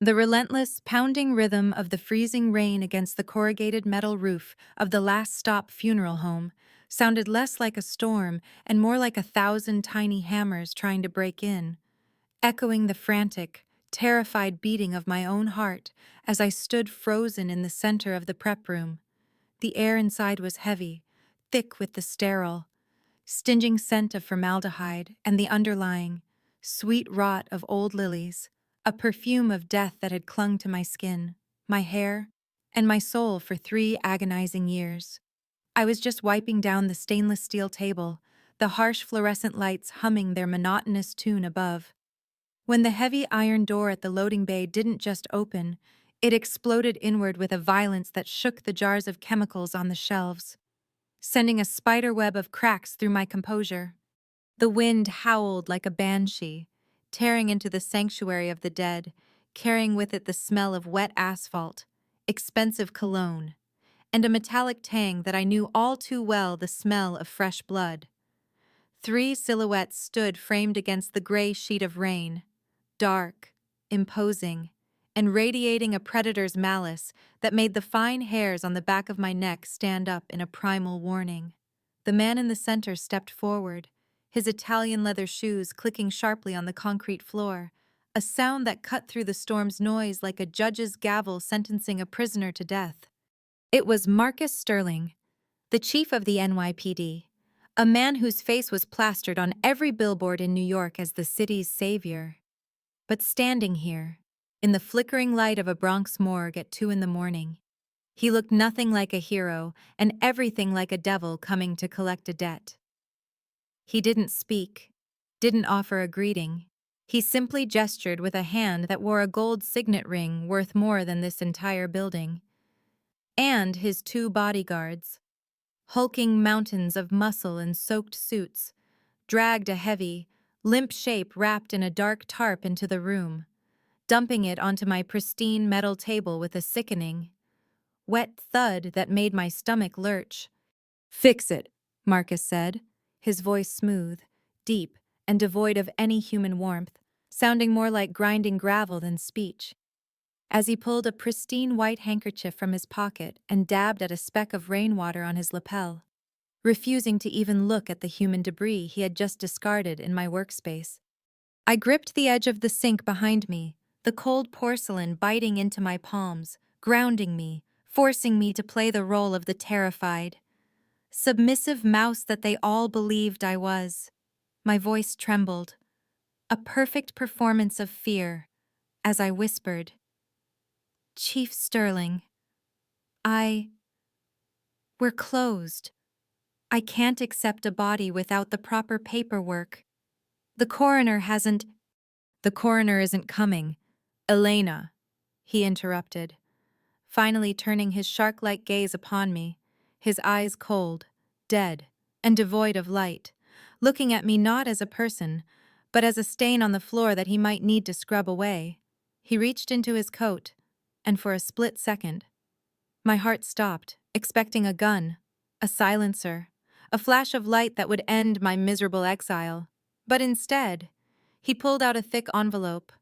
The relentless, pounding rhythm of the freezing rain against the corrugated metal roof of the last stop funeral home sounded less like a storm and more like 1,000 tiny hammers trying to break in, echoing the frantic, terrified beating of my own heart as I stood frozen in the center of the prep room. The air inside was heavy, thick with the sterile, stinging scent of formaldehyde and the underlying, sweet rot of old lilies, a perfume of death that had clung to my skin, my hair, and my soul for 3 agonizing years. I was just wiping down the stainless steel table, the harsh fluorescent lights humming their monotonous tune above, when the heavy iron door at the loading bay didn't just open, it exploded inward with a violence that shook the jars of chemicals on the shelves, sending a spider web of cracks through my composure. The wind howled like a banshee, tearing into the sanctuary of the dead, carrying with it the smell of wet asphalt, expensive cologne, and a metallic tang that I knew all too well, the smell of fresh blood. 3 silhouettes stood framed against the gray sheet of rain, dark, imposing, and radiating a predator's malice that made the fine hairs on the back of my neck stand up in a primal warning. The man in the center stepped forward, his Italian leather shoes clicking sharply on the concrete floor, a sound that cut through the storm's noise like a judge's gavel sentencing a prisoner to death. It was Marcus Sterling, the chief of the NYPD, a man whose face was plastered on every billboard in New York as the city's savior. But standing here, in the flickering light of a Bronx morgue at 2 in the morning, he looked nothing like a hero and everything like a devil coming to collect a debt. He didn't speak, didn't offer a greeting. He simply gestured with a hand that wore a gold signet ring worth more than this entire building. And his 2 bodyguards, hulking mountains of muscle in soaked suits, dragged a heavy, limp shape wrapped in a dark tarp into the room, dumping it onto my pristine metal table with a sickening, wet thud that made my stomach lurch. "Fix it," Marcus said, his voice smooth, deep, and devoid of any human warmth, sounding more like grinding gravel than speech. As he pulled a pristine white handkerchief from his pocket and dabbed at a speck of rainwater on his lapel, refusing to even look at the human debris he had just discarded in my workspace. I gripped the edge of the sink behind me, the cold porcelain biting into my palms, grounding me, forcing me to play the role of the terrified, submissive mouse that they all believed I was. My voice trembled, a perfect performance of fear, as I whispered, "Chief Sterling, we're closed. I can't accept a body without the proper paperwork. The coroner hasn't—" "The coroner isn't coming. Elena," he interrupted, finally turning his shark-like gaze upon me, his eyes cold, dead, and devoid of light, looking at me not as a person, but as a stain on the floor that he might need to scrub away. He reached into his coat, and for a split second, my heart stopped, expecting a gun, a silencer, a flash of light that would end my miserable exile. But instead, he pulled out a thick envelope,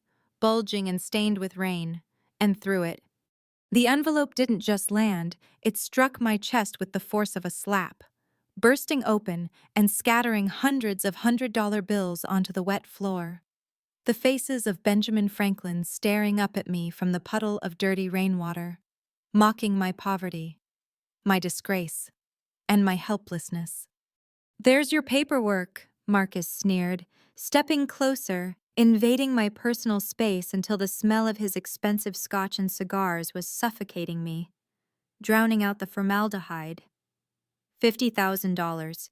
bulging and stained with rain, and threw it. The envelope didn't just land, it struck my chest with the force of a slap, bursting open and scattering hundreds of $100 bills onto the wet floor. The faces of Benjamin Franklin staring up at me from the puddle of dirty rainwater, mocking my poverty, my disgrace, and my helplessness. "There's your paperwork," Marcus sneered, stepping closer, invading my personal space until the smell of his expensive scotch and cigars was suffocating me, drowning out the formaldehyde. $50,000.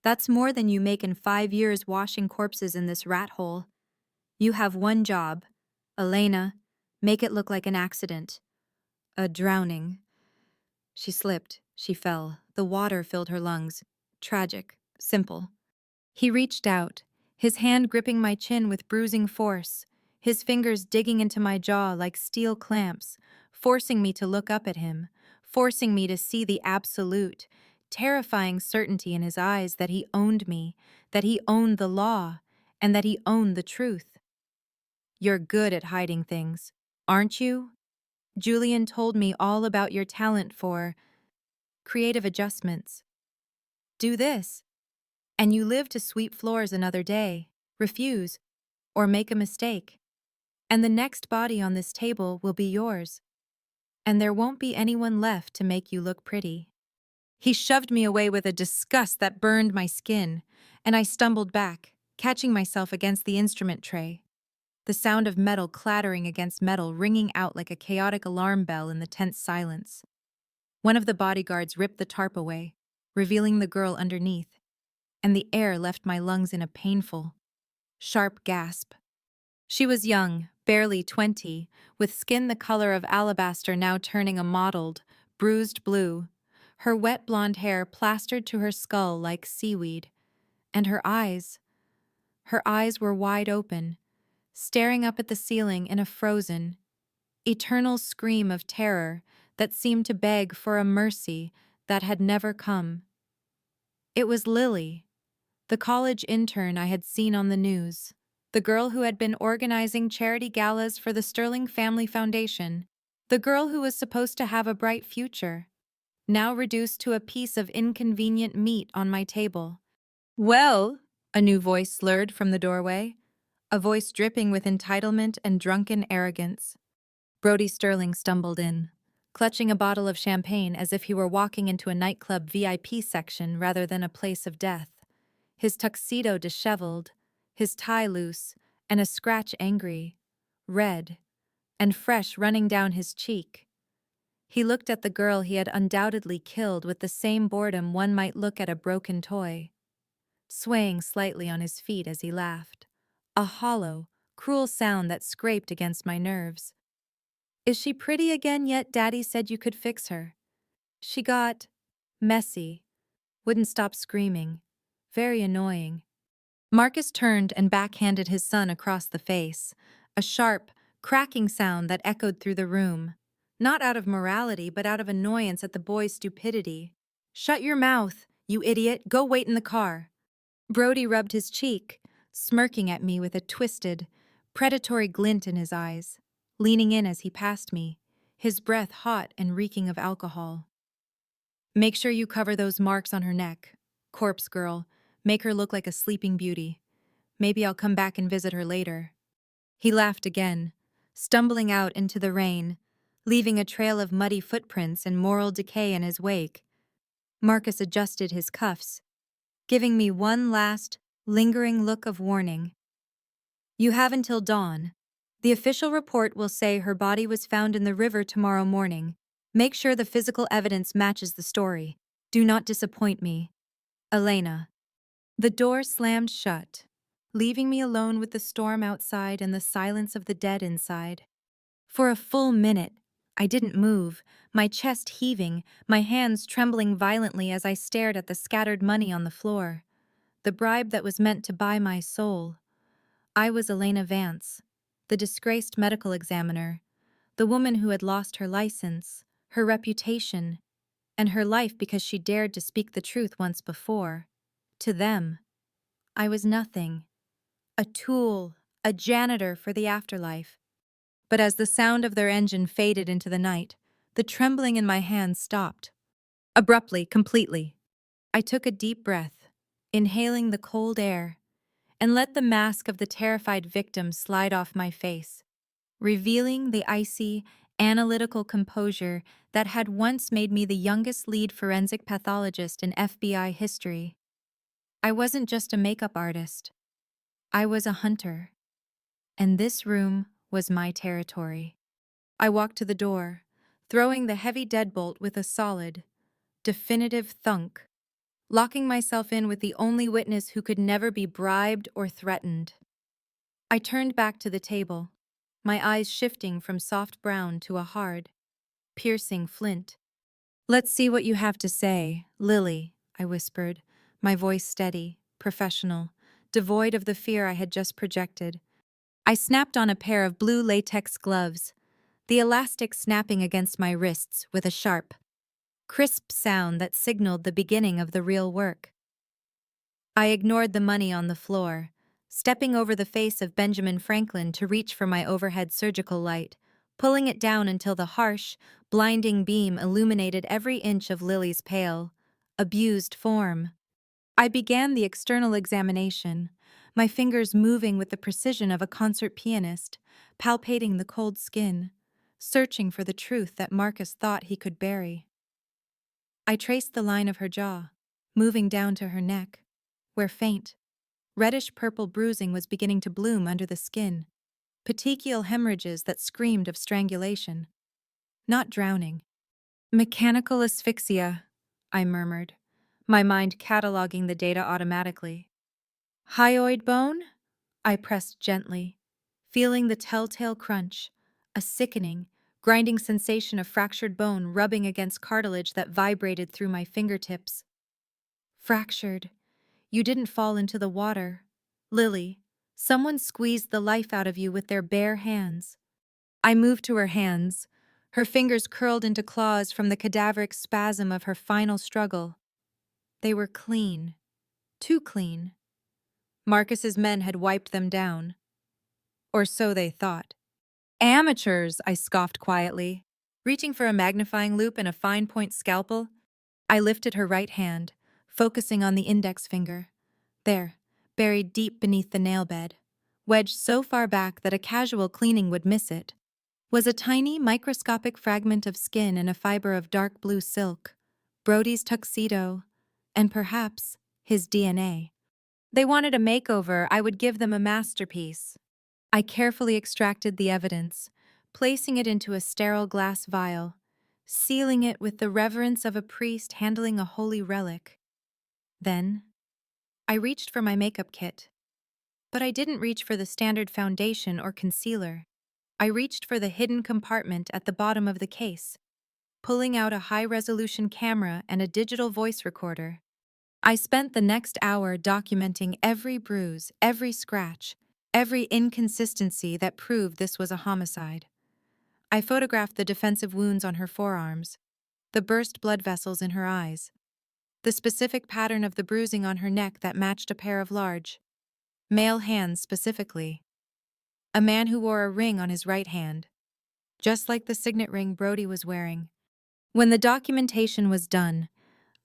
That's more than you make in 5 years washing corpses in this rat hole. You have one job. Elena, make it look like an accident. A drowning." She slipped, she fell, the water filled her lungs. Tragic, simple. He reached out, his hand gripping my chin with bruising force, his fingers digging into my jaw like steel clamps, forcing me to look up at him, forcing me to see the absolute, terrifying certainty in his eyes that he owned me, that he owned the law, and that he owned the truth. "You're good at hiding things," Aren't you? Julian told me all about your talent for creative adjustments. Do this, and you live to sweep floors another day, refuse, or make a mistake. And the next body on this table will be yours, and there won't be anyone left to make you look pretty. He shoved me away with a disgust that burned my skin, and I stumbled back, catching myself against the instrument tray. The sound of metal clattering against metal ringing out like a chaotic alarm bell in the tense silence. One of the bodyguards ripped the tarp away, revealing the girl underneath, and the air left my lungs in a painful, sharp gasp. She was young, barely 20, with skin the color of alabaster now turning a mottled, bruised blue, her wet blonde hair plastered to her skull like seaweed, and her eyes were wide open, staring up at the ceiling in a frozen, eternal scream of terror that seemed to beg for a mercy that had never come. It was Lily, the college intern I had seen on the news, the girl who had been organizing charity galas for the Sterling Family Foundation, the girl who was supposed to have a bright future, now reduced to a piece of inconvenient meat on my table. Well, a new voice slurred from the doorway, a voice dripping with entitlement and drunken arrogance. Brody Sterling stumbled in, clutching a bottle of champagne as if he were walking into a nightclub VIP section rather than a place of death. His tuxedo disheveled, his tie loose, and a scratch angry, red, and fresh running down his cheek. He looked at the girl he had undoubtedly killed with the same boredom one might look at a broken toy, swaying slightly on his feet as he laughed, a hollow, cruel sound that scraped against my nerves. Is she pretty again yet? Daddy said you could fix her. She got messy, wouldn't stop screaming. Very annoying. Marcus turned and backhanded his son across the face, a sharp, cracking sound that echoed through the room, not out of morality but out of annoyance at the boy's stupidity. Shut your mouth, you idiot, go wait in the car. Brody rubbed his cheek, smirking at me with a twisted, predatory glint in his eyes, leaning in as he passed me, his breath hot and reeking of alcohol. Make sure you cover those marks on her neck. Corpse girl, make her look like a sleeping beauty. Maybe I'll come back and visit her later. He laughed again, stumbling out into the rain, leaving a trail of muddy footprints and moral decay in his wake. Marcus adjusted his cuffs, giving me one last, lingering look of warning. You have until dawn. The official report will say her body was found in the river tomorrow morning. Make sure the physical evidence matches the story. Do not disappoint me. Elena. The door slammed shut, leaving me alone with the storm outside and the silence of the dead inside. For a full minute, I didn't move, my chest heaving, my hands trembling violently as I stared at the scattered money on the floor. The bribe that was meant to buy my soul. I was Elena Vance, the disgraced medical examiner, the woman who had lost her license, her reputation, and her life because she dared to speak the truth once before. To them, I was nothing. A tool, a janitor for the afterlife. But as the sound of their engine faded into the night, the trembling in my hands stopped. Abruptly, completely. I took a deep breath, inhaling the cold air, and let the mask of the terrified victim slide off my face, revealing the icy, analytical composure that had once made me the youngest lead forensic pathologist in FBI history. I wasn't just a makeup artist. I was a hunter. And this room was my territory. I walked to the door, throwing the heavy deadbolt with a solid, definitive thunk, locking myself in with the only witness who could never be bribed or threatened. I turned back to the table, my eyes shifting from soft brown to a hard, piercing flint. Let's see what you have to say, Lily, I whispered, my voice steady, professional, devoid of the fear I had just projected. I snapped on a pair of blue latex gloves, the elastic snapping against my wrists with a sharp, crisp sound that signaled the beginning of the real work. I ignored the money on the floor, stepping over the face of Benjamin Franklin to reach for my overhead surgical light, pulling it down until the harsh, blinding beam illuminated every inch of Lily's pale, abused form. I began the external examination, my fingers moving with the precision of a concert pianist, palpating the cold skin, searching for the truth that Marcus thought he could bury. I traced the line of her jaw, moving down to her neck, where faint, reddish-purple bruising was beginning to bloom under the skin, petechial hemorrhages that screamed of strangulation. Not drowning. Mechanical asphyxia, I murmured, my mind cataloging the data automatically. Hyoid bone? I pressed gently, feeling the telltale crunch, a sickening, grinding sensation of fractured bone rubbing against cartilage that vibrated through my fingertips. Fractured. You didn't fall into the water. Lily, someone squeezed the life out of you with their bare hands. I moved to her hands, her fingers curled into claws from the cadaveric spasm of her final struggle. They were clean. Too clean. Marcus's men had wiped them down. Or so they thought. Amateurs, I scoffed quietly. Reaching for a magnifying loupe and a fine-point scalpel, I lifted her right hand, focusing on the index finger. There, buried deep beneath the nail bed, wedged so far back that a casual cleaning would miss it, was a tiny, microscopic fragment of skin and a fiber of dark blue silk, Brody's tuxedo, and perhaps his DNA. They wanted a makeover, I would give them a masterpiece. I carefully extracted the evidence, placing it into a sterile glass vial, sealing it with the reverence of a priest handling a holy relic. Then, I reached for my makeup kit. But I didn't reach for the standard foundation or concealer. I reached for the hidden compartment at the bottom of the case, pulling out a high-resolution camera and a digital voice recorder. I spent the next hour documenting every bruise, every scratch, every inconsistency that proved this was a homicide. I photographed the defensive wounds on her forearms, the burst blood vessels in her eyes, the specific pattern of the bruising on her neck that matched a pair of large, male hands specifically. A man who wore a ring on his right hand, just like the signet ring Brody was wearing. When the documentation was done,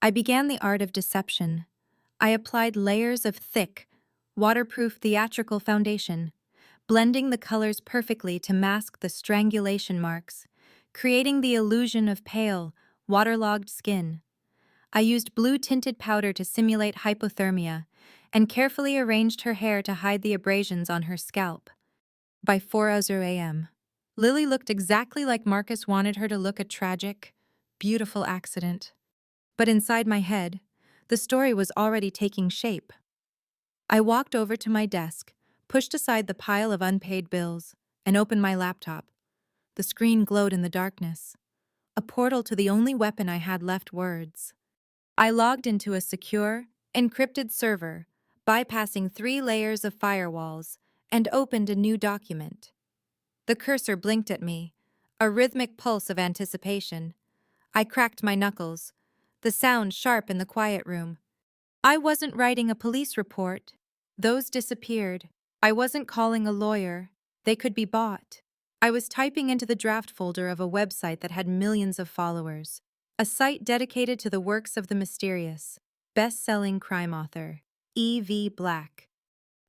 I began the art of deception. I applied layers of thick, waterproof theatrical foundation, blending the colors perfectly to mask the strangulation marks, creating the illusion of pale, waterlogged skin. I used blue-tinted powder to simulate hypothermia and carefully arranged her hair to hide the abrasions on her scalp. By 4:00 a.m., Lily looked exactly like Marcus wanted her to look, a tragic, beautiful accident. But inside my head, the story was already taking shape. I walked over to my desk, pushed aside the pile of unpaid bills, and opened my laptop. The screen glowed in the darkness. A portal to the only weapon I had left: words. I logged into a secure, encrypted server, bypassing 3 layers of firewalls, and opened a new document. The cursor blinked at me, a rhythmic pulse of anticipation. I cracked my knuckles, the sound sharp in the quiet room. I wasn't writing a police report. Those disappeared. I wasn't calling a lawyer. They could be bought. I was typing into the draft folder of a website that had millions of followers, a site dedicated to the works of the mysterious, best-selling crime author, E.V. Black.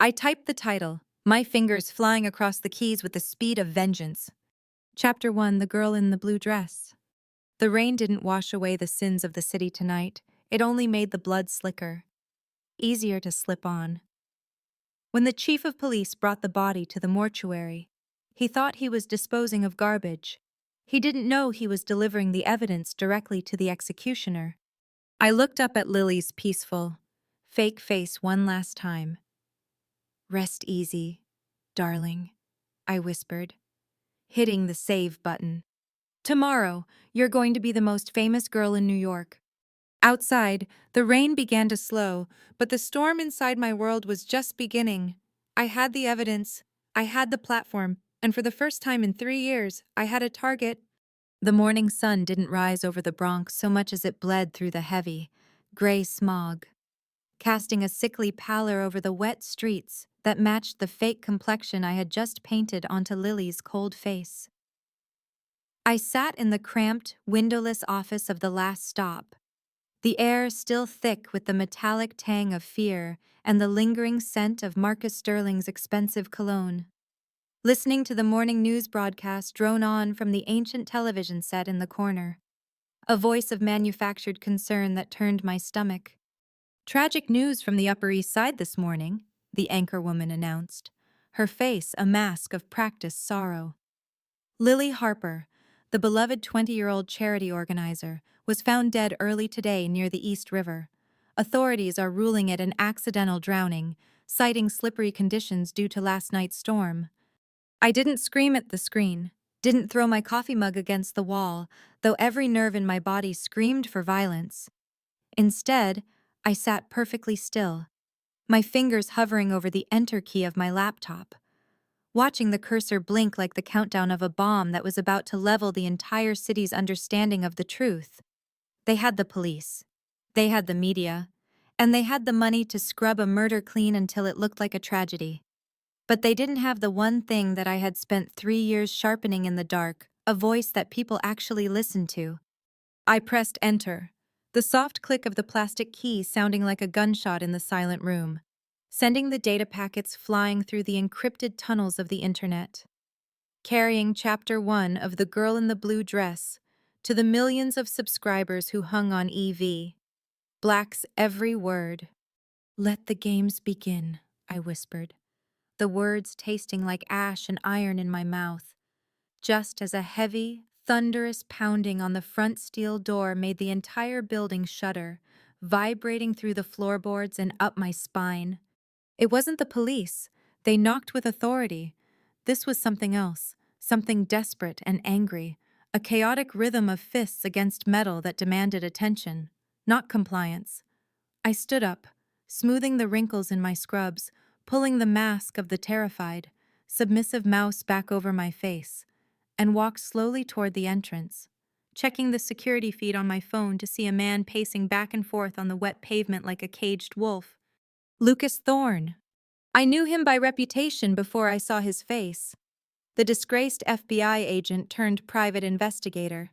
I typed the title, my fingers flying across the keys with the speed of vengeance. Chapter 1: The Girl in the Blue Dress. The rain didn't wash away the sins of the city tonight. It only made the blood slicker, easier to slip on. When the chief of police brought the body to the mortuary, he thought he was disposing of garbage. He didn't know he was delivering the evidence directly to the executioner. I looked up at Lily's peaceful, fake face one last time. "Rest easy, darling," I whispered, hitting the save button. "Tomorrow, you're going to be the most famous girl in New York." Outside, the rain began to slow, but the storm inside my world was just beginning. I had the evidence, I had the platform, and for the first time in 3 years, I had a target. The morning sun didn't rise over the Bronx so much as it bled through the heavy, gray smog, casting a sickly pallor over the wet streets that matched the fake complexion I had just painted onto Lily's cold face. I sat in the cramped, windowless office of the last stop, the air still thick with the metallic tang of fear and the lingering scent of Marcus Sterling's expensive cologne. Listening to the morning news broadcast drone on from the ancient television set in the corner, a voice of manufactured concern that turned my stomach. Tragic news from the Upper East Side this morning, the anchorwoman announced, her face a mask of practiced sorrow. Lily Harper, the beloved 20-year-old charity organizer, was found dead early today near the East River. Authorities are ruling it an accidental drowning, citing slippery conditions due to last night's storm. I didn't scream at the screen, didn't throw my coffee mug against the wall, though every nerve in my body screamed for violence. Instead, I sat perfectly still, my fingers hovering over the enter key of my laptop, watching the cursor blink like the countdown of a bomb that was about to level the entire city's understanding of the truth. They had the police, they had the media, and they had the money to scrub a murder clean until it looked like a tragedy. But they didn't have the one thing that I had spent 3 years sharpening in the dark, a voice that people actually listened to. I pressed enter, the soft click of the plastic key sounding like a gunshot in the silent room, sending the data packets flying through the encrypted tunnels of the internet. Carrying Chapter 1 of The Girl in the Blue Dress to the millions of subscribers who hung on EV. Black's every word. "Let the games begin," I whispered, the words tasting like ash and iron in my mouth, just as a heavy, thunderous pounding on the front steel door made the entire building shudder, vibrating through the floorboards and up my spine. It wasn't the police. They knocked with authority. This was something else, something desperate and angry, a chaotic rhythm of fists against metal that demanded attention, not compliance. I stood up, smoothing the wrinkles in my scrubs, pulling the mask of the terrified, submissive mouse back over my face, and walked slowly toward the entrance, checking the security feed on my phone to see a man pacing back and forth on the wet pavement like a caged wolf. Lucas Thorne. I knew him by reputation before I saw his face. The disgraced FBI agent turned private investigator.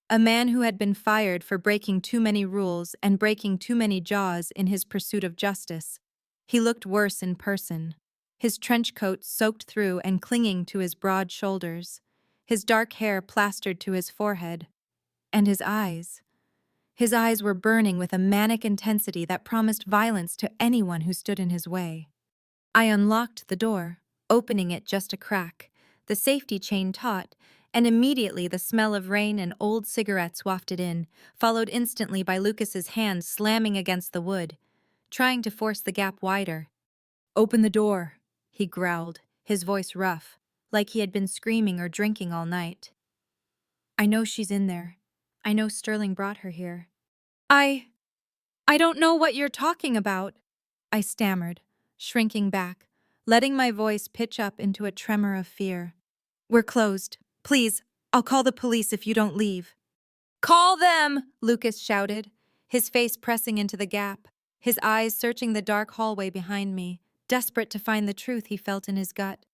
A man who had been fired for breaking too many rules and breaking too many jaws in his pursuit of justice. He looked worse in person, his trench coat soaked through and clinging to his broad shoulders, his dark hair plastered to his forehead, and his eyes. His eyes were burning with a manic intensity that promised violence to anyone who stood in his way. I unlocked the door, opening it just a crack, the safety chain taut, and immediately the smell of rain and old cigarettes wafted in, followed instantly by Lucas's hand slamming against the wood, trying to force the gap wider. "Open the door," he growled, his voice rough, like he had been screaming or drinking all night. "I know she's in there. I know Sterling brought her here." I don't know what you're talking about," I stammered, shrinking back, letting my voice pitch up into a tremor of fear. "We're closed. Please, I'll call the police if you don't leave." "Call them!" Lucas shouted, his face pressing into the gap, his eyes searching the dark hallway behind me, desperate to find the truth he felt in his gut.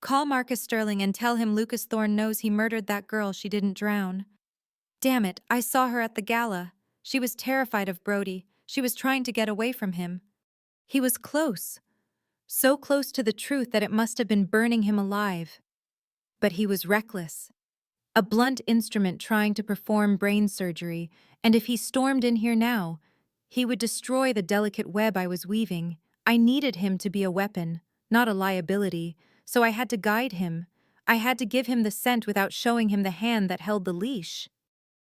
"Call Marcus Sterling and tell him Lucas Thorne knows he murdered that girl she didn't drown. Damn it, I saw her at the gala. She was terrified of Brody. She was trying to get away from him. He was close. So close to the truth that it must have been burning him alive. But he was reckless. A blunt instrument trying to perform brain surgery, and if he stormed in here now, he would destroy the delicate web I was weaving. I needed him to be a weapon, not a liability, so I had to guide him. I had to give him the scent without showing him the hand that held the leash.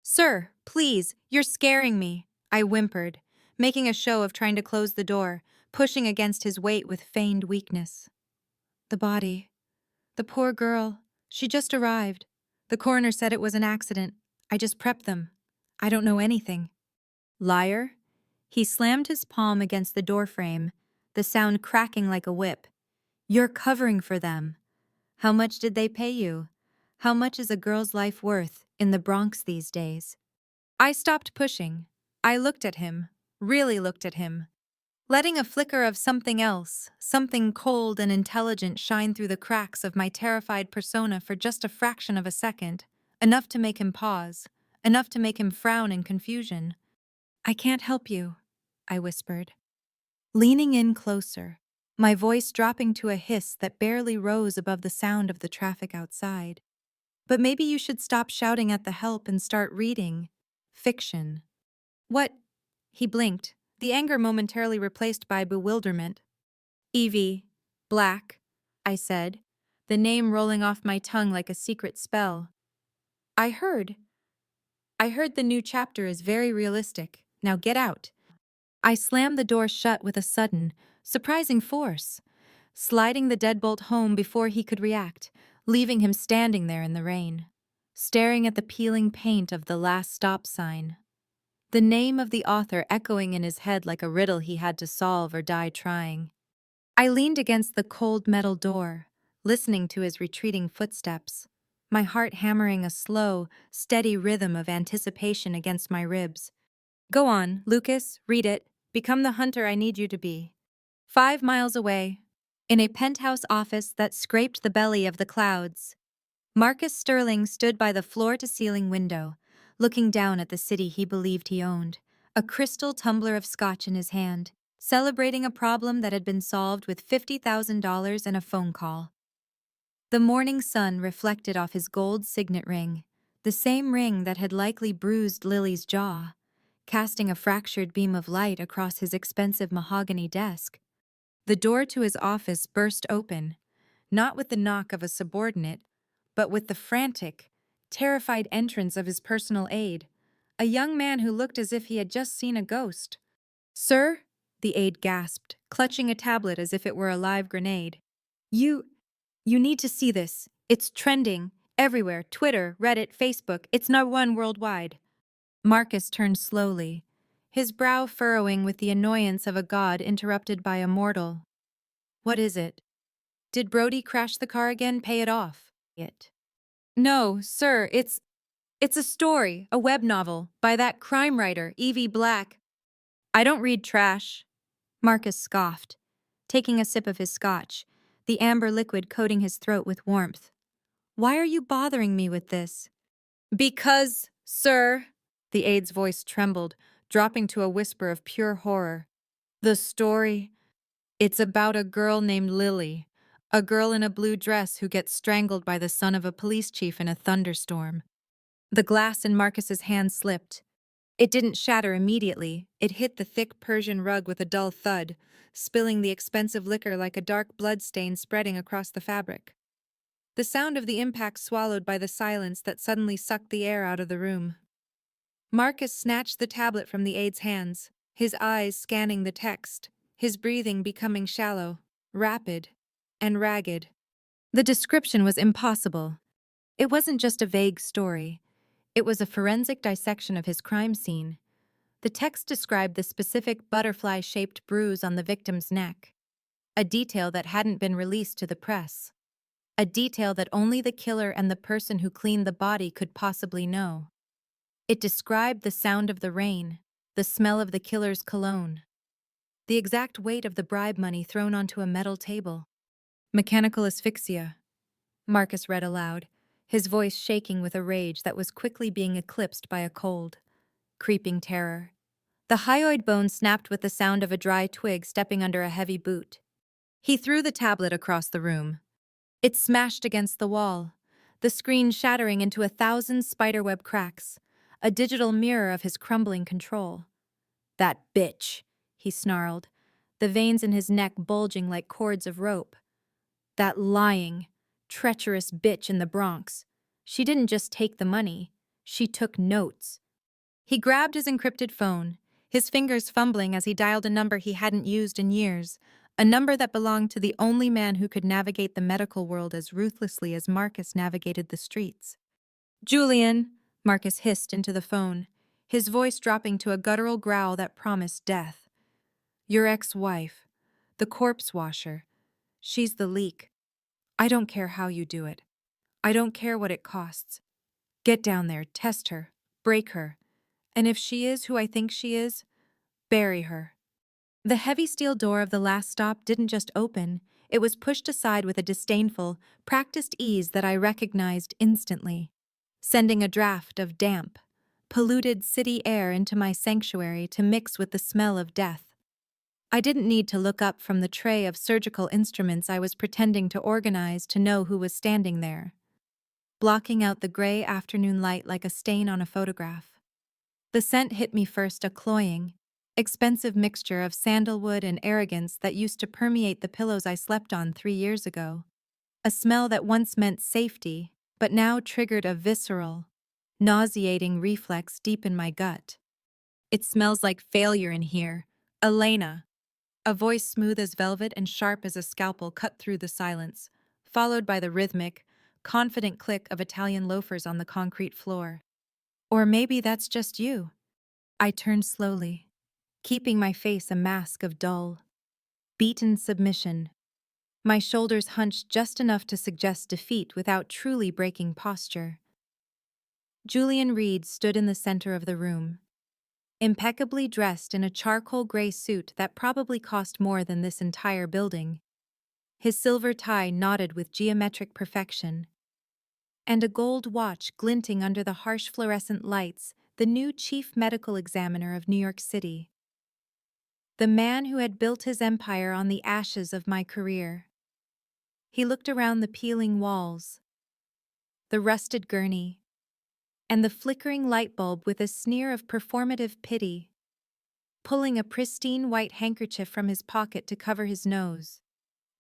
"Sir, please, you're scaring me," I whimpered, making a show of trying to close the door, pushing against his weight with feigned weakness. "The body. The poor girl. She just arrived. The coroner said it was an accident. I just prepped them. I don't know anything." "Liar?" He slammed his palm against the doorframe, the sound cracking like a whip. "You're covering for them. How much did they pay you? How much is a girl's life worth in the Bronx these days?" I stopped pushing. I looked at him, really looked at him, letting a flicker of something else, something cold and intelligent shine through the cracks of my terrified persona for just a fraction of a second. Enough to make him pause, enough to make him frown in confusion. "I can't help you," I whispered, leaning in closer, my voice dropping to a hiss that barely rose above the sound of the traffic outside. "But maybe you should stop shouting at the help and start reading fiction." "What?" He blinked, the anger momentarily replaced by bewilderment. "Evie. Black," I said, the name rolling off my tongue like a secret spell. I heard. I heard the new chapter is very realistic. Now get out." I slammed the door shut with a sudden, surprising force, sliding the deadbolt home before he could react, leaving him standing there in the rain, staring at the peeling paint of the last stop sign. The name of the author echoing in his head like a riddle he had to solve or die trying. I leaned against the cold metal door, listening to his retreating footsteps, my heart hammering a slow, steady rhythm of anticipation against my ribs. "Go on, Lucas, read it. Become the hunter I need you to be." 5 miles away, in a penthouse office that scraped the belly of the clouds, Marcus Sterling stood by the floor-to-ceiling window, looking down at the city he believed he owned, a crystal tumbler of scotch in his hand, celebrating a problem that had been solved with $50,000 and a phone call. The morning sun reflected off his gold signet ring, the same ring that had likely bruised Lily's jaw, casting a fractured beam of light across his expensive mahogany desk. The door to his office burst open, not with the knock of a subordinate, but with the frantic, terrified entrance of his personal aide, a young man who looked as if he had just seen a ghost. "Sir?" the aide gasped, clutching a tablet as if it were a live grenade. You need to see this. It's trending, everywhere, Twitter, Reddit, Facebook, it's #1 worldwide." Marcus turned slowly, his brow furrowing with the annoyance of a god interrupted by a mortal. "What is it? Did Brody crash the car again? Pay it off." "No, sir, it's a story, a web novel, by that crime writer, Evie Black." "I don't read trash," Marcus scoffed, taking a sip of his scotch, the amber liquid coating his throat with warmth. "Why are you bothering me with this?" "Because, sir," the aide's voice trembled, dropping to a whisper of pure horror. "The story, it's about a girl named Lily, a girl in a blue dress who gets strangled by the son of a police chief in a thunderstorm." The glass in Marcus's hand slipped. It didn't shatter immediately. It hit the thick Persian rug with a dull thud, spilling the expensive liquor like a dark blood stain spreading across the fabric. The sound of the impact swallowed by the silence that suddenly sucked the air out of the room. Marcus snatched the tablet from the aide's hands, his eyes scanning the text, his breathing becoming shallow, rapid, and ragged. The description was impossible. It wasn't just a vague story. It was a forensic dissection of his crime scene. The text described the specific butterfly-shaped bruise on the victim's neck, a detail that hadn't been released to the press, a detail that only the killer and the person who cleaned the body could possibly know. It described the sound of the rain, the smell of the killer's cologne, the exact weight of the bribe money thrown onto a metal table. "Mechanical asphyxia," Marcus read aloud, his voice shaking with a rage that was quickly being eclipsed by a cold, creeping terror. The hyoid bone snapped with the sound of a dry twig stepping under a heavy boot. He threw the tablet across the room. It smashed against the wall, the screen shattering into 1,000 spiderweb cracks, a digital mirror of his crumbling control. "That bitch," he snarled, the veins in his neck bulging like cords of rope. "That lying, treacherous bitch in the Bronx. She didn't just take the money, she took notes." He grabbed his encrypted phone, his fingers fumbling as he dialed a number he hadn't used in years, a number that belonged to the only man who could navigate the medical world as ruthlessly as Marcus navigated the streets. "Julian," Marcus hissed into the phone, his voice dropping to a guttural growl that promised death. "Your ex-wife, the corpse washer. She's the leak. I don't care how you do it. I don't care what it costs. Get down there, test her, break her. And if she is who I think she is, bury her." The heavy steel door of the last stop didn't just open, it was pushed aside with a disdainful, practiced ease that I recognized instantly. sending a draft of damp, polluted city air into my sanctuary to mix with the smell of death. I didn't need to look up from the tray of surgical instruments I was pretending to organize to know who was standing there, blocking out the gray afternoon light like a stain on a photograph. The scent hit me first, a cloying, expensive mixture of sandalwood and arrogance that used to permeate the pillows I slept on 3 years ago. A smell that once meant safety, but now triggered a visceral, nauseating reflex deep in my gut. It smells like failure in here, Elena. A voice smooth as velvet and sharp as a scalpel cut through the silence, followed by the rhythmic, confident click of Italian loafers on the concrete floor. Or maybe that's just you. I turned slowly, keeping my face a mask of dull, beaten submission. My shoulders hunched just enough to suggest defeat without truly breaking posture. Julian Reed stood in the center of the room, impeccably dressed in a charcoal gray suit that probably cost more than this entire building. His silver tie knotted with geometric perfection, and a gold watch glinting under the harsh fluorescent lights, the new chief medical examiner of New York City. The man who had built his empire on the ashes of my career. He looked around the peeling walls, the rusted gurney, and the flickering light bulb with a sneer of performative pity, pulling a pristine white handkerchief from his pocket to cover his nose,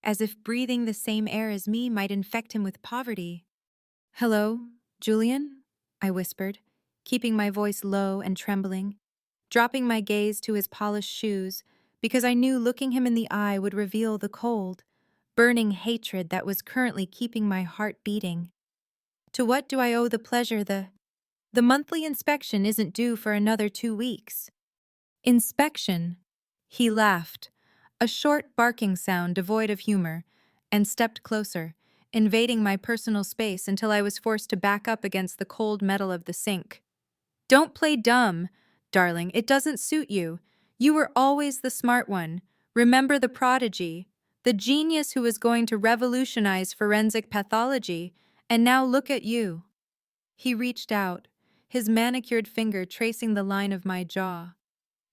as if breathing the same air as me might infect him with poverty. "Hello, Julian?" I whispered, keeping my voice low and trembling, dropping my gaze to his polished shoes, because I knew looking him in the eye would reveal the cold, burning hatred that was currently keeping my heart beating. "To what do I owe the pleasure? The monthly inspection isn't due for another 2 weeks." "Inspection?" He laughed, a short barking sound devoid of humor, and stepped closer, invading my personal space until I was forced to back up against the cold metal of the sink. "Don't play dumb, darling, it doesn't suit you. You were always the smart one. Remember the prodigy, the genius who was going to revolutionize forensic pathology, and now look at you." He reached out, his manicured finger tracing the line of my jaw.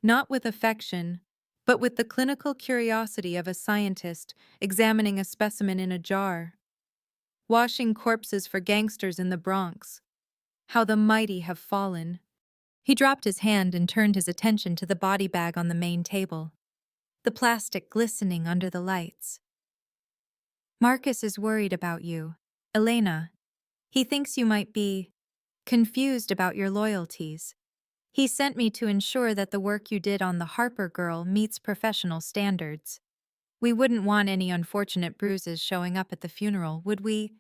Not with affection, but with the clinical curiosity of a scientist examining a specimen in a jar. "Washing corpses for gangsters in the Bronx. How the mighty have fallen." He dropped his hand and turned his attention to the body bag on the main table, the plastic glistening under the lights. "Marcus is worried about you, Elena. He thinks you might be confused about your loyalties. He sent me to ensure that the work you did on the Harper girl meets professional standards. We wouldn't want any unfortunate bruises showing up at the funeral, would we?"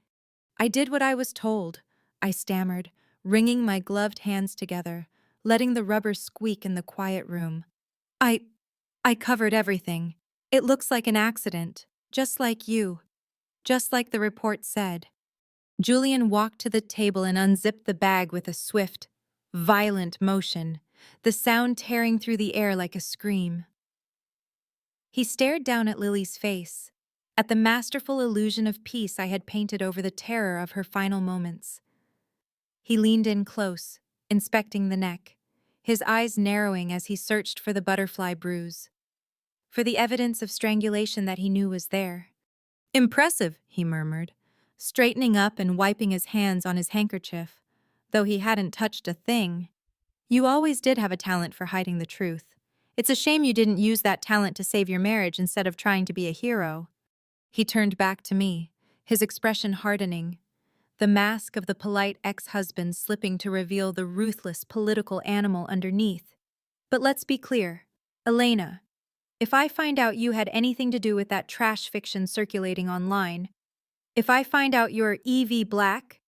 "I did what I was told," I stammered, wringing my gloved hands together, letting the rubber squeak in the quiet room. I covered everything. It looks like an accident, just like you, just like the report said." Julian walked to the table and unzipped the bag with a swift, violent motion, the sound tearing through the air like a scream. He stared down at Lily's face, at the masterful illusion of peace I had painted over the terror of her final moments. He leaned in close, inspecting the neck, his eyes narrowing as he searched for the butterfly bruise, for the evidence of strangulation that he knew was there. "Impressive," he murmured, straightening up and wiping his hands on his handkerchief, though he hadn't touched a thing. "You always did have a talent for hiding the truth. It's a shame you didn't use that talent to save your marriage instead of trying to be a hero." He turned back to me, his expression hardening, the mask of the polite ex-husband slipping to reveal the ruthless political animal underneath. "But let's be clear, Elena. If I find out you had anything to do with that trash fiction circulating online, if I find out you're Evie Black—"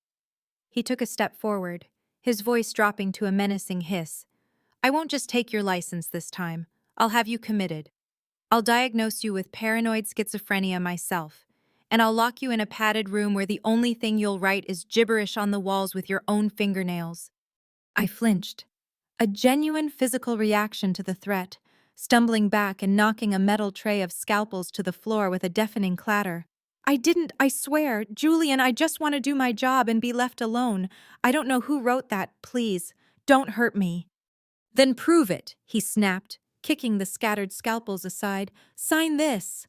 He took a step forward, his voice dropping to a menacing hiss. "I won't just take your license this time. I'll have you committed. I'll diagnose you with paranoid schizophrenia myself, and I'll lock you in a padded room where the only thing you'll write is gibberish on the walls with your own fingernails." I flinched, a genuine physical reaction to the threat, stumbling back and knocking a metal tray of scalpels to the floor with a deafening clatter. I didn't, I swear. Julian, I just want to do my job and be left alone. I don't know who wrote that. Please, don't hurt me. Then prove it, he snapped, kicking the scattered scalpels aside. Sign this.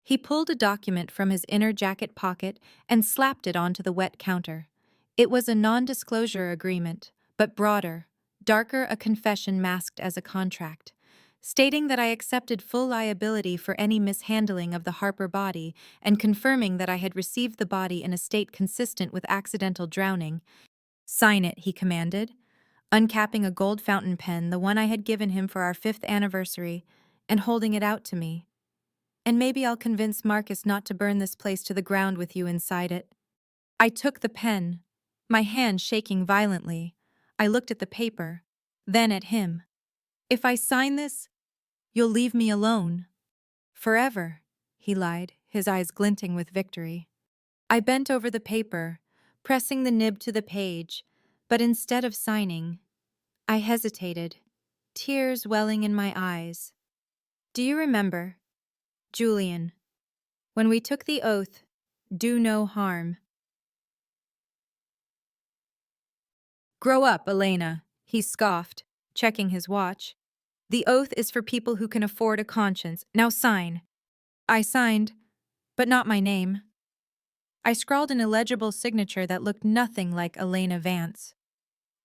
He pulled a document from his inner jacket pocket and slapped it onto the wet counter. It was a non-disclosure agreement, but broader, darker, a confession masked as a contract, stating that I accepted full liability for any mishandling of the Harper body and confirming that I had received the body in a state consistent with accidental drowning. Sign it, he commanded, uncapping a gold fountain pen, the one I had given him for our 5th anniversary, and holding it out to me. And maybe I'll convince Marcus not to burn this place to the ground with you inside it. I took the pen, my hand shaking violently. I looked at the paper, then at him. If I sign this, you'll leave me alone. Forever, he lied, his eyes glinting with victory. I bent over the paper, pressing the nib to the page, but instead of signing, I hesitated, tears welling in my eyes. Do you remember, Julian, when we took the oath, do no harm? Grow up, Elena, he scoffed, checking his watch. The oath is for people who can afford a conscience. Now sign. I signed, but not my name. I scrawled an illegible signature that looked nothing like Elena Vance.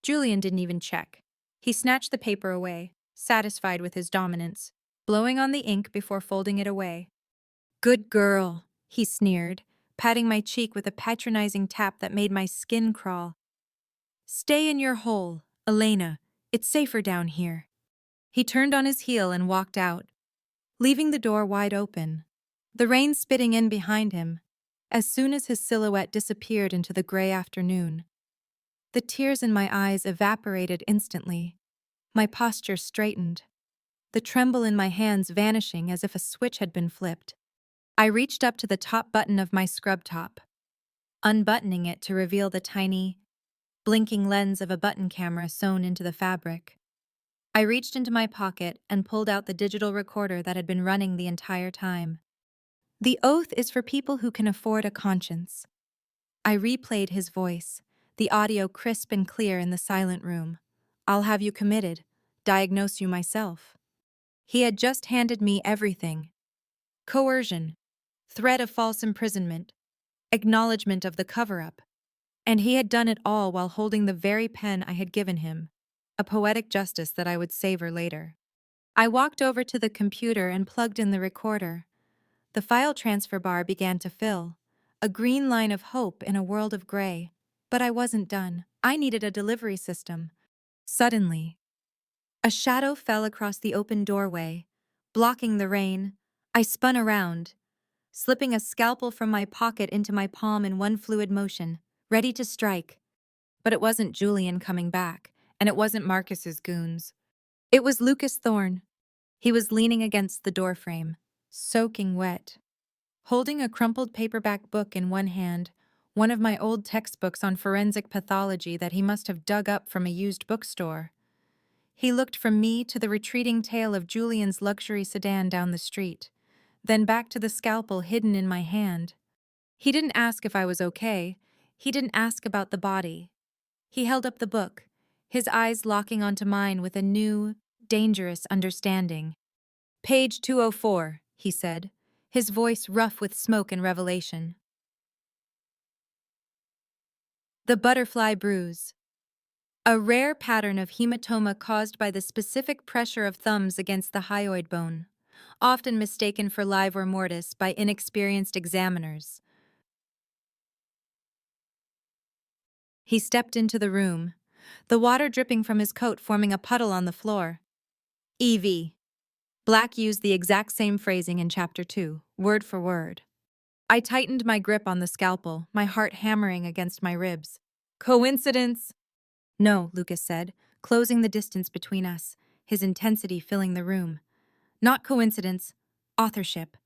Julian didn't even check. He snatched the paper away, satisfied with his dominance, blowing on the ink before folding it away. Good girl, he sneered, patting my cheek with a patronizing tap that made my skin crawl. Stay in your hole, Elena. It's safer down here. He turned on his heel and walked out, leaving the door wide open, the rain spitting in behind him, as soon as his silhouette disappeared into the gray afternoon. The tears in my eyes evaporated instantly. My posture straightened, the tremble in my hands vanishing as if a switch had been flipped. I reached up to the top button of my scrub top, unbuttoning it to reveal the tiny, blinking lens of a button camera sewn into the fabric. I reached into my pocket and pulled out the digital recorder that had been running the entire time. The oath is for people who can afford a conscience. I replayed his voice, the audio crisp and clear in the silent room. I'll have you committed, diagnose you myself. He had just handed me everything. Coercion, threat of false imprisonment, acknowledgement of the cover-up. And he had done it all while holding the very pen I had given him, a poetic justice that I would savor later. I walked over to the computer and plugged in the recorder. The file transfer bar began to fill, a green line of hope in a world of gray. But I wasn't done. I needed a delivery system. Suddenly, a shadow fell across the open doorway, blocking the rain. I spun around, slipping a scalpel from my pocket into my palm in one fluid motion, ready to strike. But it wasn't Julian coming back, and it wasn't Marcus's goons. It was Lucas Thorne. He was leaning against the doorframe, soaking wet, holding a crumpled paperback book in one hand, one of my old textbooks on forensic pathology that he must have dug up from a used bookstore. He looked from me to the retreating tail of Julian's luxury sedan down the street, then back to the scalpel hidden in my hand. He didn't ask if I was okay. He didn't ask about the body. He held up the book, his eyes locking onto mine with a new, dangerous understanding. Page 204, he said, his voice rough with smoke and revelation. The butterfly bruise. A rare pattern of hematoma caused by the specific pressure of thumbs against the hyoid bone, often mistaken for livor mortis by inexperienced examiners. He stepped into the room, the water dripping from his coat forming a puddle on the floor. Evie. Black used the exact same phrasing in Chapter 2, word for word. I tightened my grip on the scalpel, my heart hammering against my ribs. Coincidence? No, Lucas said, closing the distance between us, his intensity filling the room. Not coincidence, authorship.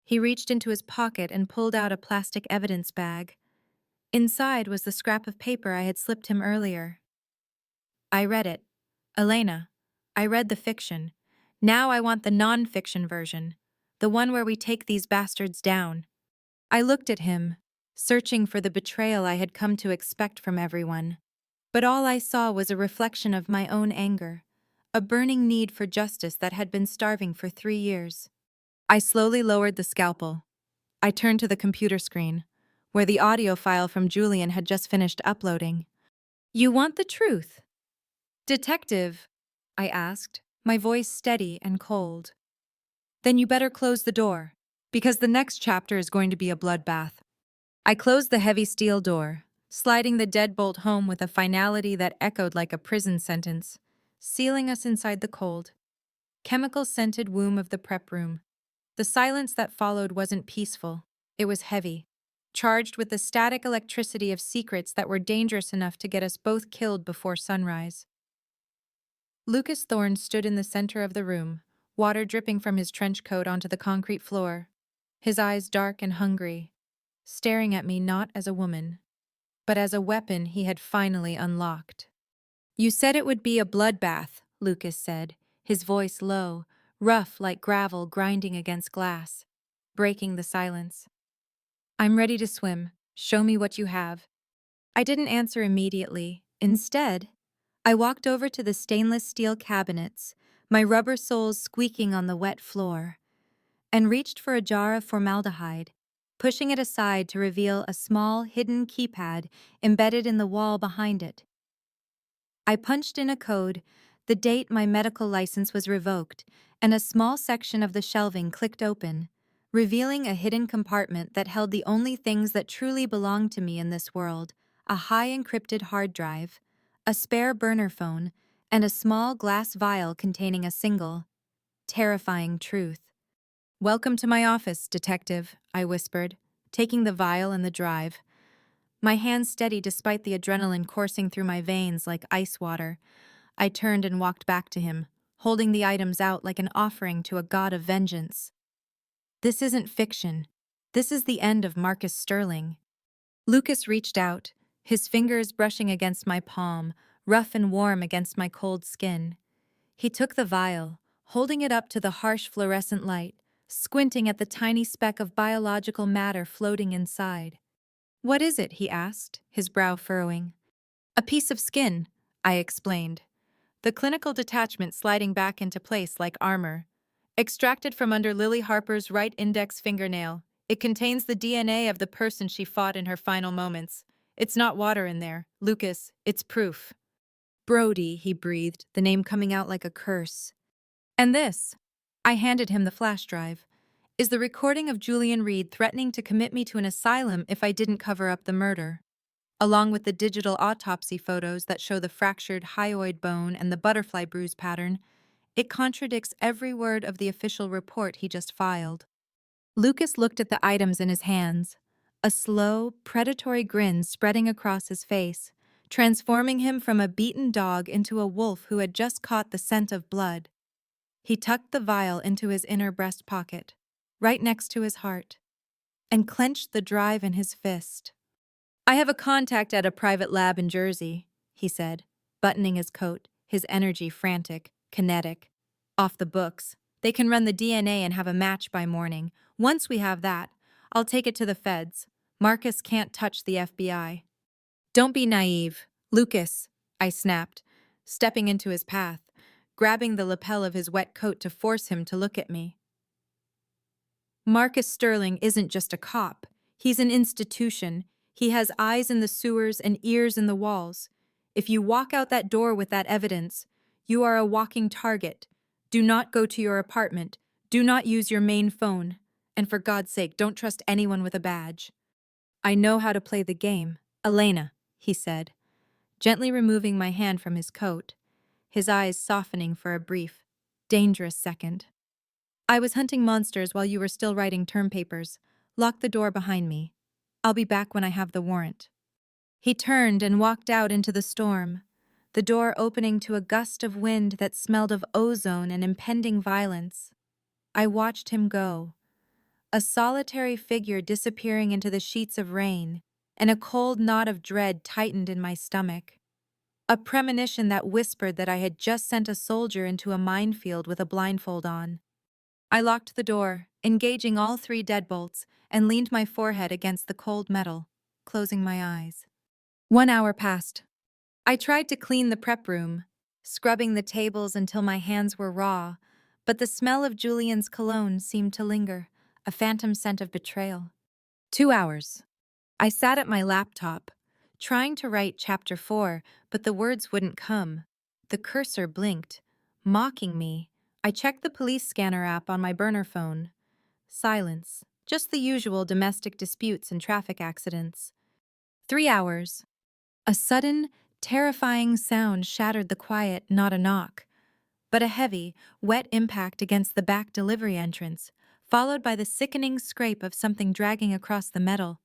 He reached into his pocket and pulled out a plastic evidence bag. Inside was the scrap of paper I had slipped him earlier. I read it. Elena, I read the fiction. Now I want the non-fiction version, the one where we take these bastards down. I looked at him, searching for the betrayal I had come to expect from everyone. But all I saw was a reflection of my own anger, a burning need for justice that had been starving for 3 years. I slowly lowered the scalpel. I turned to the computer screen, where the audio file from Julian had just finished uploading. "You want the truth?" "Detective," I asked, my voice steady and cold. "Then you better close the door, because the next chapter is going to be a bloodbath." I closed the heavy steel door, sliding the deadbolt home with a finality that echoed like a prison sentence, sealing us inside the cold, chemical-scented womb of the prep room. The silence that followed wasn't peaceful. It was heavy, charged with the static electricity of secrets that were dangerous enough to get us both killed before sunrise. Lucas Thorne stood in the center of the room, water dripping from his trench coat onto the concrete floor, his eyes dark and hungry, staring at me not as a woman, but as a weapon he had finally unlocked. "You said it would be a bloodbath," Lucas said, his voice low, rough like gravel grinding against glass, breaking the silence. "I'm ready to swim. Show me what you have." I didn't answer immediately. Instead, I walked over to the stainless steel cabinets, my rubber soles squeaking on the wet floor, and reached for a jar of formaldehyde, pushing it aside to reveal a small, hidden keypad embedded in the wall behind it. I punched in a code, the date my medical license was revoked, and a small section of the shelving clicked open, revealing a hidden compartment that held the only things that truly belonged to me in this world: a high-encrypted hard drive, a spare burner phone, and a small glass vial containing a single, terrifying truth. "Welcome to my office, detective," I whispered, taking the vial and the drive. My hands steady despite the adrenaline coursing through my veins like ice water. I turned and walked back to him, holding the items out like an offering to a god of vengeance. "This isn't fiction. This is the end of Marcus Sterling." Lucas reached out, his fingers brushing against my palm, rough and warm against my cold skin. He took the vial, holding it up to the harsh fluorescent light, squinting at the tiny speck of biological matter floating inside. "What is it?" he asked, his brow furrowing. "A piece of skin," I explained, the clinical detachment sliding back into place like armor. "Extracted from under Lily Harper's right index fingernail. It contains the DNA of the person she fought in her final moments. It's not water in there, Lucas, it's proof." "Brody," he breathed, the name coming out like a curse. "And this," I handed him the flash drive, "is the recording of Julian Reed threatening to commit me to an asylum if I didn't cover up the murder, along with the digital autopsy photos that show the fractured hyoid bone and the butterfly bruise pattern. It contradicts every word of the official report he just filed." Lucas looked at the items in his hands, a slow, predatory grin spreading across his face, transforming him from a beaten dog into a wolf who had just caught the scent of blood. He tucked the vial into his inner breast pocket, right next to his heart, and clenched the drive in his fist. "I have a contact at a private lab in Jersey," he said, buttoning his coat, his energy frantic, kinetic. "Off the books. They can run the DNA and have a match by morning. Once we have that, I'll take it to the feds. Marcus can't touch the FBI." "Don't be naive, Lucas," I snapped, stepping into his path, grabbing the lapel of his wet coat to force him to look at me. "Marcus Sterling isn't just a cop. He's an institution. He has eyes in the sewers and ears in the walls. If you walk out that door with that evidence, you are a walking target. Do not go to your apartment. Do not use your main phone. And for God's sake, don't trust anyone with a badge." "I know how to play the game, Elena," he said, gently removing my hand from his coat, his eyes softening for a brief, dangerous second. "I was hunting monsters while you were still writing term papers. Lock the door behind me. I'll be back when I have the warrant." He turned and walked out into the storm, the door opening to a gust of wind that smelled of ozone and impending violence. I watched him go, a solitary figure disappearing into the sheets of rain, and a cold knot of dread tightened in my stomach. A premonition that whispered that I had just sent a soldier into a minefield with a blindfold on. I locked the door, engaging all 3 deadbolts, and leaned my forehead against the cold metal, closing my eyes. 1 hour passed. I tried to clean the prep room, scrubbing the tables until my hands were raw, but the smell of Julian's cologne seemed to linger, a phantom scent of betrayal. 2 hours. I sat at my laptop, trying to write chapter 4, but the words wouldn't come. The cursor blinked, mocking me. I checked the police scanner app on my burner phone. Silence. Just the usual domestic disputes and traffic accidents. 3 hours. A sudden, terrifying sound shattered the quiet, not a knock, but a heavy, wet impact against the back delivery entrance, followed by the sickening scrape of something dragging across the metal.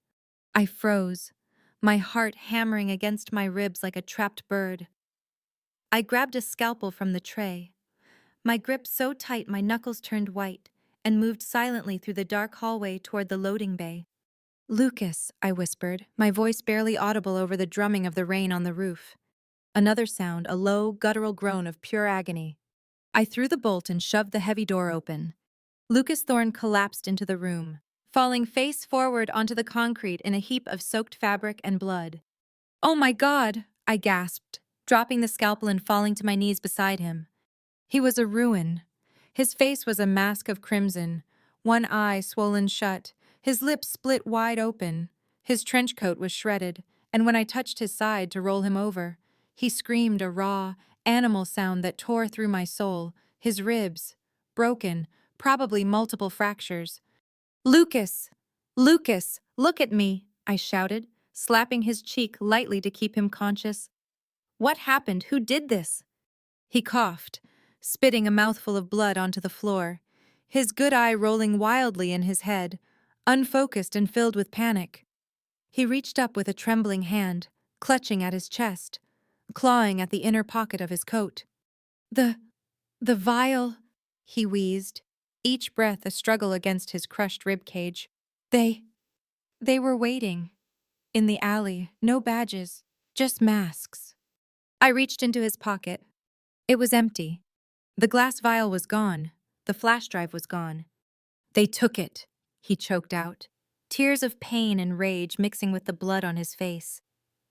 I froze, my heart hammering against my ribs like a trapped bird. I grabbed a scalpel from the tray, my grip so tight my knuckles turned white, and moved silently through the dark hallway toward the loading bay. "Lucas," I whispered, my voice barely audible over the drumming of the rain on the roof. Another sound, a low, guttural groan of pure agony. I threw the bolt and shoved the heavy door open. Lucas Thorne collapsed into the room, falling face forward onto the concrete in a heap of soaked fabric and blood. "Oh my God!" I gasped, dropping the scalpel and falling to my knees beside him. He was a ruin. His face was a mask of crimson, one eye swollen shut, his lips split wide open. His trench coat was shredded, and when I touched his side to roll him over, he screamed a raw, animal sound that tore through my soul, his ribs, broken, probably multiple fractures. "Lucas! Lucas, look at me!" I shouted, slapping his cheek lightly to keep him conscious. "What happened? Who did this?" He coughed, spitting a mouthful of blood onto the floor, his good eye rolling wildly in his head, unfocused and filled with panic. He reached up with a trembling hand, clutching at his chest, clawing at the inner pocket of his coat. The vial, he wheezed, each breath a struggle against his crushed rib cage. They were waiting. In the alley, no badges, just masks. I reached into his pocket. It was empty. The glass vial was gone. The flash drive was gone. "They took it," he choked out, tears of pain and rage mixing with the blood on his face.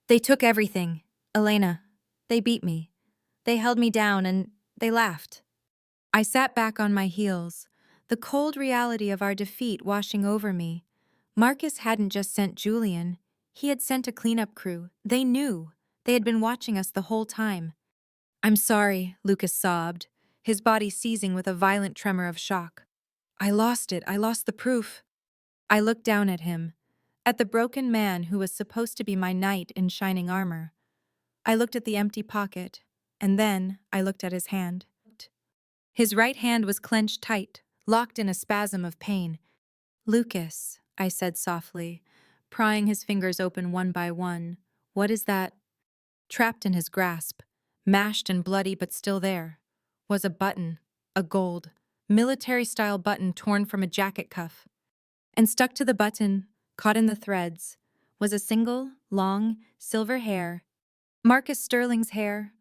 "They took everything. Elena. They beat me. They held me down and they laughed." I sat back on my heels, the cold reality of our defeat washing over me. Marcus hadn't just sent Julian. He had sent a cleanup crew. They knew. They had been watching us the whole time. "I'm sorry," Lucas sobbed, his body seizing with a violent tremor of shock. "I lost it. I lost the proof." I looked down at him, at the broken man who was supposed to be my knight in shining armor. I looked at the empty pocket, and then I looked at his hand. His right hand was clenched tight, locked in a spasm of pain. "Lucas," I said softly, prying his fingers open one by one, "what is that?" Trapped in his grasp, mashed and bloody but still there, was a button, a gold, military-style button torn from a jacket cuff. And stuck to the button, caught in the threads, was a single, long, silver hair. Marcus Sterling's hair.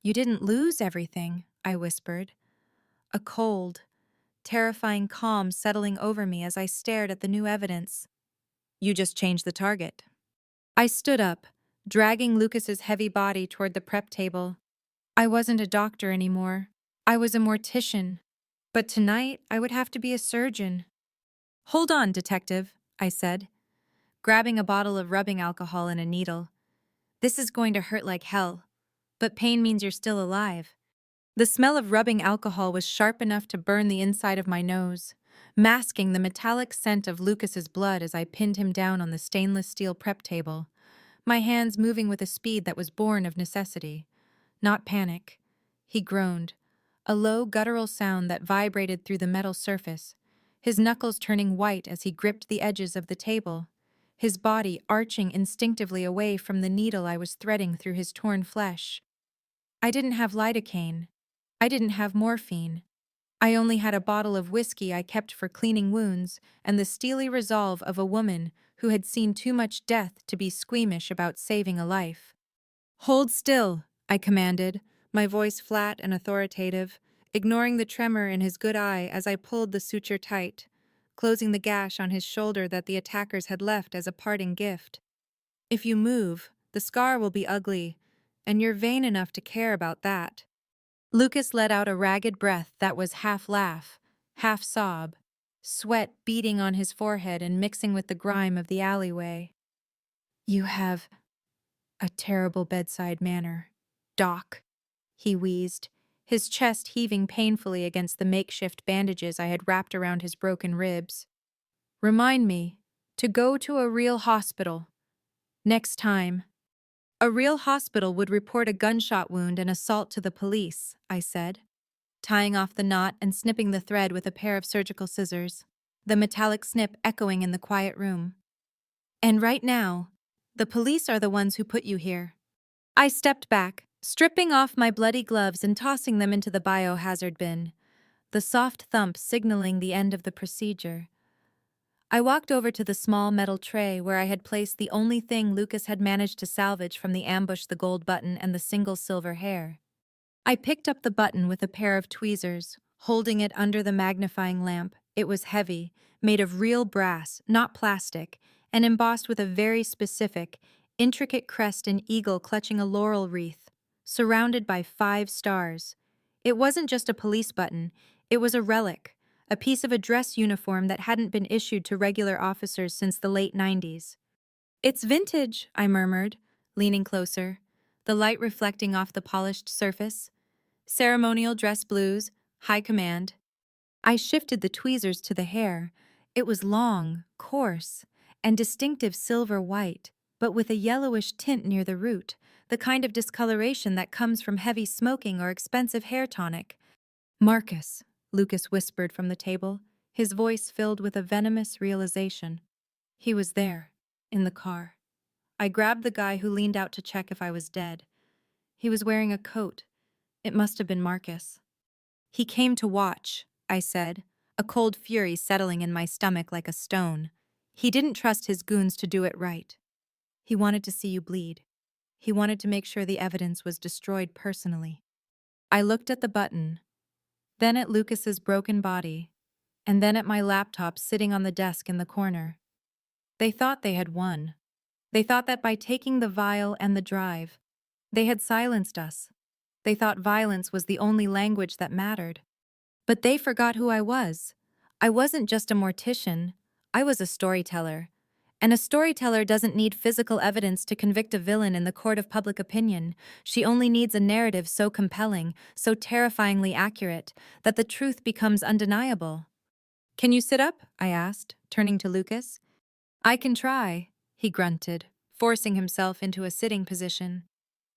"You didn't lose everything," I whispered. A cold, terrifying calm settling over me as I stared at the new evidence. "You just changed the target." I stood up, dragging Lucas's heavy body toward the prep table. I wasn't a doctor anymore. I was a mortician. But tonight, I would have to be a surgeon. "Hold on, detective," I said, grabbing a bottle of rubbing alcohol and a needle. "This is going to hurt like hell, but pain means you're still alive." The smell of rubbing alcohol was sharp enough to burn the inside of my nose, masking the metallic scent of Lucas's blood as I pinned him down on the stainless steel prep table, my hands moving with a speed that was born of necessity, not panic. He groaned, a low guttural sound that vibrated through the metal surface, his knuckles turning white as he gripped the edges of the table, his body arching instinctively away from the needle I was threading through his torn flesh. I didn't have lidocaine. I didn't have morphine. I only had a bottle of whiskey I kept for cleaning wounds and the steely resolve of a woman who had seen too much death to be squeamish about saving a life. "Hold still," I commanded, my voice flat and authoritative. ignoring the tremor in his good eye as I pulled the suture tight, closing the gash on his shoulder that the attackers had left as a parting gift. If you move, the scar will be ugly, and you're vain enough to care about that. Lucas let out a ragged breath that was half laugh, half sob, sweat beading on his forehead and mixing with the grime of the alleyway. You have a terrible bedside manner, Doc, he wheezed, his chest heaving painfully against the makeshift bandages I had wrapped around his broken ribs. Remind me to go to a real hospital. Next time. A real hospital would report a gunshot wound and assault to the police, I said, tying off the knot and snipping the thread with a pair of surgical scissors, the metallic snip echoing in the quiet room. And right now, the police are the ones who put you here. I stepped back, stripping off my bloody gloves and tossing them into the biohazard bin, the soft thump signaling the end of the procedure. I walked over to the small metal tray where I had placed the only thing Lucas had managed to salvage from the ambush, the gold button and the single silver hair. I picked up the button with a pair of tweezers, holding it under the magnifying lamp. It was heavy, made of real brass, not plastic, and embossed with a very specific, intricate crest and eagle clutching a laurel wreath, surrounded by 5 stars. It wasn't just a police button, it was a relic, a piece of a dress uniform that hadn't been issued to regular officers since the late 90s. It's vintage, I murmured, leaning closer, the light reflecting off the polished surface. Ceremonial dress blues, high command. I shifted the tweezers to the hair. It was long, coarse, and distinctive silver white, but with a yellowish tint near the root, the kind of discoloration that comes from heavy smoking or expensive hair tonic. Marcus, Lucas whispered from the table, his voice filled with a venomous realization. He was there, in the car. I grabbed the guy who leaned out to check if I was dead. He was wearing a coat. It must have been Marcus. He came to watch, I said, a cold fury settling in my stomach like a stone. He didn't trust his goons to do it right. He wanted to see you bleed. He wanted to make sure the evidence was destroyed personally. I looked at the button, then at Lucas's broken body, and then at my laptop sitting on the desk in the corner. They thought they had won. They thought that by taking the vial and the drive, they had silenced us. They thought violence was the only language that mattered. But they forgot who I was. I wasn't just a mortician. I was a storyteller. And a storyteller doesn't need physical evidence to convict a villain in the court of public opinion. She only needs a narrative so compelling, so terrifyingly accurate, that the truth becomes undeniable. Can you sit up? I asked, turning to Lucas. I can try, he grunted, forcing himself into a sitting position.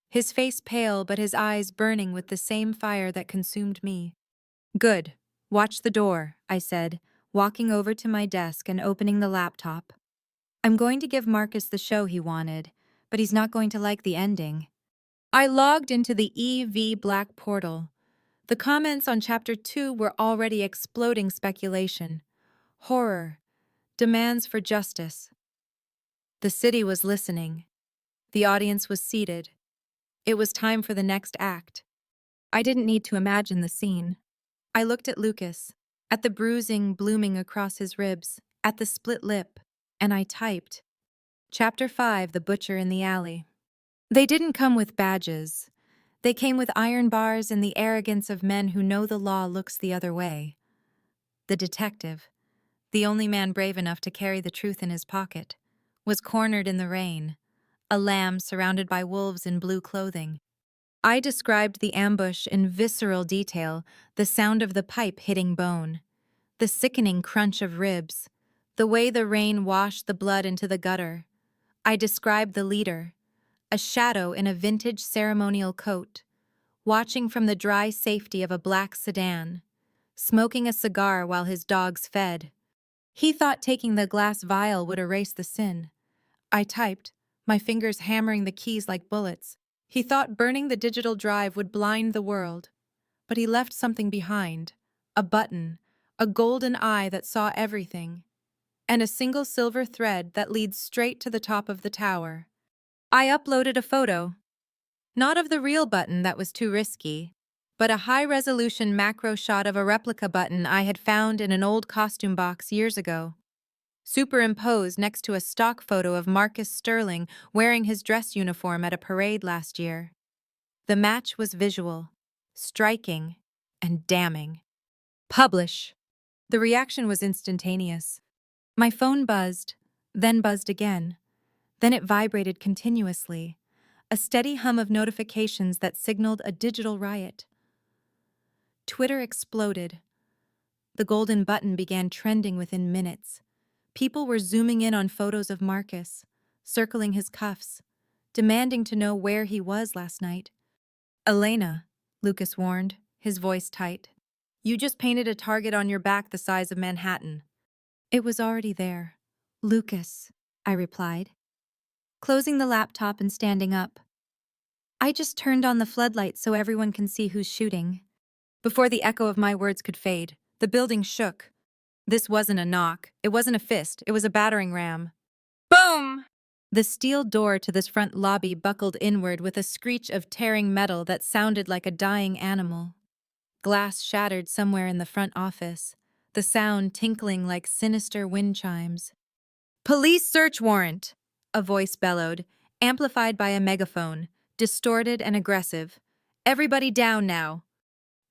His face pale but his eyes burning with the same fire that consumed me. Good. Watch the door, I said, walking over to my desk and opening the laptop. I'm going to give Marcus the show he wanted, but he's not going to like the ending. I logged into the EV Black portal. The comments on Chapter 2 were already exploding speculation. Horror. Demands for justice. The city was listening. The audience was seated. It was time for the next act. I didn't need to imagine the scene. I looked at Lucas, at the bruising blooming across his ribs, at the split lip, and I typed. Chapter 5, The Butcher in the Alley. They didn't come with badges. They came with iron bars and the arrogance of men who know the law looks the other way. The detective, the only man brave enough to carry the truth in his pocket, was cornered in the rain, a lamb surrounded by wolves in blue clothing. I described the ambush in visceral detail, the sound of the pipe hitting bone, the sickening crunch of ribs, the way the rain washed the blood into the gutter. I described the leader, a shadow in a vintage ceremonial coat, watching from the dry safety of a black sedan, smoking a cigar while his dogs fed. He thought taking the glass vial would erase the sin. I typed, my fingers hammering the keys like bullets. He thought burning the digital drive would blind the world. But he left something behind, a button, a golden eye that saw everything, and a single silver thread that leads straight to the top of the tower. I uploaded a photo. Not of the real button, that was too risky. but a high-resolution macro shot of a replica button I had found in an old costume box years ago, superimposed next to a stock photo of Marcus Sterling wearing his dress uniform at a parade last year. The match was visual, striking, and damning. Publish! The reaction was instantaneous. My phone buzzed, then buzzed again. Then it vibrated continuously, a steady hum of notifications that signaled a digital riot. Twitter exploded. The golden button began trending within minutes. People were zooming in on photos of Marcus, circling his cuffs, demanding to know where he was last night. "Elena," Lucas warned, his voice tight. "You just painted a target on your back the size of Manhattan." "It was already there." "Lucas," I replied, closing the laptop and standing up. "I just turned on the floodlights so everyone can see who's shooting." Before the echo of my words could fade, the building shook. This wasn't a knock, it wasn't a fist, it was a battering ram. Boom! The steel door to this front lobby buckled inward with a screech of tearing metal that sounded like a dying animal. Glass shattered somewhere in the front office, the sound tinkling like sinister wind chimes. "Police search warrant!" a voice bellowed, amplified by a megaphone, distorted and aggressive. "Everybody down now!"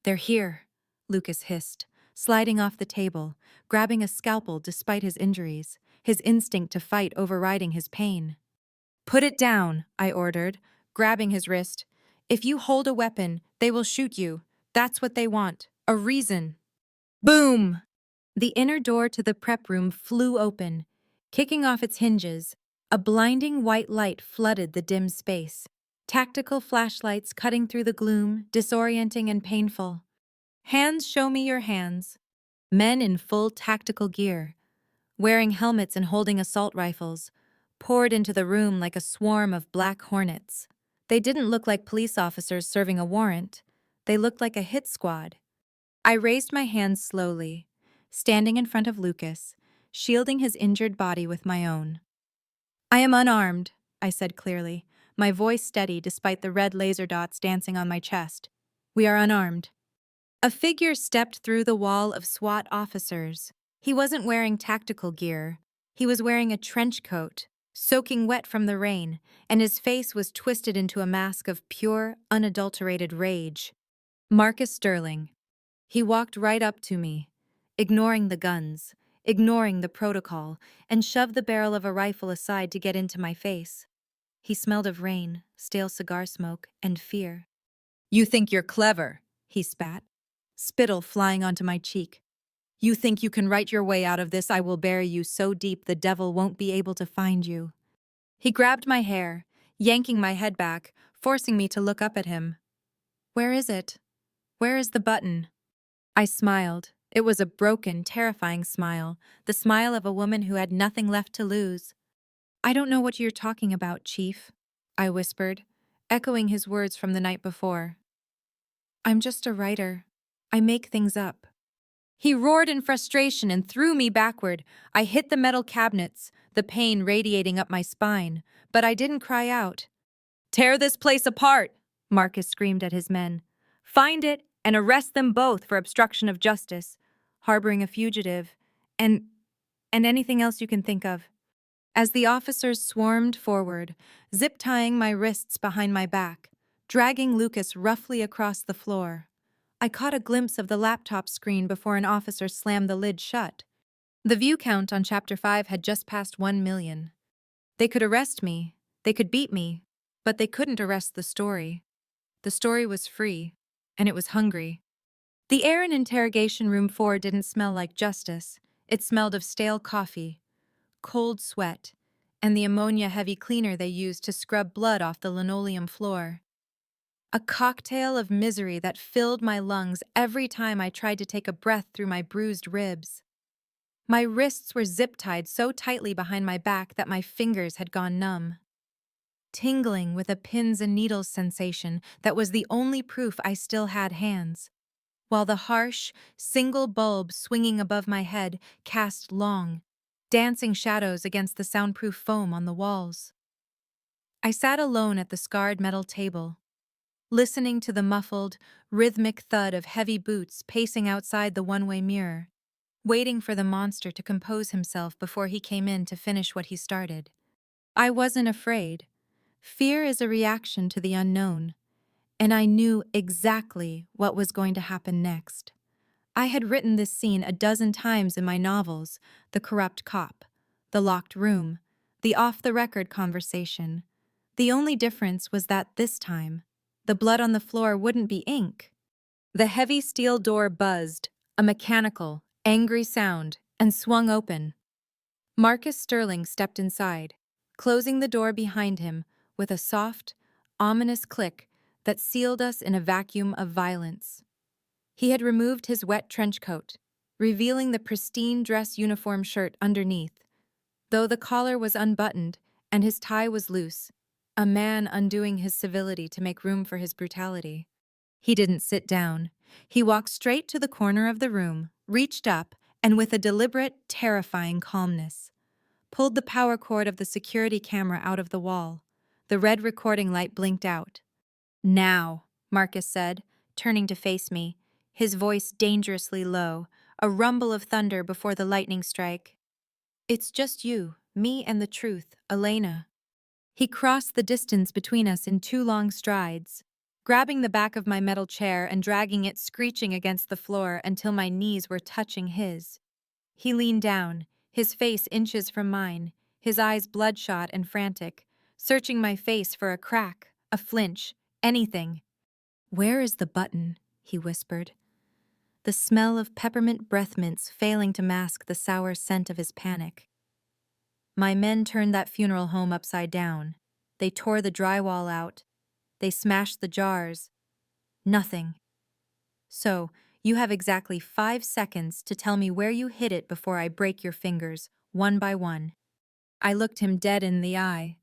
"They're here," Lucas hissed, sliding off the table, grabbing a scalpel despite his injuries, his instinct to fight overriding his pain. "Put it down," I ordered, grabbing his wrist. "If you hold a weapon, they will shoot you. That's what they want. A reason." Boom! The inner door to the prep room flew open. Kicking off its hinges, a blinding white light flooded the dim space. Tactical flashlights cutting through the gloom, disorienting and painful. "Hands, show me your hands." Men in full tactical gear, wearing helmets and holding assault rifles, poured into the room like a swarm of black hornets. They didn't look like police officers serving a warrant. They looked like a hit squad. I raised my hands slowly, standing in front of Lucas, shielding his injured body with my own. "I am unarmed," I said clearly, my voice steady despite the red laser dots dancing on my chest. "We are unarmed." A figure stepped through the wall of SWAT officers. He wasn't wearing tactical gear. He was wearing a trench coat, soaking wet from the rain, and his face was twisted into a mask of pure, unadulterated rage. Marcus Sterling. He walked right up to me, ignoring the guns, ignoring the protocol, and shoved the barrel of a rifle aside to get into my face. He smelled of rain, stale cigar smoke, and fear. "You think you're clever," he spat, spittle flying onto my cheek. "You think you can write your way out of this? I will bury you so deep the devil won't be able to find you." He grabbed my hair, yanking my head back, forcing me to look up at him. "Where is it? Where is the button?" I smiled. It was a broken, terrifying smile, the smile of a woman who had nothing left to lose. "I don't know what you're talking about, Chief," I whispered, echoing his words from the night before. "I'm just a writer. I make things up." He roared in frustration and threw me backward. I hit the metal cabinets, the pain radiating up my spine, but I didn't cry out. "Tear this place apart!" Marcus screamed at his men. "Find it and arrest them both for obstruction of justice, harboring a fugitive, and anything else you can think of." As the officers swarmed forward, zip-tying my wrists behind my back, dragging Lucas roughly across the floor, I caught a glimpse of the laptop screen before an officer slammed the lid shut. The view count on Chapter 5 had just passed 1 million. They could arrest me, they could beat me, but they couldn't arrest the story. The story was free, and it was hungry. The air in Interrogation Room 4 didn't smell like justice. It smelled of stale coffee, cold sweat, and the ammonia-heavy cleaner they used to scrub blood off the linoleum floor. A cocktail of misery that filled my lungs every time I tried to take a breath through my bruised ribs. My wrists were zip-tied so tightly behind my back that my fingers had gone numb, tingling with a pins and needles sensation that was the only proof I still had hands, while the harsh, single bulb swinging above my head cast long, dancing shadows against the soundproof foam on the walls. I sat alone at the scarred metal table, listening to the muffled, rhythmic thud of heavy boots pacing outside the one-way mirror, waiting for the monster to compose himself before he came in to finish what he started. I wasn't afraid. Fear is a reaction to the unknown, and I knew exactly what was going to happen next. I had written this scene a dozen times in my novels: the corrupt cop, the locked room, the off-the-record conversation. The only difference was that this time, the blood on the floor wouldn't be ink. The heavy steel door buzzed, a mechanical, angry sound, and swung open. Marcus Sterling stepped inside, closing the door behind him with a soft, ominous click that sealed us in a vacuum of violence. He had removed his wet trench coat, revealing the pristine dress uniform shirt underneath, though the collar was unbuttoned and his tie was loose, a man undoing his civility to make room for his brutality. He didn't sit down. He walked straight to the corner of the room, reached up, and with a deliberate, terrifying calmness, pulled the power cord of the security camera out of the wall. The red recording light blinked out. "Now," Marcus said, turning to face me, his voice dangerously low, a rumble of thunder before the lightning strike. "It's just you, me and the truth, Elena." He crossed the distance between us in 2 long strides, grabbing the back of my metal chair and dragging it screeching against the floor until my knees were touching his. He leaned down, his face inches from mine, his eyes bloodshot and frantic, searching my face for a crack, a flinch, anything. "Where is the button?" he whispered, the smell of peppermint breath mints failing to mask the sour scent of his panic. My men turned that funeral home upside down. They tore the drywall out. They smashed the jars. Nothing. "So, you have exactly 5 seconds to tell me where you hid it before I break your fingers, one by one." I looked him dead in the eye,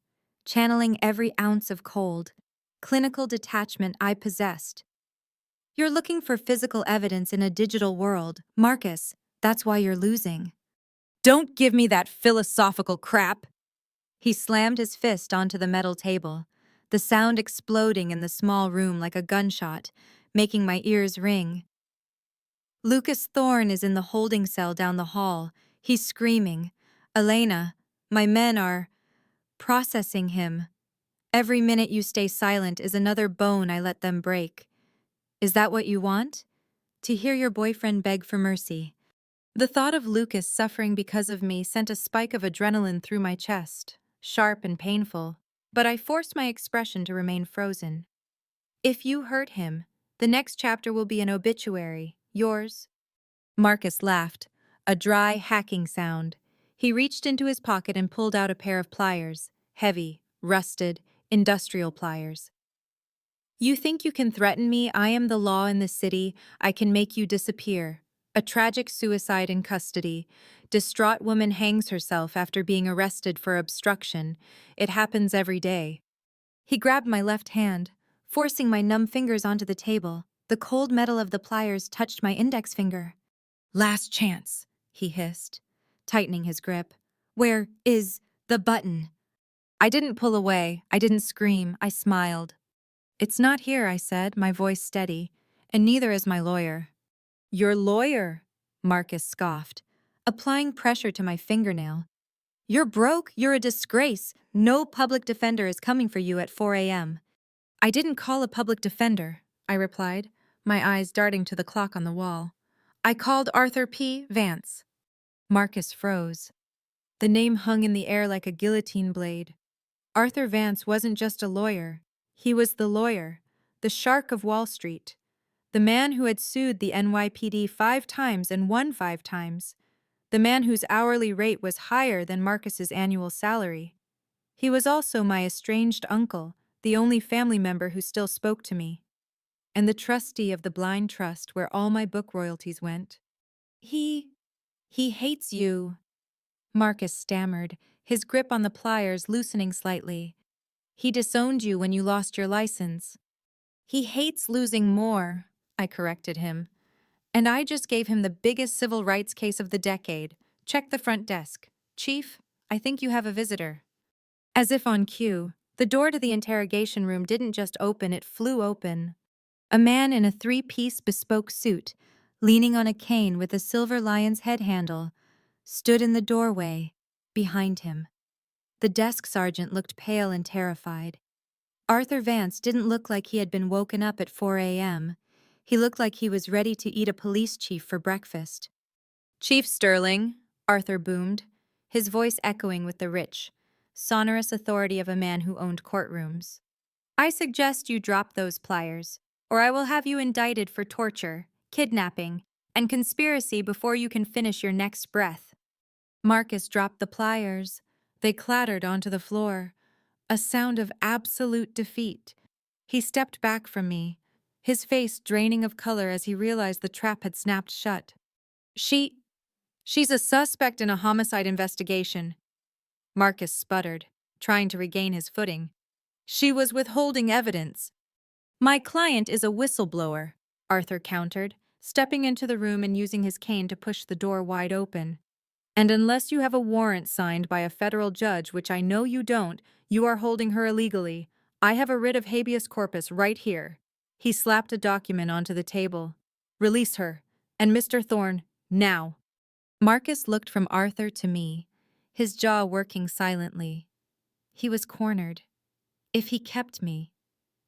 channeling every ounce of cold, clinical detachment I possessed. "You're looking for physical evidence in a digital world, Marcus. That's why you're losing." "Don't give me that philosophical crap!" He slammed his fist onto the metal table, the sound exploding in the small room like a gunshot, making my ears ring. "Lucas Thorne is in the holding cell down the hall. He's screaming. Elena, my men are processing him. Every minute you stay silent is another bone I let them break. Is that what you want? To hear your boyfriend beg for mercy?" The thought of Lucas suffering because of me sent a spike of adrenaline through my chest, sharp and painful, but I forced my expression to remain frozen. "If you hurt him, the next chapter will be an obituary, yours." Marcus laughed, a dry, hacking sound. He reached into his pocket and pulled out a pair of pliers, heavy, rusted, industrial pliers. "You think you can threaten me? I am the law in the city. I can make you disappear." A tragic suicide in custody. Distraught woman hangs herself after being arrested for obstruction. It happens every day. He grabbed my left hand, forcing my numb fingers onto the table. The cold metal of the pliers touched my index finger. "Last chance," he hissed, tightening his grip. "Where is the button?" I didn't pull away. I didn't scream. I smiled. "It's not here," I said, my voice steady, "and neither is my lawyer." "Your lawyer," Marcus scoffed, applying pressure to my fingernail. "You're broke, you're a disgrace. No public defender is coming for you at 4 a.m. "I didn't call a public defender," I replied, my eyes darting to the clock on the wall. "I called Arthur P. Vance." Marcus froze. The name hung in the air like a guillotine blade. Arthur Vance wasn't just a lawyer. He was the lawyer, the shark of Wall Street. The man who had sued the NYPD 5 times and won 5 times. The man whose hourly rate was higher than Marcus's annual salary. He was also my estranged uncle, the only family member who still spoke to me, and the trustee of the blind trust where all my book royalties went. He hates you," Marcus stammered, his grip on the pliers loosening slightly. "He disowned you when you lost your license." "He hates losing more," I corrected him. "And I just gave him the biggest civil rights case of the decade. Check the front desk. Chief, I think you have a visitor." As if on cue, The door to the interrogation room didn't just open, it flew open. A man in a three-piece bespoke suit, leaning on a cane with a silver lion's head handle, stood in the doorway, behind him. The desk sergeant looked pale and terrified. Arthur Vance didn't look like he had been woken up at 4 a.m. He looked like he was ready to eat a police chief for breakfast. "Chief Sterling," Arthur boomed, his voice echoing with the rich, sonorous authority of a man who owned courtrooms. "I suggest you drop those pliers, or I will have you indicted for torture, kidnapping, and conspiracy before you can finish your next breath." Marcus dropped the pliers. They clattered onto the floor, a sound of absolute defeat. He stepped back from me, his face draining of color as he realized the trap had snapped shut. She's a suspect in a homicide investigation," Marcus sputtered, trying to regain his footing. "She was withholding evidence." "My client is a whistleblower," Arthur countered, stepping into the room and using his cane to push the door wide open. "And unless you have a warrant signed by a federal judge, which I know you don't, you are holding her illegally. I have a writ of habeas corpus right here." He slapped a document onto the table. "Release her. And Mr. Thorne, now." Marcus looked from Arthur to me, his jaw working silently. He was cornered. If he kept me,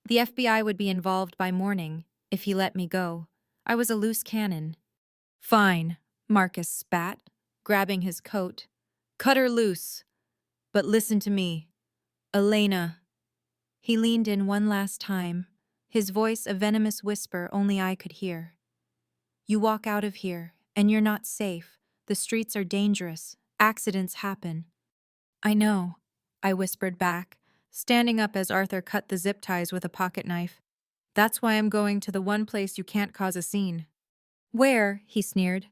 the FBI would be involved by morning. If he let me go, I was a loose cannon. "Fine," Marcus spat, grabbing his coat. "Cut her loose. But listen to me. Elena." He leaned in one last time, his voice a venomous whisper only I could hear. "You walk out of here, and you're not safe. The streets are dangerous. Accidents happen." "I know," I whispered back, standing up as Arthur cut the zip ties with a pocket knife. "That's why I'm going to the one place you can't cause a scene." "Where?" he sneered.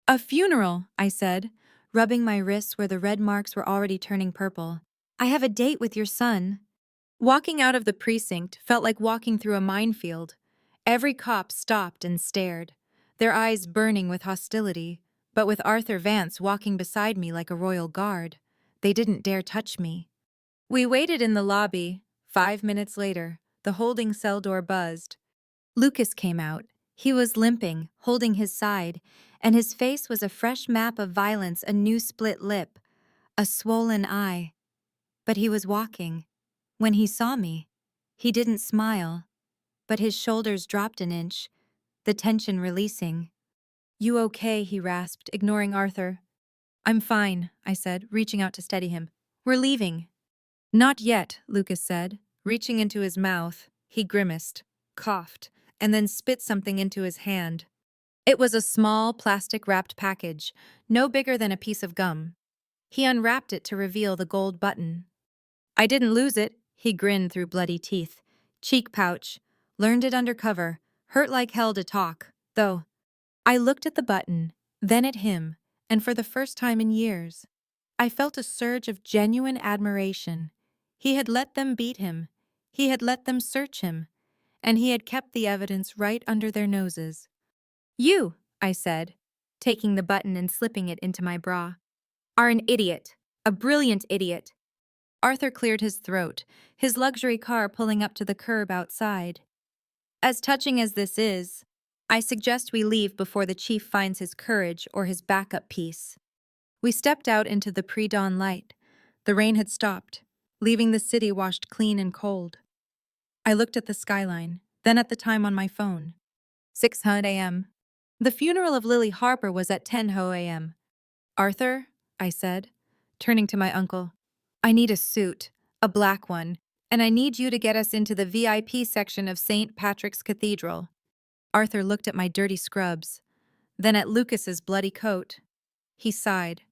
"A funeral," I said, rubbing my wrists where the red marks were already turning purple. "I have a date with your son." Walking out of the precinct felt like walking through a minefield. Every cop stopped and stared, their eyes burning with hostility, but with Arthur Vance walking beside me like a royal guard, they didn't dare touch me. We waited in the lobby. 5 minutes later, the holding cell door buzzed. Lucas came out. He was limping, holding his side, and his face was a fresh map of violence, a new split lip, a swollen eye. But he was walking. When he saw me, he didn't smile, but his shoulders dropped an inch, the tension releasing. "You okay?" he rasped, ignoring Arthur. "I'm fine," I said, reaching out to steady him. "We're leaving." "Not yet," Lucas said, reaching into his mouth. He grimaced, coughed, and then spit something into his hand. It was a small, plastic-wrapped package, no bigger than a piece of gum. He unwrapped it to reveal the gold button. "I didn't lose it," he grinned through bloody teeth. "Cheek pouch. Learned it undercover. Hurt like hell to talk, though." I looked at the button, then at him, and for the first time in years, I felt a surge of genuine admiration. He had let them beat him. He had let them search him. And he had kept the evidence right under their noses. "You," I said, taking the button and slipping it into my bra, "are an idiot. A brilliant idiot." Arthur cleared his throat, his luxury car pulling up to the curb outside. "As touching as this is, I suggest we leave before the chief finds his courage or his backup piece." We stepped out into the pre-dawn light. The rain had stopped, leaving the city washed clean and cold. I looked at the skyline, then at the time on my phone. 6:00 a.m. The funeral of Lily Harper was at 10:00 a.m. "Arthur," I said, turning to my uncle, "I need a suit, a black one, and I need you to get us into the VIP section of St. Patrick's Cathedral." Arthur looked at my dirty scrubs, then at Lucas's bloody coat. He sighed,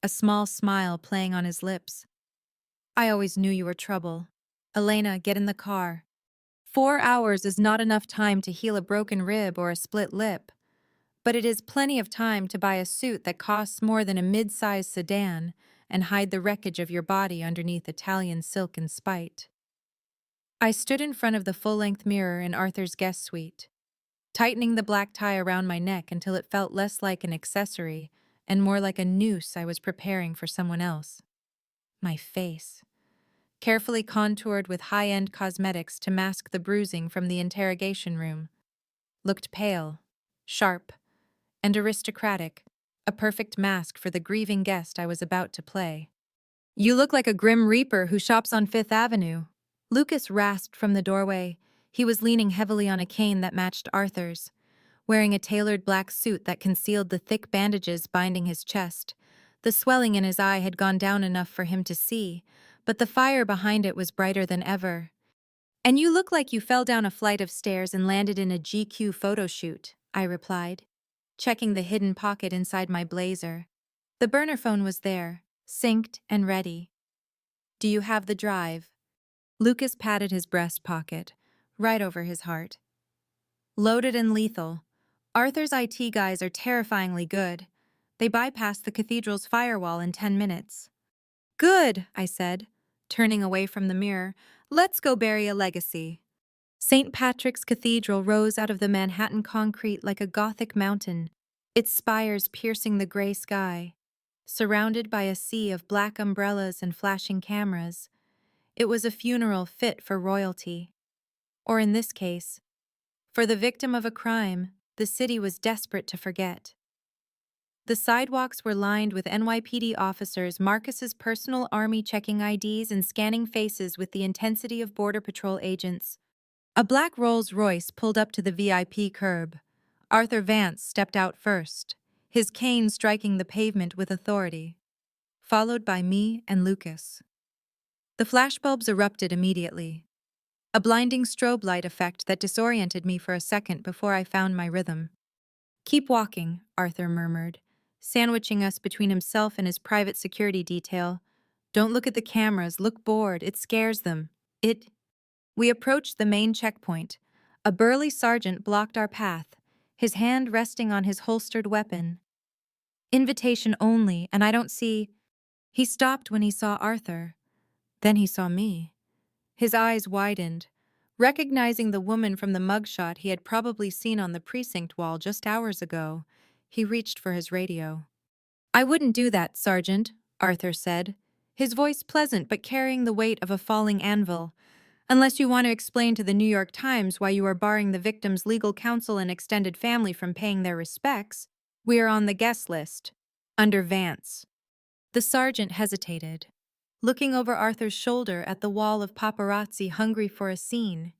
a small smile playing on his lips. "I always knew you were trouble. Elena, get in the car. 4 hours is not enough time to heal a broken rib or a split lip, but it is plenty of time to buy a suit that costs more than a mid-sized sedan and hide the wreckage of your body underneath Italian silk and spite." I stood in front of the full-length mirror in Arthur's guest suite, tightening the black tie around my neck until it felt less like an accessory and more like a noose I was preparing for someone else. My face. carefully contoured with high-end cosmetics to mask the bruising from the interrogation room. Looked pale, sharp, and aristocratic, a perfect mask for the grieving guest I was about to play. "You look like a grim reaper who shops on Fifth Avenue." Lucas rasped from the doorway. He was leaning heavily on a cane that matched Arthur's, wearing a tailored black suit that concealed the thick bandages binding his chest. The swelling in his eye had gone down enough for him to see, but the fire behind it was brighter than ever. "And you look like you fell down a flight of stairs and landed in a GQ photo shoot," I replied, checking the hidden pocket inside my blazer. The burner phone was there, synced and ready. "Do you have the drive?" Lucas patted his breast pocket, right over his heart. "Loaded and lethal. Arthur's IT guys are terrifyingly good. They bypassed the cathedral's firewall in 10 minutes. "Good," I said, turning away from the mirror. "Let's go bury a legacy." St. Patrick's Cathedral rose out of the Manhattan concrete like a Gothic mountain, its spires piercing the gray sky. Surrounded by a sea of black umbrellas and flashing cameras, it was a funeral fit for royalty. Or in this case, for the victim of a crime the city was desperate to forget. The sidewalks were lined with NYPD officers, Marcus's personal army checking IDs and scanning faces with the intensity of Border Patrol agents. A black Rolls-Royce pulled up to the VIP curb. Arthur Vance stepped out first, his cane striking the pavement with authority, followed by me and Lucas. The flashbulbs erupted immediately, a blinding strobe light effect that disoriented me for a second before I found my rhythm. "Keep walking," Arthur murmured, sandwiching us between himself and his private security detail. "Don't look at the cameras, look bored, it scares them. We approached the main checkpoint. A burly sergeant blocked our path, his hand resting on his holstered weapon. "Invitation only, and I don't see—" He stopped when he saw Arthur. Then he saw me. His eyes widened. Recognizing the woman from the mugshot he had probably seen on the precinct wall just hours ago, he reached for his radio. "I wouldn't do that, Sergeant," Arthur said, his voice pleasant but carrying the weight of a falling anvil. "Unless you want to explain to the New York Times why you are barring the victim's legal counsel and extended family from paying their respects, we are on the guest list, under Vance." The sergeant hesitated, looking over Arthur's shoulder at the wall of paparazzi hungry for a scene.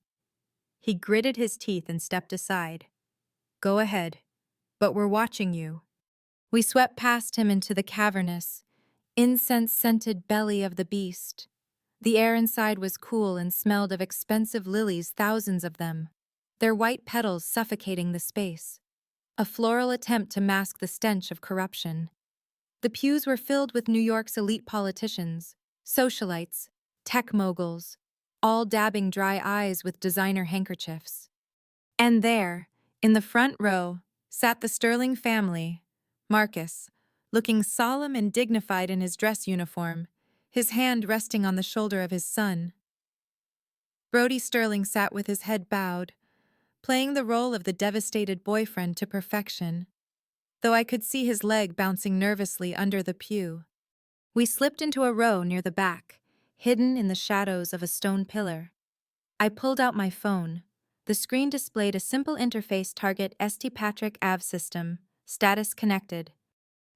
He gritted his teeth and stepped aside. "Go ahead, but we're watching you." We swept past him into the cavernous, incense-scented belly of the beast. The air inside was cool and smelled of expensive lilies, thousands of them, their white petals suffocating the space, a floral attempt to mask the stench of corruption. The pews were filled with New York's elite politicians, socialites, tech moguls, all dabbing dry eyes with designer handkerchiefs. And there, in the front row, sat the Sterling family, Marcus, looking solemn and dignified in his dress uniform, his hand resting on the shoulder of his son. Brody Sterling sat with his head bowed, playing the role of the devastated boyfriend to perfection, though I could see his leg bouncing nervously under the pew. We slipped into a row near the back, hidden in the shadows of a stone pillar. I pulled out my phone. The screen displayed a simple interface target St. Patrick Ave system, status connected.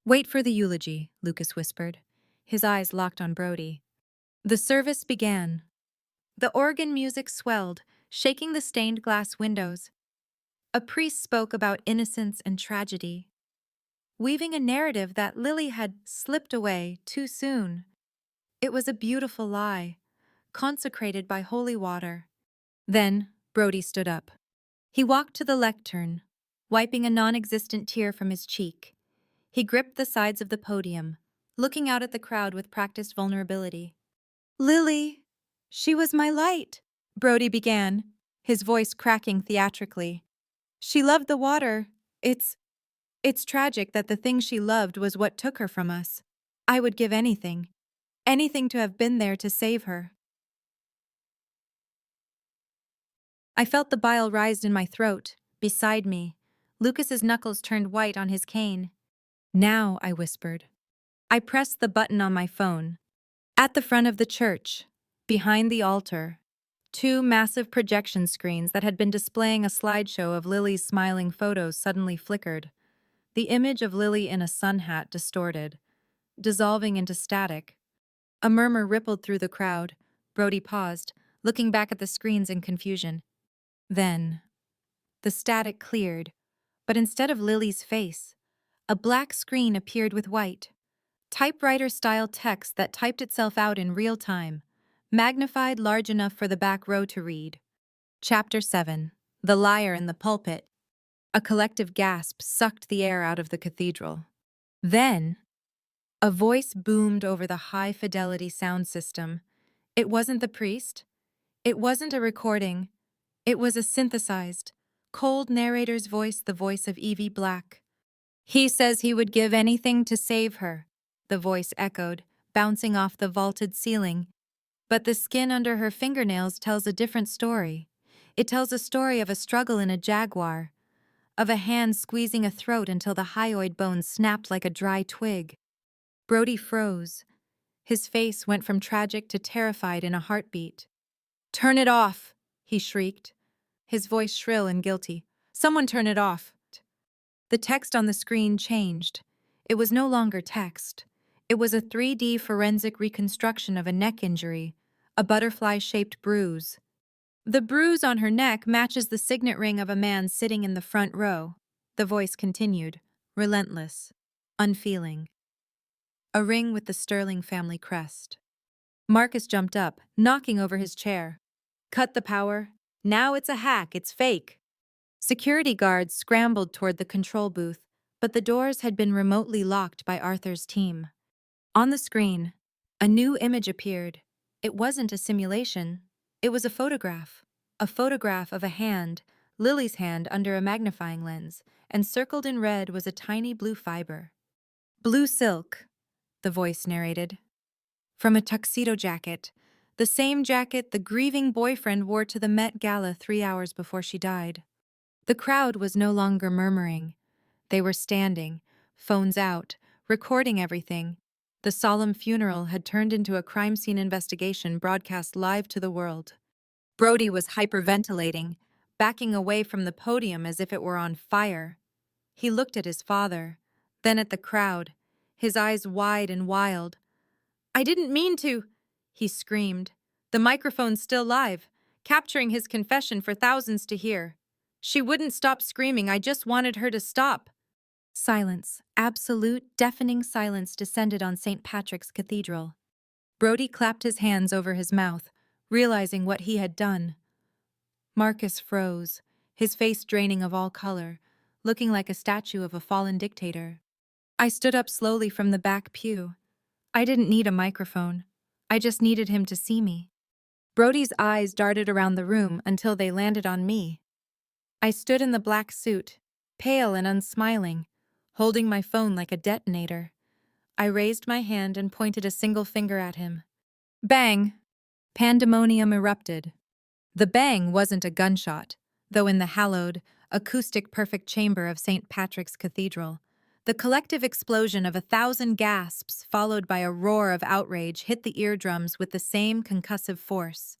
"Wait for the eulogy," Lucas whispered, his eyes locked on Brody. The service began. The organ music swelled, shaking the stained glass windows. A priest spoke about innocence and tragedy, weaving a narrative that Lily had slipped away too soon. It was a beautiful lie, consecrated by holy water. Then Brody stood up. He walked to the lectern, wiping a non-existent tear from his cheek. He gripped the sides of the podium, looking out at the crowd with practiced vulnerability. "Lily, she was my light," Brody began, his voice cracking theatrically. "She loved the water. It's tragic that the thing she loved was what took her from us. I would give anything to have been there to save her." I felt the bile rise in my throat, beside me. Lucas's knuckles turned white on his cane. "Now," I whispered. I pressed the button on my phone. At the front of the church, Behind the altar, two massive projection screens that had been displaying a slideshow of Lily's smiling photos suddenly flickered. The image of Lily in a sun hat distorted, dissolving into static. A murmur rippled through the crowd. Brody paused, looking back at the screens in confusion. Then, the static cleared, but instead of Lily's face, a black screen appeared with white, typewriter-style text that typed itself out in real time, magnified large enough for the back row to read. Chapter 7. The Liar in the Pulpit. A collective gasp sucked the air out of the cathedral. Then, a voice boomed over the high-fidelity sound system. It wasn't the priest. It wasn't a recording. It was a synthesized, cold narrator's voice, the voice of Evie Black. "He says he would give anything to save her," the voice echoed, bouncing off the vaulted ceiling. But the skin under her fingernails tells a different story. It tells a story of a struggle in a jaguar, of a hand squeezing a throat until the hyoid bone snapped like a dry twig. Brody froze. His face went from tragic to terrified in a heartbeat. "Turn it off!" he shrieked, his voice shrill and guilty. "Someone turn it off!" The text on the screen changed. It was no longer text. It was a 3D forensic reconstruction of a neck injury, a butterfly-shaped bruise. "The bruise on her neck matches the signet ring of a man sitting in the front row," the voice continued, relentless, unfeeling. "A ring with the Sterling family crest." Marcus jumped up, knocking over his chair. "Cut the power. Now it's a hack, it's fake." Security guards scrambled toward the control booth, but the doors had been remotely locked by Arthur's team. On the screen, a new image appeared. It wasn't a simulation. It was a photograph of a hand, Lily's hand under a magnifying lens, and circled in red was a tiny blue fiber. "Blue silk," the voice narrated. "From a tuxedo jacket, the same jacket the grieving boyfriend wore to the Met Gala 3 hours before she died." The crowd was no longer murmuring. They were standing, phones out, recording everything. The solemn funeral had turned into a crime scene investigation broadcast live to the world. Brody was hyperventilating, backing away from the podium as if it were on fire. He looked at his father, then at the crowd, his eyes wide and wild. "I didn't mean to," he screamed. The microphone's still live, capturing his confession for thousands to hear. "She wouldn't stop screaming, I just wanted her to stop." Silence, absolute, deafening silence descended on St. Patrick's Cathedral. Brody clapped his hands over his mouth, realizing what he had done. Marcus froze, his face draining of all color, looking like a statue of a fallen dictator. I stood up slowly from the back pew. I didn't need a microphone. I just needed him to see me. Brody's eyes darted around the room until they landed on me. I stood in the black suit, pale and unsmiling, holding my phone like a detonator. I raised my hand and pointed a single finger at him. Bang! Pandemonium erupted. The bang wasn't a gunshot, though in the hallowed, acoustic-perfect chamber of St. Patrick's Cathedral. The collective explosion of 1,000 gasps, followed by a roar of outrage, hit the eardrums with the same concussive force.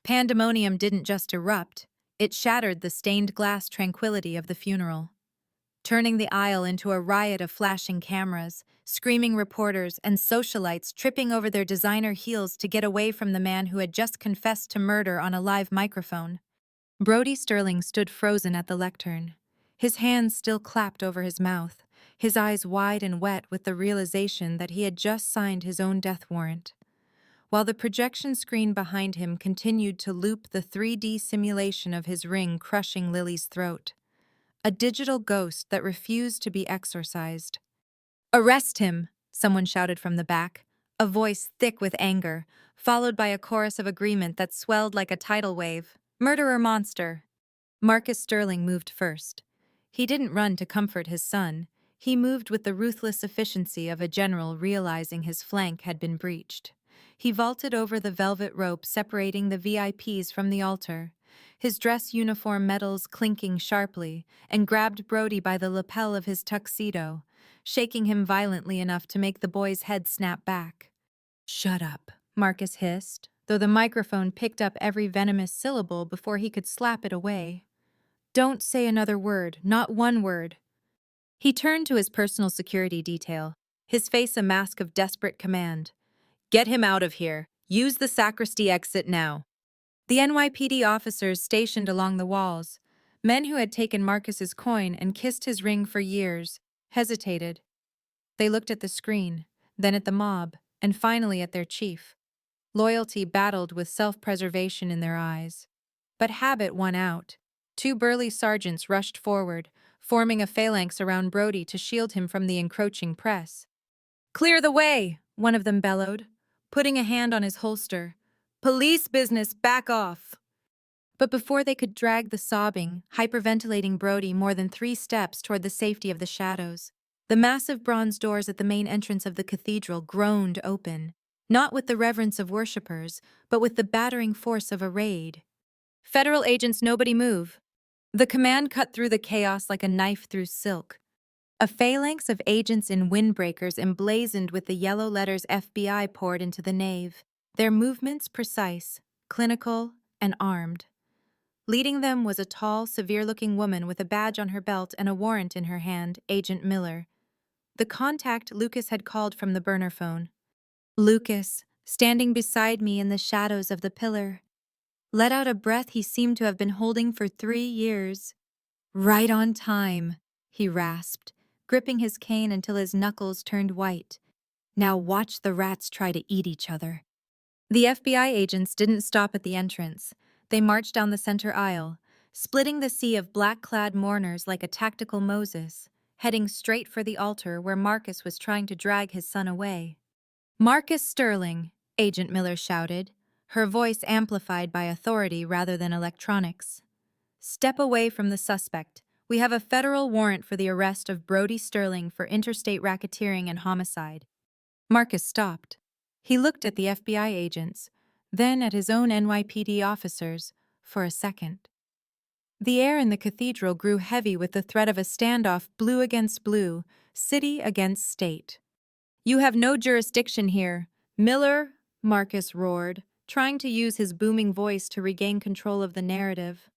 Pandemonium didn't just erupt, it shattered the stained glass tranquility of the funeral, turning the aisle into a riot of flashing cameras, screaming reporters, and socialites tripping over their designer heels to get away from the man who had just confessed to murder on a live microphone. Brody Sterling stood frozen at the lectern. His hands still clapped over his mouth, his eyes wide and wet with the realization that he had just signed his own death warrant. While the projection screen behind him continued to loop the 3D simulation of his ring crushing Lily's throat. A digital ghost that refused to be exorcised. "Arrest him!" someone shouted from the back, a voice thick with anger, followed by a chorus of agreement that swelled like a tidal wave. "Murderer monster!" Marcus Sterling moved first. He didn't run to comfort his son. He moved with the ruthless efficiency of a general realizing his flank had been breached. He vaulted over the velvet rope separating the VIPs from the altar, his dress uniform medals clinking sharply, and grabbed Brody by the lapel of his tuxedo, shaking him violently enough to make the boy's head snap back. "Shut up," Marcus hissed, though the microphone picked up every venomous syllable before he could slap it away. "Don't say another word, not one word." He turned to his personal security detail, his face a mask of desperate command. "Get him out of here. Use the sacristy exit now." The NYPD officers stationed along the walls, men who had taken Marcus's coin and kissed his ring for years, hesitated. They looked at the screen, then at the mob, and finally at their chief. Loyalty battled with self-preservation in their eyes. But habit won out. Two burly sergeants rushed forward, forming a phalanx around Brody to shield him from the encroaching press. "Clear the way," one of them bellowed, putting a hand on his holster. "Police business, back off." But before they could drag the sobbing, hyperventilating Brody more than 3 steps toward the safety of the shadows, the massive bronze doors at the main entrance of the cathedral groaned open, not with the reverence of worshippers, but with the battering force of a raid. "Federal agents, nobody move." The command cut through the chaos like a knife through silk. A phalanx of agents in windbreakers emblazoned with the yellow letters FBI poured into the nave, their movements precise, clinical, and armed. Leading them was a tall, severe-looking woman with a badge on her belt and a warrant in her hand, Agent Miller. The contact Lucas had called from the burner phone. Lucas, standing beside me in the shadows of the pillar, let out a breath he seemed to have been holding for 3 years. "Right on time," he rasped, gripping his cane until his knuckles turned white. "Now watch the rats try to eat each other." The FBI agents didn't stop at the entrance. They marched down the center aisle, splitting the sea of black-clad mourners like a tactical Moses, heading straight for the altar where Marcus was trying to drag his son away. "Marcus Sterling," Agent Miller shouted, her voice amplified by authority rather than electronics. "Step away from the suspect. We have a federal warrant for the arrest of Brody Sterling for interstate racketeering and homicide." Marcus stopped. He looked at the FBI agents, then at his own NYPD officers, for a second. The air in the cathedral grew heavy with the threat of a standoff, blue against blue, city against state. "You have no jurisdiction here, Miller," Marcus roared, trying to use his booming voice to regain control of the narrative.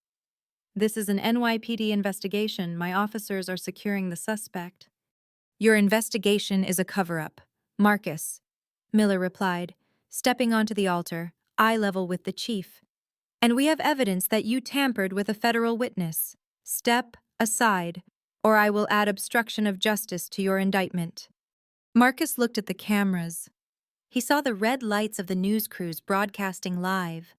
"This is an NYPD investigation. My officers are securing the suspect." "Your investigation is a cover-up, Marcus," Miller replied, stepping onto the altar, eye level with the chief. "And we have evidence that you tampered with a federal witness. Step aside, or I will add obstruction of justice to your indictment." Marcus looked at the cameras. He saw the red lights of the news crews broadcasting live.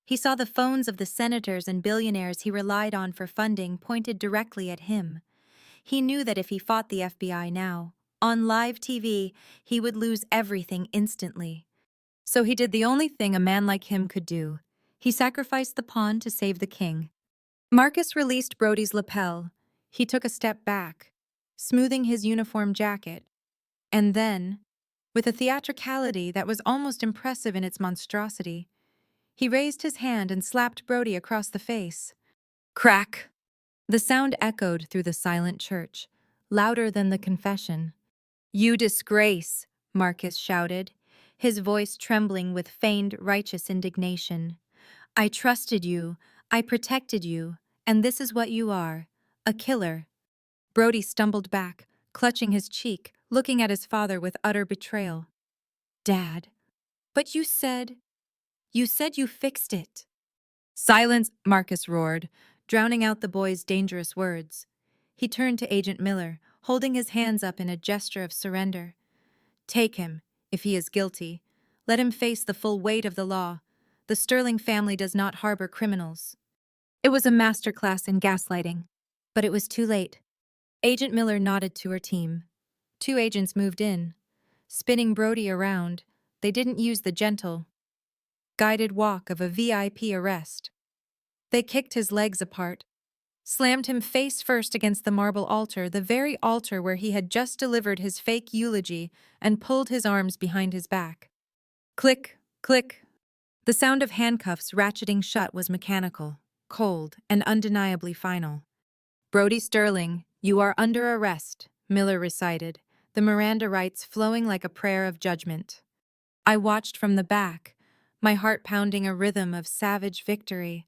He saw the phones of the senators and billionaires he relied on for funding pointed directly at him. He knew that if he fought the FBI now, on live TV, he would lose everything instantly. So he did the only thing a man like him could do. He sacrificed the pawn to save the king. Marcus released Brody's lapel. He took a step back, smoothing his uniform jacket. And then, with a theatricality that was almost impressive in its monstrosity, he raised his hand and slapped Brody across the face. Crack! The sound echoed through the silent church, louder than the confession. "You disgrace," Marcus shouted, his voice trembling with feigned righteous indignation. "I trusted you, I protected you, and this is what you are, a killer." Brody stumbled back, clutching his cheek, looking at his father with utter betrayal. "Dad, but you said you fixed it." "Silence," Marcus roared, drowning out the boy's dangerous words. He turned to Agent Miller, holding his hands up in a gesture of surrender. "Take him, if he is guilty. Let him face the full weight of the law. The Sterling family does not harbor criminals." It was a masterclass in gaslighting, but it was too late. Agent Miller nodded to her team. 2 agents moved in. Spinning Brody around, they didn't use the gentle, guided walk of a VIP arrest. They kicked his legs apart, slammed him face first against the marble altar, the very altar where he had just delivered his fake eulogy, and pulled his arms behind his back. Click, click. The sound of handcuffs ratcheting shut was mechanical, cold, and undeniably final. "Brody Sterling, you are under arrest," Miller recited, the Miranda rights flowing like a prayer of judgment. I watched from the back, my heart pounding a rhythm of savage victory.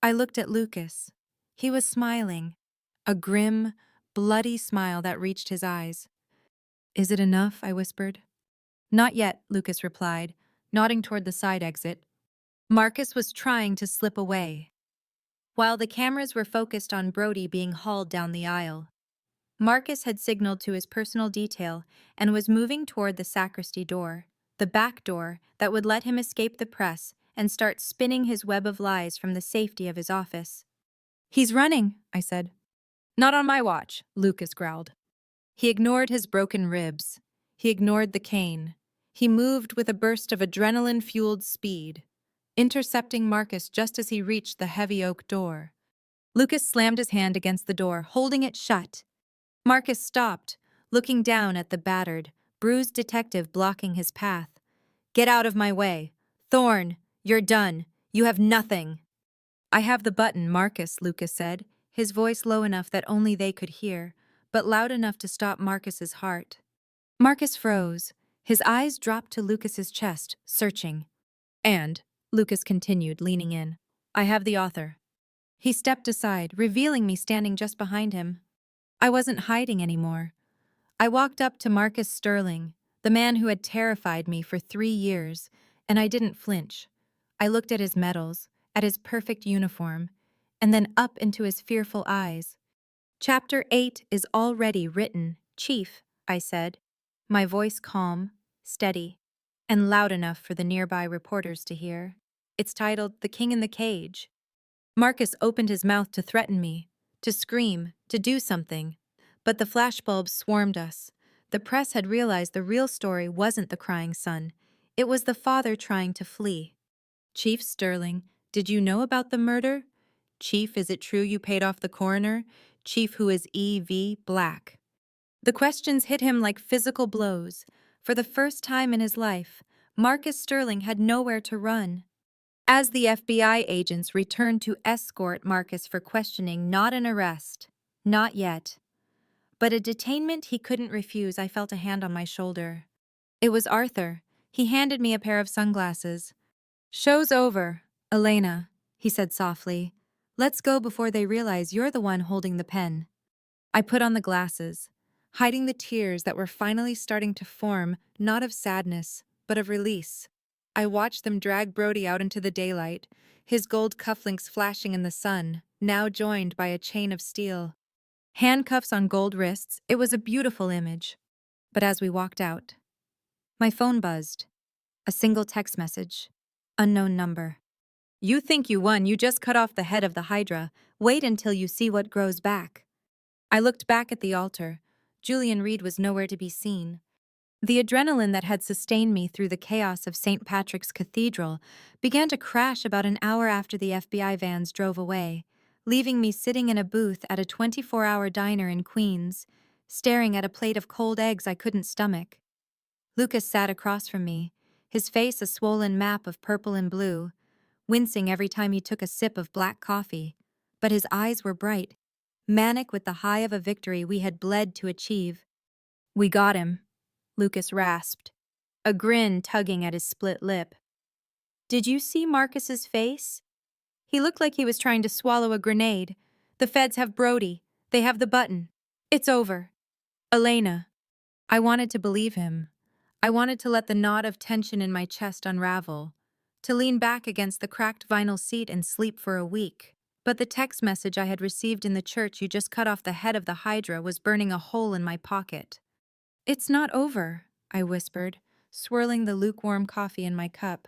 I looked at Lucas. He was smiling, a grim, bloody smile that reached his eyes. "Is it enough?" I whispered. "Not yet," Lucas replied, nodding toward the side exit. Marcus was trying to slip away, while the cameras were focused on Brody being hauled down the aisle. Marcus had signaled to his personal detail and was moving toward the sacristy door, the back door that would let him escape the press and start spinning his web of lies from the safety of his office. "He's running," I said. "Not on my watch," Lucas growled. He ignored his broken ribs. He ignored the cane. He moved with a burst of adrenaline-fueled speed, intercepting Marcus just as he reached the heavy oak door. Lucas slammed his hand against the door, holding it shut. Marcus stopped, looking down at the battered, bruised detective blocking his path. "Get out of my way. Thorne, you're done. You have nothing." "I have the button, Marcus," Lucas said, his voice low enough that only they could hear, but loud enough to stop Marcus's heart. Marcus froze. His eyes dropped to Lucas's chest, searching. "And," Lucas continued, leaning in, "I have the author." He stepped aside, revealing me standing just behind him. I wasn't hiding anymore. I walked up to Marcus Sterling, the man who had terrified me for 3 years, and I didn't flinch. I looked at his medals, at his perfect uniform, and then up into his fearful eyes. "Chapter 8 is already written, Chief," I said, my voice calm, steady, and loud enough for the nearby reporters to hear. "It's titled The King in the Cage." Marcus opened his mouth to threaten me, to scream, to do something. But the flashbulbs swarmed us. The press had realized the real story wasn't the crying son. It was the father trying to flee. "Chief Sterling, did you know about the murder? Chief, is it true you paid off the coroner? Chief, who is E.V. Black?" The questions hit him like physical blows. For the first time in his life, Marcus Sterling had nowhere to run. As the FBI agents returned to escort Marcus for questioning, not an arrest. Not yet. But a detainment he couldn't refuse. I felt a hand on my shoulder. It was Arthur. He handed me a pair of sunglasses. "Show's over, Elena," he said softly. "Let's go before they realize you're the one holding the pen." I put on the glasses, hiding the tears that were finally starting to form, not of sadness, but of release. I watched them drag Brody out into the daylight, his gold cufflinks flashing in the sun, now joined by a chain of steel. Handcuffs on gold wrists, it was a beautiful image. But as we walked out, my phone buzzed. A single text message. Unknown number. "You think you won, you just cut off the head of the Hydra. Wait until you see what grows back." I looked back at the altar. Julian Reed was nowhere to be seen. The adrenaline that had sustained me through the chaos of St. Patrick's Cathedral began to crash about an hour after the FBI vans drove away, leaving me sitting in a booth at a 24-hour diner in Queens, staring at a plate of cold eggs I couldn't stomach. Lucas sat across from me, his face a swollen map of purple and blue, wincing every time he took a sip of black coffee, but his eyes were bright, manic with the high of a victory we had bled to achieve. "We got him," Lucas rasped, a grin tugging at his split lip. "Did you see Marcus's face? He looked like he was trying to swallow a grenade. The feds have Brody. They have the button. It's over. Elena." I wanted to believe him. I wanted to let the knot of tension in my chest unravel, to lean back against the cracked vinyl seat and sleep for a week. But the text message I had received in the church, "You just cut off the head of the Hydra," was burning a hole in my pocket. "It's not over," I whispered, swirling the lukewarm coffee in my cup.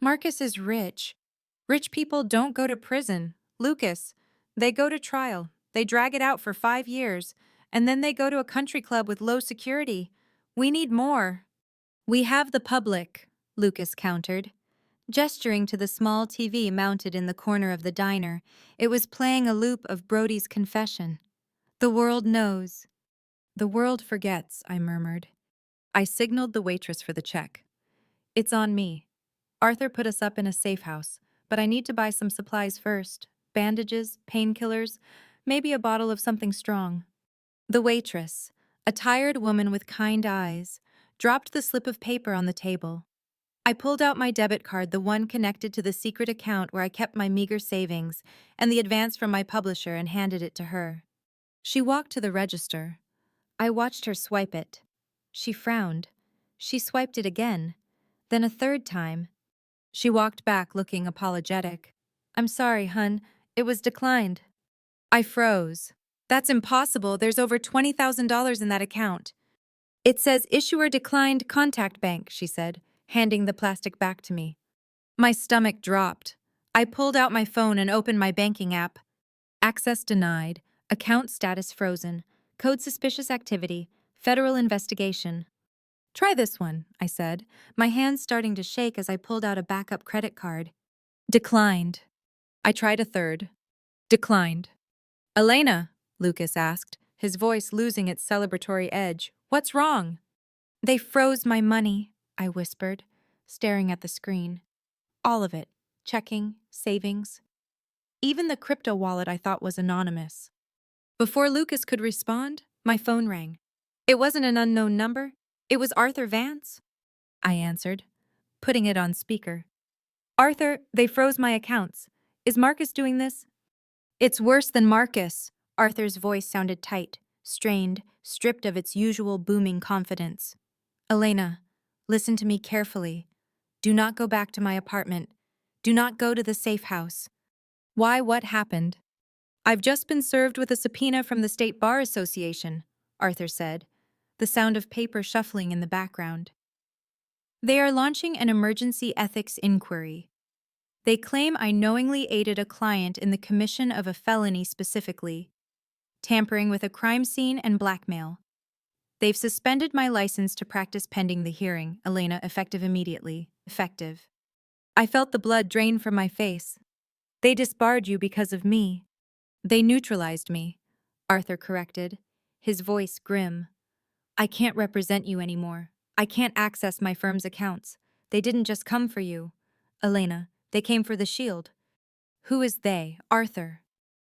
"Marcus is rich. Rich people don't go to prison. Lucas, they go to trial. They drag it out for 5 years, and then they go to a country club with low security. We need more." "We have the public," Lucas countered, gesturing to the small TV mounted in the corner of the diner. It was playing a loop of Brody's confession. "The world knows." "The world forgets," I murmured. I signaled the waitress for the check. "It's on me. Arthur put us up in a safe house, but I need to buy some supplies first. Bandages, painkillers, maybe a bottle of something strong." The waitress, a tired woman with kind eyes, dropped the slip of paper on the table. I pulled out my debit card, the one connected to the secret account where I kept my meager savings, and the advance from my publisher, and handed it to her. She walked to the register. I watched her swipe it. She frowned. She swiped it again. Then a third time. She walked back looking apologetic. "I'm sorry, hun. It was declined." I froze. "That's impossible. There's over $20,000 in that account." "It says issuer declined, contact bank," she said, handing the plastic back to me. My stomach dropped. I pulled out my phone and opened my banking app. Access denied. Account status frozen. Code suspicious activity. Federal investigation. "Try this one," I said, my hands starting to shake as I pulled out a backup credit card. Declined. I tried a third. Declined. "Elena," Lucas asked, his voice losing its celebratory edge, "what's wrong?" "They froze my money," I whispered, staring at the screen. All of it. Checking, savings. Even the crypto wallet I thought was anonymous. Before Lucas could respond, my phone rang. It wasn't an unknown number. It was Arthur Vance. I answered, putting it on speaker. "Arthur, they froze my accounts. Is Marcus doing this?" "It's worse than Marcus." Arthur's voice sounded tight, strained, stripped of its usual booming confidence. "Elena, listen to me carefully. Do not go back to my apartment. Do not go to the safe house." "Why, what happened?" "I've just been served with a subpoena from the State Bar Association," Arthur said, the sound of paper shuffling in the background. "They are launching an emergency ethics inquiry. They claim I knowingly aided a client in the commission of a felony, specifically tampering with a crime scene and blackmail. They've suspended my license to practice pending the hearing, Elena, effective immediately. Effective." I felt the blood drain from my face. "They disbarred you because of me." "They neutralized me," Arthur corrected, his voice grim. "I can't represent you anymore. I can't access my firm's accounts. They didn't just come for you, Elena. They came for the shield." "Who is they, Arthur?"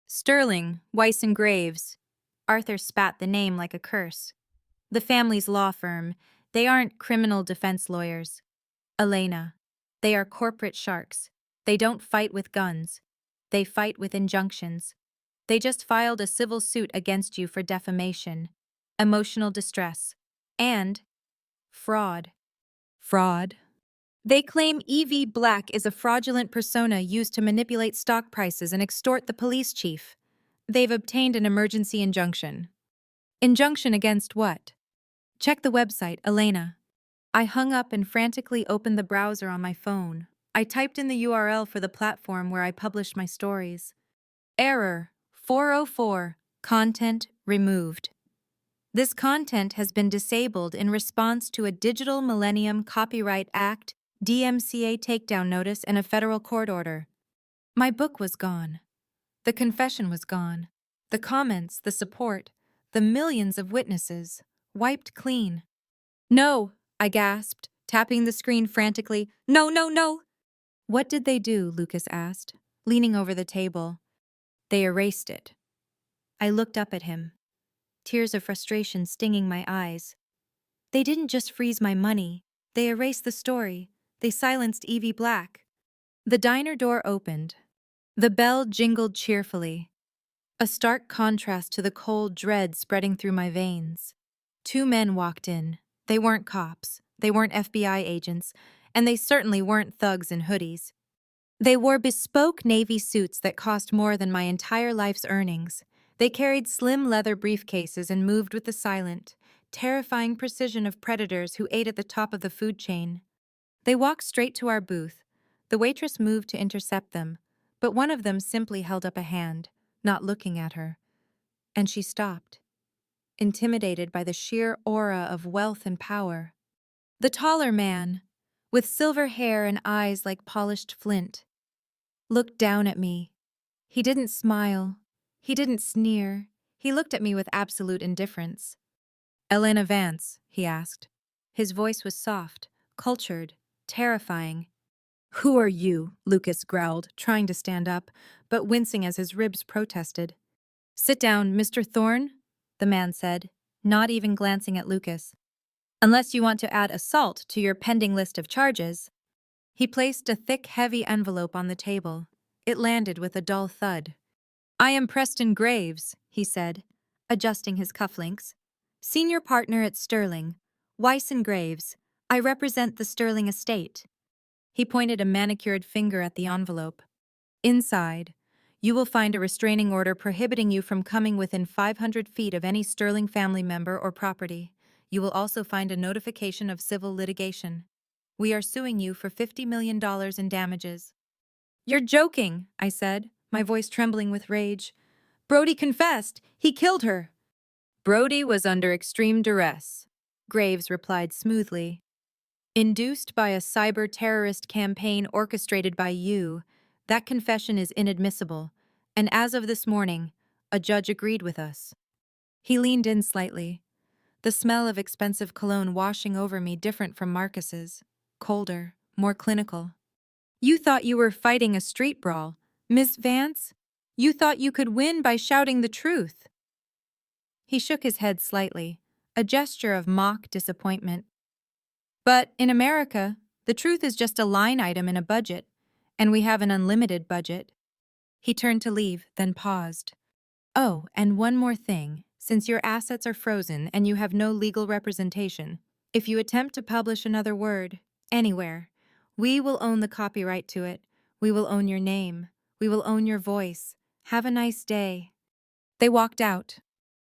"Sterling, Weiss and Graves." Arthur spat the name like a curse. "The family's law firm. They aren't criminal defense lawyers, Elena. They are corporate sharks. They don't fight with guns. They fight with injunctions. They just filed a civil suit against you for defamation, emotional distress, and fraud." "Fraud?" "They claim EV Black is a fraudulent persona used to manipulate stock prices and extort the police chief. They've obtained an emergency injunction." "Injunction against what?" "Check the website, Elena." I hung up and frantically opened the browser on my phone. I typed in the URL for the platform where I published my stories. Error 404. Content removed. This content has been disabled in response to a Digital Millennium Copyright Act DMCA takedown notice and a federal court order. My book was gone. The confession was gone. The comments, the support, the millions of witnesses, wiped clean. "No," I gasped, tapping the screen frantically. "No, no, no!" "What did they do?" Lucas asked, leaning over the table. "They erased it." I looked up at him, tears of frustration stinging my eyes. "They didn't just freeze my money. They erased the story. They silenced Evie Black." The diner door opened. The bell jingled cheerfully, a stark contrast to the cold dread spreading through my veins. Two men walked in. They weren't cops. They weren't FBI agents. And they certainly weren't thugs in hoodies. They wore bespoke Navy suits that cost more than my entire life's earnings. They carried slim leather briefcases and moved with the silent, terrifying precision of predators who ate at the top of the food chain. They walked straight to our booth. The waitress moved to intercept them, but one of them simply held up a hand, not looking at her. And she stopped, intimidated by the sheer aura of wealth and power. The taller man, with silver hair and eyes like polished flint, looked down at me. He didn't smile. He didn't sneer. He looked at me with absolute indifference. "Elena Vance," he asked. His voice was soft, cultured, terrifying. "Who are you?" Lucas growled, trying to stand up, but wincing as his ribs protested. "Sit down, Mr. Thorne," the man said, not even glancing at Lucas. "Unless you want to add assault to your pending list of charges." He placed a thick, heavy envelope on the table. It landed with a dull thud. "I am Preston Graves," he said, adjusting his cufflinks. "Senior partner at Sterling. Weiss and Graves. I represent the Sterling estate." He pointed a manicured finger at the envelope. "Inside, you will find a restraining order prohibiting you from coming within 500 feet of any Sterling family member or property. You will also find a notification of civil litigation. We are suing you for $50 million in damages." "You're joking," I said, my voice trembling with rage. "Brody confessed. He killed her." "Brody was under extreme duress," Graves replied smoothly. "Induced by a cyber-terrorist campaign orchestrated by you, that confession is inadmissible, and as of this morning, a judge agreed with us." He leaned in slightly, the smell of expensive cologne washing over me different from Marcus's, colder, more clinical. "You thought you were fighting a street brawl, Miss Vance? You thought you could win by shouting the truth." He shook his head slightly, a gesture of mock disappointment. "But in America, the truth is just a line item in a budget, and we have an unlimited budget." He turned to leave, then paused. "Oh, and one more thing. Since your assets are frozen and you have no legal representation, if you attempt to publish another word, anywhere, we will own the copyright to it. We will own your name. We will own your voice. Have a nice day." They walked out.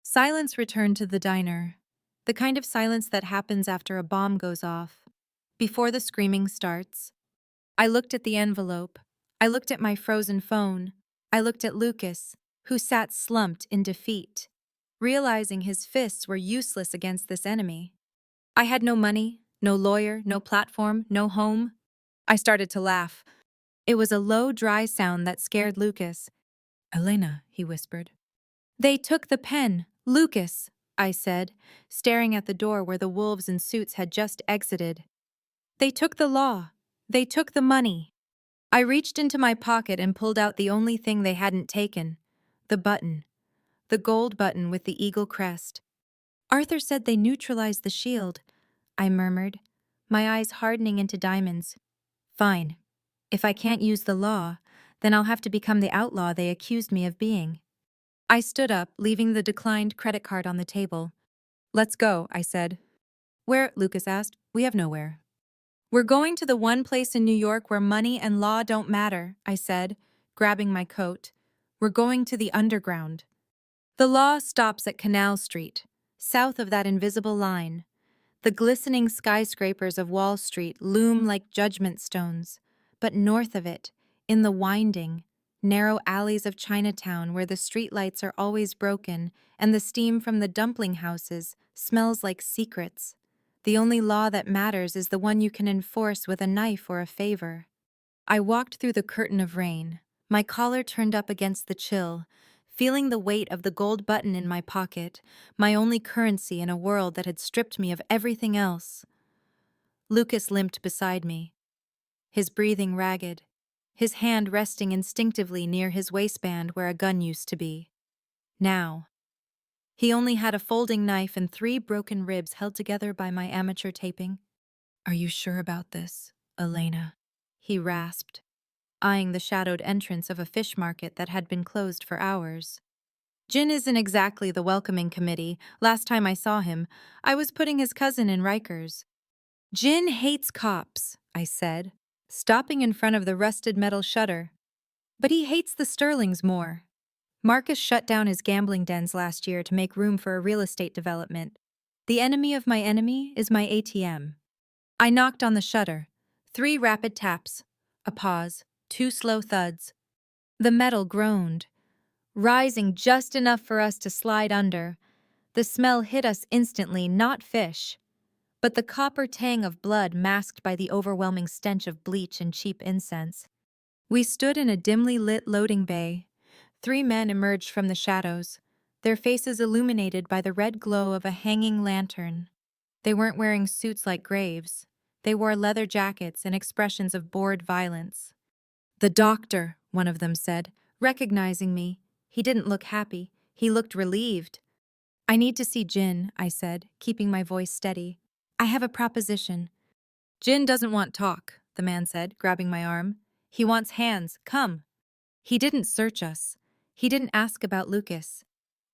Silence returned to the diner. The kind of silence that happens after a bomb goes off, before the screaming starts. I looked at the envelope. I looked at my frozen phone. I looked at Lucas, who sat slumped in defeat, realizing his fists were useless against this enemy. I had no money, no lawyer, no platform, no home. I started to laugh. It was a low, dry sound that scared Lucas. "Elena," he whispered. "They took the pen, Lucas," I said, staring at the door where the wolves in suits had just exited. "They took the law. They took the money." I reached into my pocket and pulled out the only thing they hadn't taken, the button. The gold button with the eagle crest. "Arthur said they neutralized the shield," I murmured, my eyes hardening into diamonds. "Fine. If I can't use the law, then I'll have to become the outlaw they accused me of being." I stood up, leaving the declined credit card on the table. "Let's go," I said. "Where?" Lucas asked. "We have nowhere." "We're going to the one place in New York where money and law don't matter," I said, grabbing my coat. "We're going to the underground. The law stops at Canal Street, south of that invisible line. The glistening skyscrapers of Wall Street loom like judgment stones, but north of it, in the winding, narrow alleys of Chinatown where the streetlights are always broken and the steam from the dumpling houses smells like secrets, the only law that matters is the one you can enforce with a knife or a favor." I walked through the curtain of rain, my collar turned up against the chill, feeling the weight of the gold button in my pocket, my only currency in a world that had stripped me of everything else. Lucas limped beside me, his breathing ragged, his hand resting instinctively near his waistband where a gun used to be. Now, he only had a folding knife and 3 broken ribs held together by my amateur taping. "Are you sure about this, Elena?" he rasped, eyeing the shadowed entrance of a fish market that had been closed for hours. "Jin isn't exactly the welcoming committee. Last time I saw him, I was putting his cousin in Rikers." "Jin hates cops," I said, stopping in front of the rusted metal shutter. "But he hates the Sterlings more. Marcus shut down his gambling dens last year to make room for a real estate development. The enemy of my enemy is my ATM." I knocked on the shutter. 3 rapid taps. A pause. 2 slow thuds. The metal groaned, rising just enough for us to slide under. The smell hit us instantly, not fish, but the copper tang of blood masked by the overwhelming stench of bleach and cheap incense. We stood in a dimly lit loading bay. 3 men emerged from the shadows, their faces illuminated by the red glow of a hanging lantern. They weren't wearing suits like Graves. They wore leather jackets and expressions of bored violence. "The doctor," one of them said, recognizing me. He didn't look happy. He looked relieved. "I need to see Jin," I said, keeping my voice steady. "I have a proposition." "Jin doesn't want talk," the man said, grabbing my arm. He wants hands. Come. He didn't search us. He didn't ask about Lucas.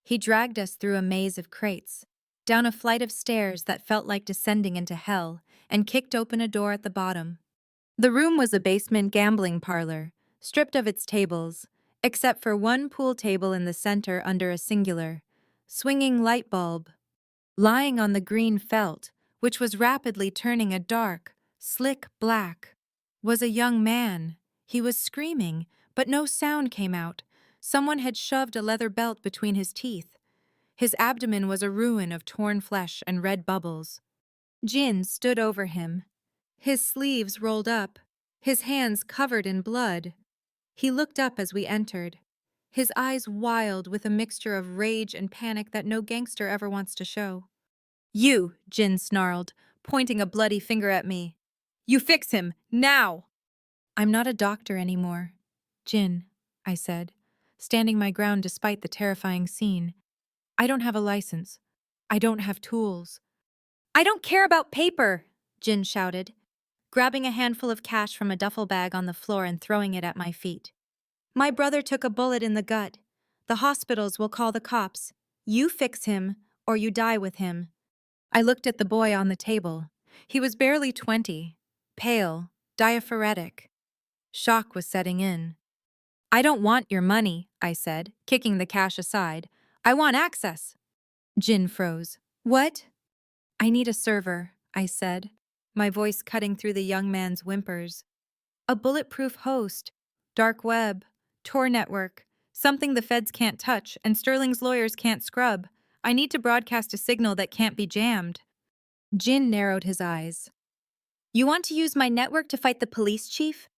He dragged us through a maze of crates, down a flight of stairs that felt like descending into hell, and kicked open a door at the bottom. The room was a basement gambling parlor, stripped of its tables, except for one pool table in the center under a singular, swinging light bulb. Lying on the green felt, which was rapidly turning a dark, slick black, was a young man. He was screaming, but no sound came out. Someone had shoved a leather belt between his teeth. His abdomen was a ruin of torn flesh and red bubbles. Jin stood over him, his sleeves rolled up, his hands covered in blood. He looked up as we entered, his eyes wild with a mixture of rage and panic that no gangster ever wants to show. You, Jin snarled, pointing a bloody finger at me. You fix him, now! I'm not a doctor anymore. Jin, I said, standing my ground despite the terrifying scene. I don't have a license. I don't have tools. I don't care about paper, Jin shouted, grabbing a handful of cash from a duffel bag on the floor and throwing it at my feet. My brother took a bullet in the gut. The hospitals will call the cops. You fix him, or you die with him. I looked at the boy on the table. He was barely 20, pale, diaphoretic. Shock was setting in. I don't want your money, I said, kicking the cash aside. I want access. Jin froze. What? I need a server, I said, my voice cutting through the young man's whimpers. A bulletproof host, dark web, Tor network, something the feds can't touch and Sterling's lawyers can't scrub. I need to broadcast a signal that can't be jammed. Jin narrowed his eyes. You want to use my network to fight the police chief?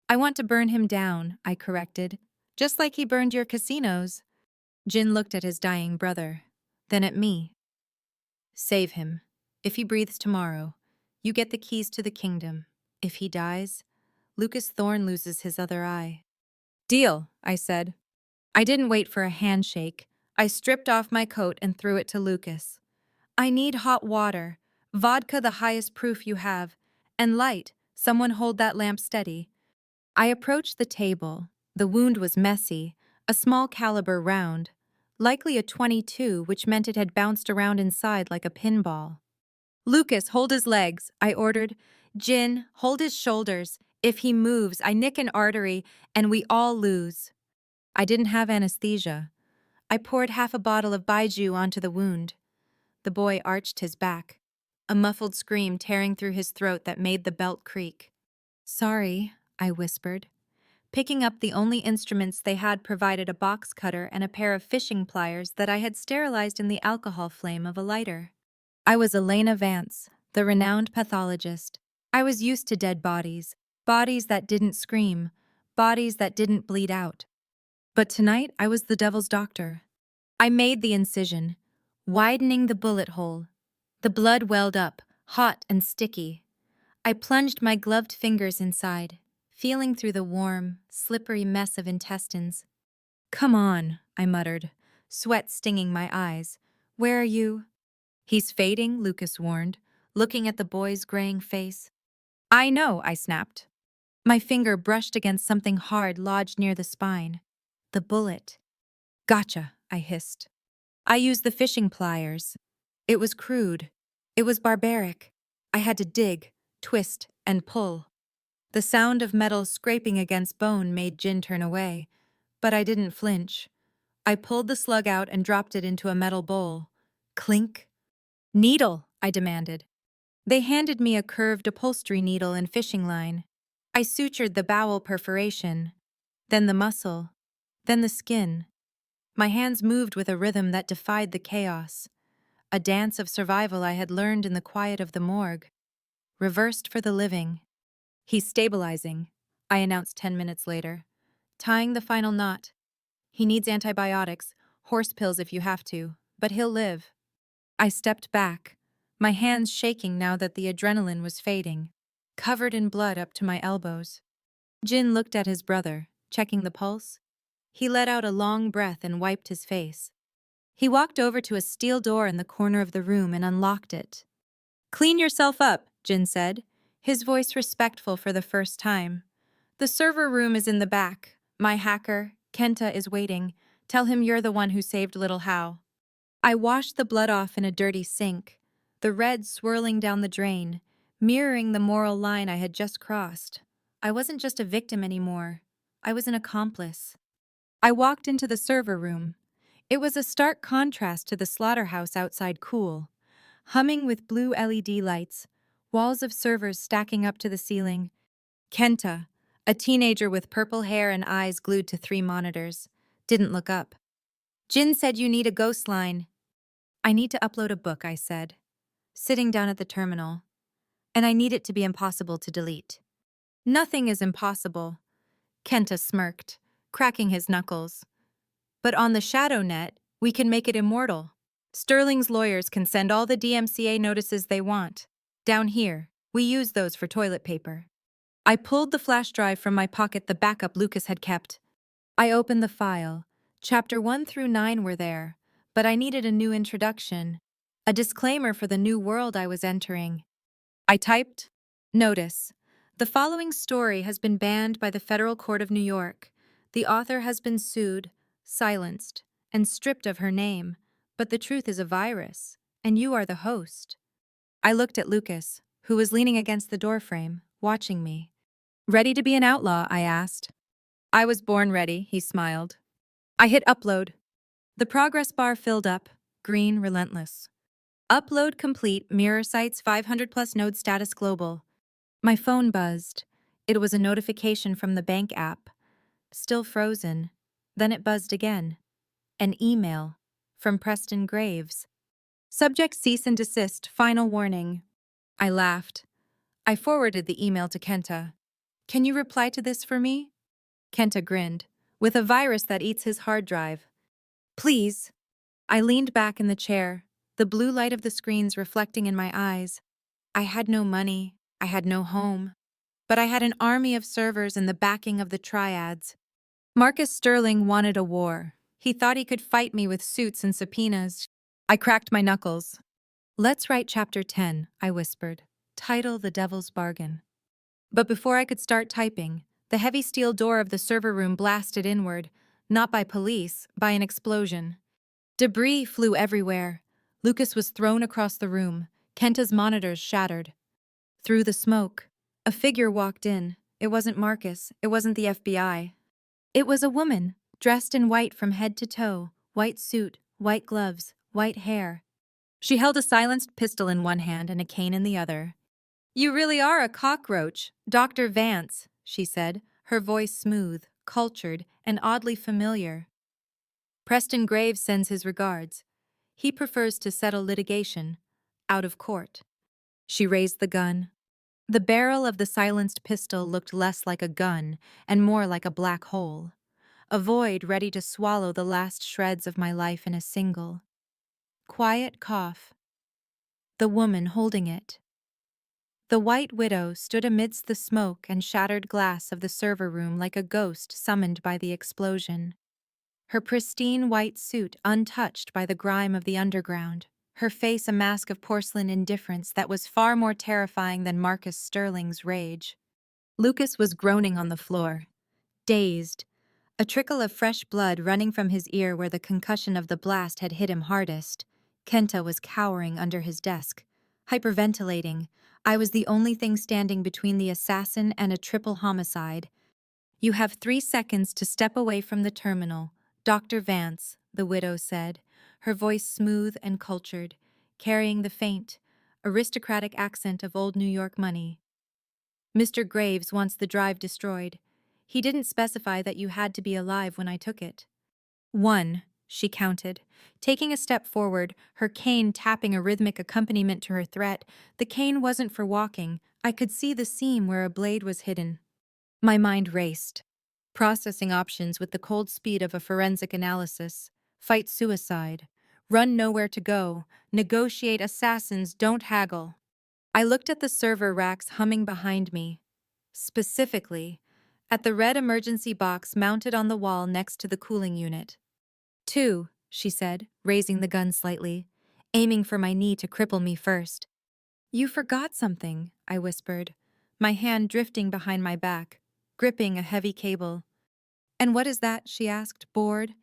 I want to burn him down, I corrected, just like he burned your casinos. Jin looked at his dying brother, then at me. Save him. If he breathes tomorrow, you get the keys to the kingdom. If he dies, Lucas Thorne loses his other eye. Deal, I said. I didn't wait for a handshake. I stripped off my coat and threw it to Lucas. I need hot water, vodka the highest proof you have, and light. Someone hold that lamp steady. I approached the table. The wound was messy, a small caliber round, likely a .22, which meant it had bounced around inside like a pinball. Lucas, hold his legs, I ordered. Jin, hold his shoulders. If he moves, I nick an artery, and we all lose. I didn't have anesthesia. I poured half a bottle of Baijiu onto the wound. The boy arched his back, a muffled scream tearing through his throat that made the belt creak. Sorry, I whispered. Picking up the only instruments they had provided a box cutter and a pair of fishing pliers that I had sterilized in the alcohol flame of a lighter. I was Elena Vance, the renowned pathologist. I was used to dead bodies, bodies that didn't scream, bodies that didn't bleed out. But tonight I was the devil's doctor. I made the incision, widening the bullet hole. The blood welled up, hot and sticky. I plunged my gloved fingers inside, feeling through the warm, slippery mess of intestines. Come on, I muttered, sweat stinging my eyes. Where are you? He's fading, Lucas warned, looking at the boy's graying face. I know, I snapped. My finger brushed against something hard lodged near the spine. The bullet. Gotcha, I hissed. I used the fishing pliers. It was crude. It was barbaric. I had to dig, twist, and pull. The sound of metal scraping against bone made Jin turn away, but I didn't flinch. I pulled the slug out and dropped it into a metal bowl. Clink. Needle, I demanded. They handed me a curved upholstery needle and fishing line. I sutured the bowel perforation, then the muscle, then the skin. My hands moved with a rhythm that defied the chaos, a dance of survival I had learned in the quiet of the morgue. Reversed for the living. He's stabilizing, I announced 10 minutes later, tying the final knot. He needs antibiotics, horse pills if you have to, but he'll live. I stepped back, my hands shaking now that the adrenaline was fading, covered in blood up to my elbows. Jin looked at his brother, checking the pulse. He let out a long breath and wiped his face. He walked over to a steel door in the corner of the room and unlocked it. Clean yourself up, Jin said. his voice respectful for the first time. "The server room is in the back. My hacker, Kenta, is waiting. Tell him you're the one who saved little Hao." I washed the blood off in a dirty sink, the red swirling down the drain, mirroring the moral line I had just crossed. I wasn't just a victim anymore. I was an accomplice. I walked into the server room. It was a stark contrast to the slaughterhouse outside, cool, humming with blue LED lights, walls of servers stacking up to the ceiling. Kenta, a teenager with purple hair and eyes glued to 3 monitors, didn't look up. "Jin said you need a ghost line." "I need to upload a book," I said, sitting down at the terminal. "And I need it to be impossible to delete." "Nothing is impossible," Kenta smirked, cracking his knuckles. "But on the shadow net, we can make it immortal. Sterling's lawyers can send all the DMCA notices they want. Down here, we use those for toilet paper." I pulled the flash drive from my pocket, the backup Lucas had kept. I opened the file. Chapter 1 through 9 were there, but I needed a new introduction, a disclaimer for the new world I was entering. I typed, "Notice. The following story has been banned by the Federal Court of New York. The author has been sued, silenced, and stripped of her name, but the truth is a virus, and you are the host." I looked at Lucas, who was leaning against the doorframe, watching me. "Ready to be an outlaw?" I asked. "I was born ready," he smiled. I hit upload. The progress bar filled up, green, relentless. "Upload complete, mirror sites 500 plus node status global." My phone buzzed. It was a notification from the bank app. Still frozen. Then it buzzed again. An email. From Preston Graves. "Subject cease and desist, final warning." I laughed. I forwarded the email to Kenta. "Can you reply to this for me?" Kenta grinned. "With a virus that eats his hard drive." "Please." I leaned back in the chair, the blue light of the screens reflecting in my eyes. I had no money, I had no home, but I had an army of servers and the backing of the triads. Marcus Sterling wanted a war. He thought he could fight me with suits and subpoenas. I cracked my knuckles. "Let's write chapter 10, I whispered. "Title The Devil's Bargain." But before I could start typing, the heavy steel door of the server room blasted inward, not by police, by an explosion. Debris flew everywhere. Lucas was thrown across the room. Kenta's monitors shattered. Through the smoke, a figure walked in. It wasn't Marcus. It wasn't the FBI. It was a woman, dressed in white from head to toe, white suit, white gloves, white hair. She held a silenced pistol in one hand and a cane in the other. "You really are a cockroach, Dr. Vance," she said, her voice smooth, cultured, and oddly familiar. "Preston Graves sends his regards. He prefers to settle litigation, out of court." She raised the gun. The barrel of the silenced pistol looked less like a gun and more like a black hole, a void ready to swallow the last shreds of my life in a single, quiet cough. The woman holding it. The White Widow stood amidst the smoke and shattered glass of the server room like a ghost summoned by the explosion. Her pristine white suit untouched by the grime of the underground, her face a mask of porcelain indifference that was far more terrifying than Marcus Sterling's rage. Lucas was groaning on the floor, dazed, a trickle of fresh blood running from his ear where the concussion of the blast had hit him hardest. Kenta was cowering under his desk, hyperventilating. I was the only thing standing between the assassin and a triple homicide. "You have 3 seconds to step away from the terminal, Dr. Vance," the widow said, her voice smooth and cultured, carrying the faint, aristocratic accent of old New York money. "Mr. Graves wants the drive destroyed. He didn't specify that you had to be alive when I took it." 1, she counted, taking a step forward, her cane tapping a rhythmic accompaniment to her threat. The cane wasn't for walking. I could see the seam where a blade was hidden. My mind raced, processing options with the cold speed of a forensic analysis. Fight suicide. Run nowhere to go. Negotiate assassins, don't haggle. I looked at the server racks humming behind me. Specifically, at the red emergency box mounted on the wall next to the cooling unit. 2, she said, raising the gun slightly, aiming for my knee to cripple me first. "You forgot something," I whispered. my hand drifting behind my back, gripping a heavy cable. "And what is that?" she asked, bored.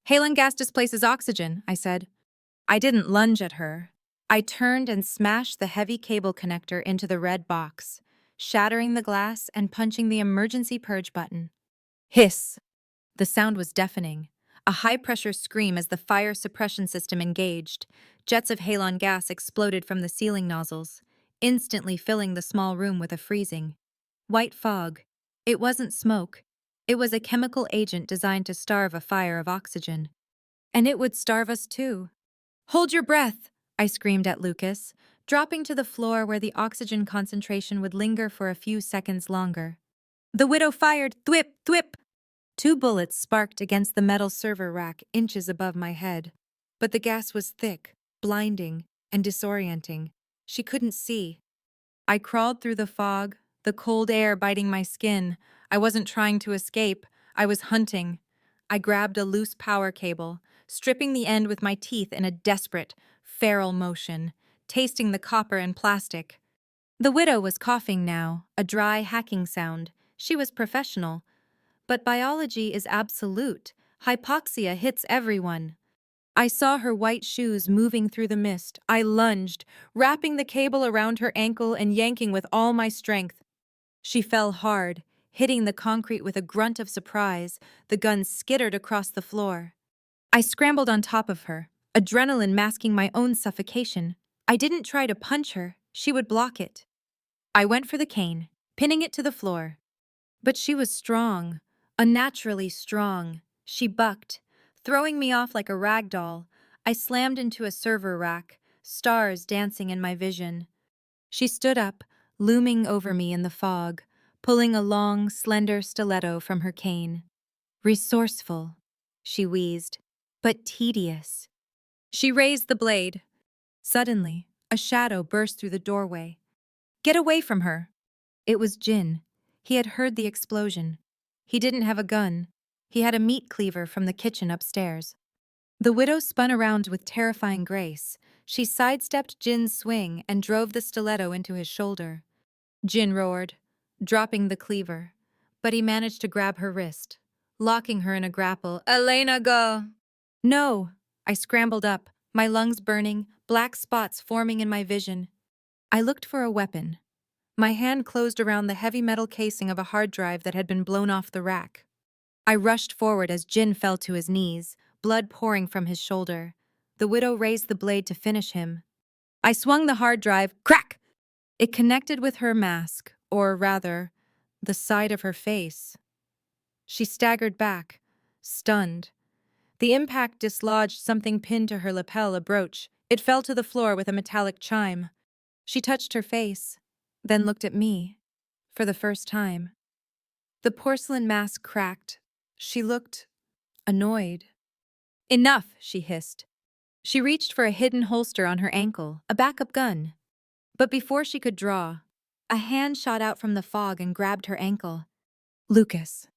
"Halon gas displaces oxygen," I said. I didn't lunge at her. I turned and smashed the heavy cable connector into the red box, shattering the glass and punching the emergency purge button. Hiss! The sound was deafening. A high-pressure scream as the fire suppression system engaged. Jets of halon gas exploded from the ceiling nozzles, instantly filling the small room with a freezing, white fog. It wasn't smoke. It was a chemical agent designed to starve a fire of oxygen. And it would starve us too. "Hold your breath!" I screamed at Lucas, dropping to the floor where the oxygen concentration would linger for a few seconds longer. The widow fired, thwip, thwip! 2 bullets sparked against the metal server rack inches above my head. But the gas was thick, blinding, and disorienting. She couldn't see. I crawled through the fog, the cold air biting my skin. I wasn't trying to escape. I was hunting. I grabbed a loose power cable, stripping the end with my teeth in a desperate, feral motion, tasting the copper and plastic. The widow was coughing now, a dry hacking sound. She was professional. But biology is absolute. Hypoxia hits everyone. I saw her white shoes moving through the mist. I lunged, wrapping the cable around her ankle and yanking with all my strength. She fell hard, hitting the concrete with a grunt of surprise. The gun skittered across the floor. I scrambled on top of her, adrenaline masking my own suffocation. I didn't try to punch her. She would block it. I went for the cane, pinning it to the floor. But she was strong, unnaturally strong. She bucked, throwing me off like a rag doll. I slammed into a server rack, stars dancing in my vision. She stood up, looming over me in the fog, pulling a long, slender stiletto from her cane. "Resourceful," she wheezed, "but tedious." She raised the blade. Suddenly, a shadow burst through the doorway. "Get away from her!" It was Jin. He had heard the explosion. He didn't have a gun. He had a meat cleaver from the kitchen upstairs. The widow spun around with terrifying grace. She sidestepped Jin's swing and drove the stiletto into his shoulder. Jin roared, dropping the cleaver, but he managed to grab her wrist, locking her in a grapple. "Elena, go!" "No!" I scrambled up, my lungs burning, black spots forming in my vision. I looked for a weapon. My hand closed around the heavy metal casing of a hard drive that had been blown off the rack. I rushed forward as Jin fell to his knees, blood pouring from his shoulder. The widow raised the blade to finish him. I swung the hard drive, crack! It connected with her mask, or rather, the side of her face. She staggered back, stunned. The impact dislodged something pinned to her lapel, a brooch. It fell to the floor with a metallic chime. She touched her face, then looked at me, for the first time. The porcelain mask cracked. She looked annoyed. "Enough," she hissed. She reached for a hidden holster on her ankle, a backup gun. But before she could draw, a hand shot out from the fog and grabbed her ankle. Lucas.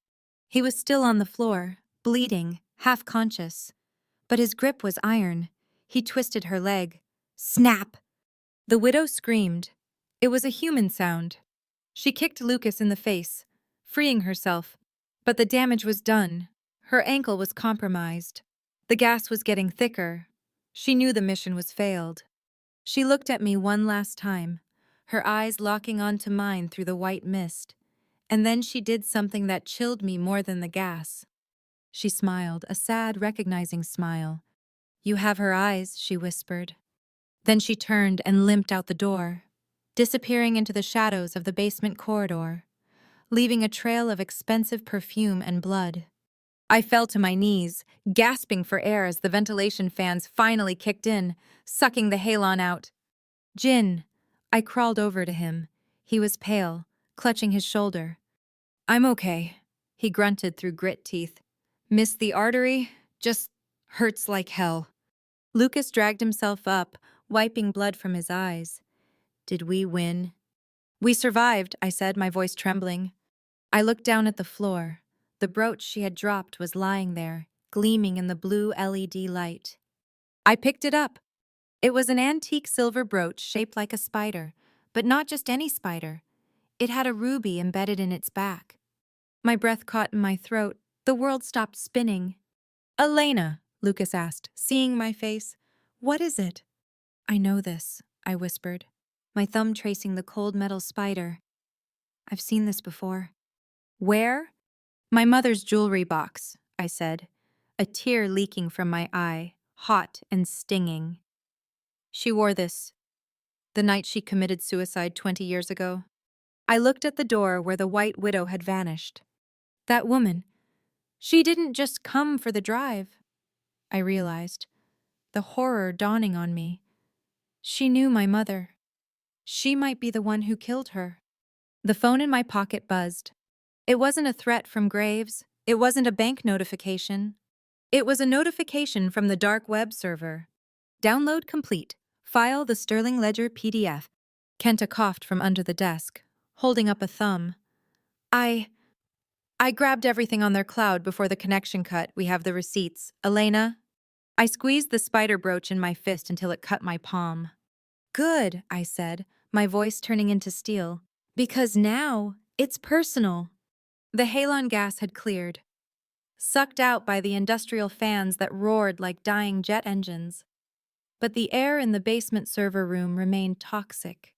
He was still on the floor, bleeding, half conscious. But his grip was iron. He twisted her leg. Snap! The widow screamed. It was a human sound. She kicked Lucas in the face, freeing herself. But the damage was done. Her ankle was compromised. The gas was getting thicker. She knew the mission was failed. She looked at me one last time, her eyes locking onto mine through the white mist. And then she did something that chilled me more than the gas. She smiled, a sad, recognizing smile. "You have her eyes," she whispered. Then she turned and limped out the door, disappearing into the shadows of the basement corridor, leaving a trail of expensive perfume and blood. I fell to my knees, gasping for air as the ventilation fans finally kicked in, sucking the halon out. "Jin." I crawled over to him. He was pale, clutching his shoulder. "I'm okay," he grunted through grit teeth. "Missed the artery? Just hurts like hell." Lucas dragged himself up, wiping blood from his eyes. "Did we win?" "We survived," I said, my voice trembling. I looked down at the floor. The brooch she had dropped was lying there, gleaming in the blue LED light. I picked it up. It was an antique silver brooch shaped like a spider, but not just any spider. It had a ruby embedded in its back. My breath caught in my throat. The world stopped spinning. "Elena," Lucas asked, seeing my face. "What is it?" "I know this," I whispered, my thumb tracing the cold metal spider. "I've seen this before." "Where?" "My mother's jewelry box," I said, a tear leaking from my eye, hot and stinging. "She wore this the night she committed suicide 20 years ago." I looked at the door where the White Widow had vanished. That woman, she didn't just come for the drive. I realized, the horror dawning on me. She knew my mother. She might be the one who killed her. The phone in my pocket buzzed. It wasn't a threat from Graves. It wasn't a bank notification. It was a notification from the dark web server. "Download complete. File the Sterling Ledger PDF." Kenta coughed from under the desk, holding up a thumb. I grabbed everything on their cloud before the connection cut. We have the receipts. Elena? I squeezed the spider brooch in my fist until it cut my palm. "Good," I said, my voice turning into steel. "Because now, it's personal." The halon gas had cleared, sucked out by the industrial fans that roared like dying jet engines. But the air in the basement server room remained toxic,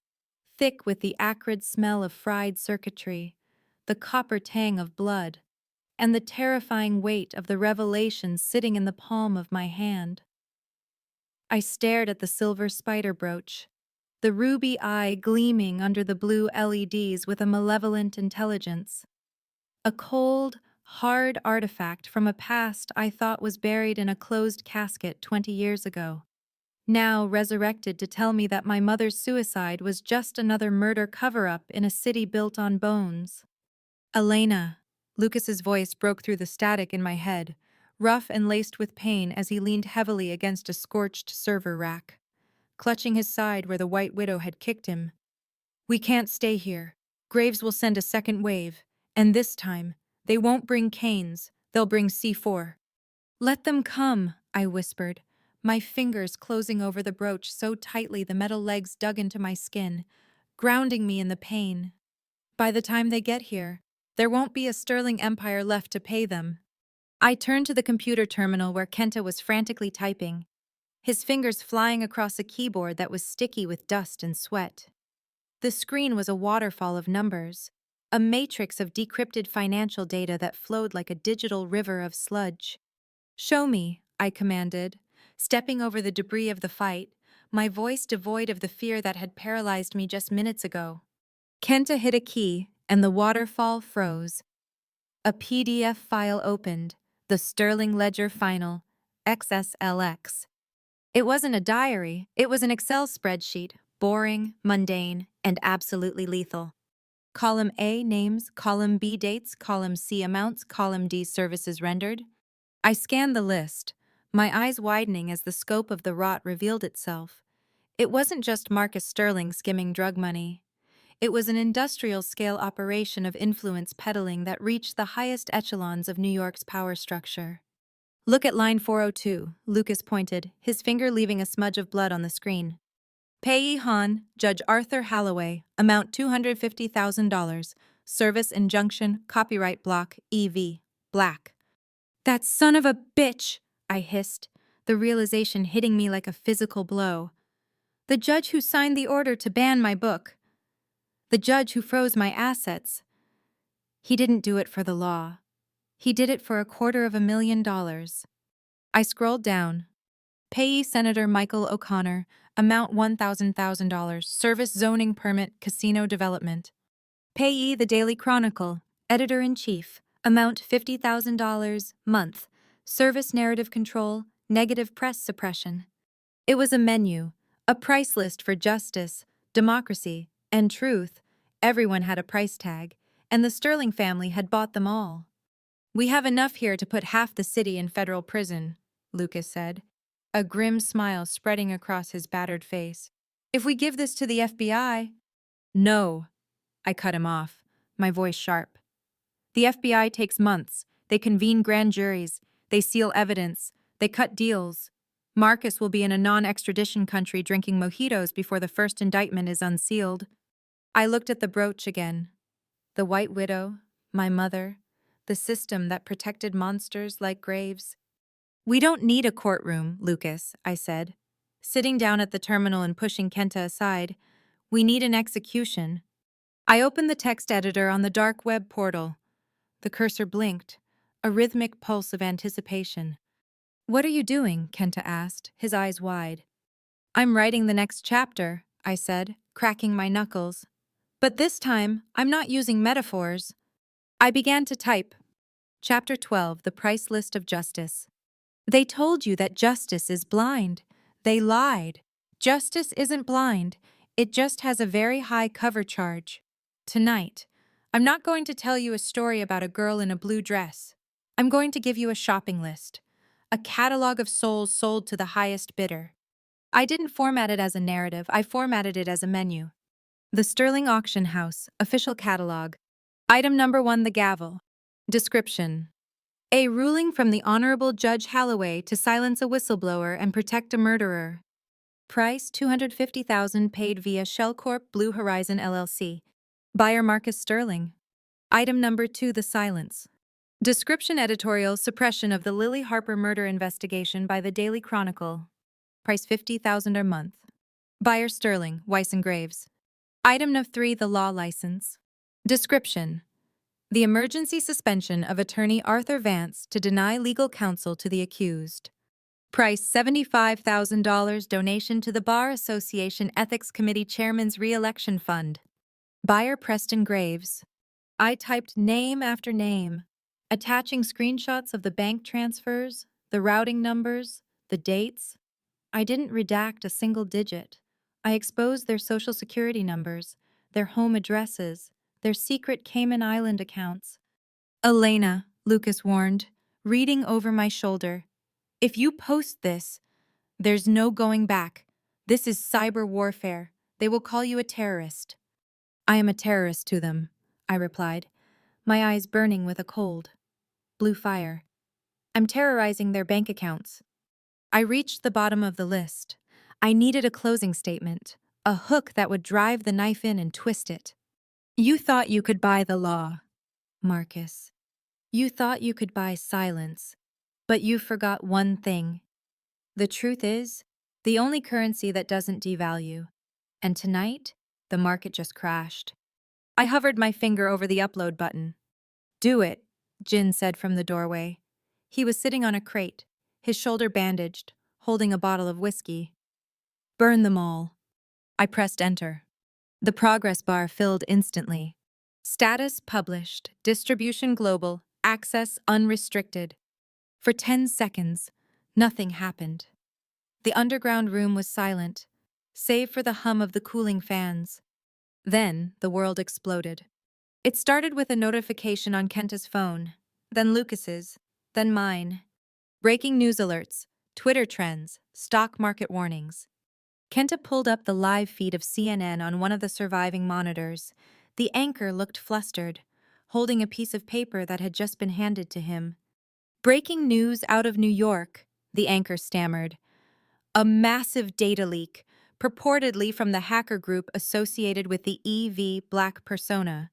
thick with the acrid smell of fried circuitry, the copper tang of blood, and the terrifying weight of the revelation sitting in the palm of my hand. I stared at the silver spider brooch, the ruby eye gleaming under the blue LEDs with a malevolent intelligence. A cold, hard artifact from a past I thought was buried in a closed casket 20 years ago, now resurrected to tell me that my mother's suicide was just another murder cover-up in a city built on bones. "Elena," Lucas's voice broke through the static in my head, rough and laced with pain as he leaned heavily against a scorched server rack, clutching his side where the White Widow had kicked him. "We can't stay here. Graves will send a second wave, and this time, they won't bring canes, they'll bring C4. "Let them come," I whispered, my fingers closing over the brooch so tightly the metal legs dug into my skin, grounding me in the pain. "By the time they get here, there won't be a sterling empire left to pay them." I turned to the computer terminal where Kenta was frantically typing, his fingers flying across a keyboard that was sticky with dust and sweat. The screen was a waterfall of numbers, a matrix of decrypted financial data that flowed like a digital river of sludge. "Show me," I commanded, stepping over the debris of the fight, my voice devoid of the fear that had paralyzed me just minutes ago. Kenta hit a key, and the waterfall froze. A PDF file opened, the Sterling Ledger Final, XSLX. It wasn't a diary, it was an Excel spreadsheet, boring, mundane, and absolutely lethal. Column A names, column B dates, column C amounts, column D services rendered. I scanned the list, my eyes widening as the scope of the rot revealed itself. It wasn't just Marcus Sterling skimming drug money. It was an industrial-scale operation of influence peddling that reached the highest echelons of New York's power structure. "Look at line 402, Lucas pointed, his finger leaving a smudge of blood on the screen. "Payee Han, Judge Arthur Halloway, amount $250,000, service injunction, copyright block, EV, black." "That son of a bitch!" I hissed, the realization hitting me like a physical blow. The judge who signed the order to ban my book. The judge who froze my assets. He didn't do it for the law. He did it for $250,000. I scrolled down. Payee Senator Michael O'Connor, amount $1,000, service zoning permit, casino development. Payee The Daily Chronicle, editor-in-chief, amount $50,000, month, service narrative control, negative press suppression. It was a menu, a price list for justice, democracy, and truth. Everyone had a price tag, and the Sterling family had bought them all. "We have enough here to put half the city in federal prison," Lucas said, a grim smile spreading across his battered face. "If we give this to the FBI..." "No," I cut him off, my voice sharp. "The FBI takes months. They convene grand juries. They seal evidence. They cut deals. Marcus will be in a non-extradition country drinking mojitos before the first indictment is unsealed." I looked at the brooch again. The White Widow, my mother, the system that protected monsters like Graves. We don't need a courtroom, Lucas, I said, sitting down at the terminal and pushing Kenta aside. We need an execution. I opened the text editor on the dark web portal. The cursor blinked, a rhythmic pulse of anticipation. What are you doing? Kenta asked, his eyes wide. I'm writing the next chapter, I said, cracking my knuckles. But this time, I'm not using metaphors. I began to type. Chapter 12, The Price List of Justice. They told you that justice is blind. They lied. Justice isn't blind. It just has a very high cover charge. Tonight, I'm not going to tell you a story about a girl in a blue dress. I'm going to give you a shopping list. A catalog of souls sold to the highest bidder. I didn't format it as a narrative, I formatted it as a menu. The Sterling Auction House, official catalog. Item number 1, the gavel. Description. A ruling from the Honorable Judge Halloway to silence a whistleblower and protect a murderer. Price $250,000 paid via Shellcorp Blue Horizon LLC. Buyer Marcus Sterling. Item number 2, the silence. Description editorial suppression of the Lily Harper murder investigation by the Daily Chronicle. Price $50,000 a month. Buyer Sterling, Weiss and Graves. Item number 3, the law license. Description. The emergency suspension of attorney Arthur Vance to deny legal counsel to the accused. Price $75,000 donation to the Bar Association Ethics Committee Chairman's Re-Election Fund. Buyer Preston Graves. I typed name after name, attaching screenshots of the bank transfers, the routing numbers, the dates. I didn't redact a single digit. I exposed their social security numbers, their home addresses, their secret Cayman Island accounts. Elena, Lucas warned, reading over my shoulder. If you post this, there's no going back. This is cyber warfare. They will call you a terrorist. I am a terrorist to them, I replied, my eyes burning with a cold, blue fire. I'm terrorizing their bank accounts. I reached the bottom of the list. I needed a closing statement, a hook that would drive the knife in and twist it. You thought you could buy the law, Marcus. You thought you could buy silence, but you forgot one thing. The truth is, the only currency that doesn't devalue. And tonight, the market just crashed. I hovered my finger over the upload button. Do it, Jin said from the doorway. He was sitting on a crate, his shoulder bandaged, holding a bottle of whiskey. Burn them all. I pressed enter. The progress bar filled instantly. Status published, distribution global, access unrestricted. For 10 seconds, nothing happened. The underground room was silent, save for the hum of the cooling fans. Then the world exploded. It started with a notification on Kenta's phone, then Lucas's, then mine. Breaking news alerts, Twitter trends, stock market warnings. Kenta pulled up the live feed of CNN on one of the surviving monitors. The anchor looked flustered, holding a piece of paper that had just been handed to him. Breaking news out of New York, the anchor stammered. A massive data leak, purportedly from the hacker group associated with the EV Black persona,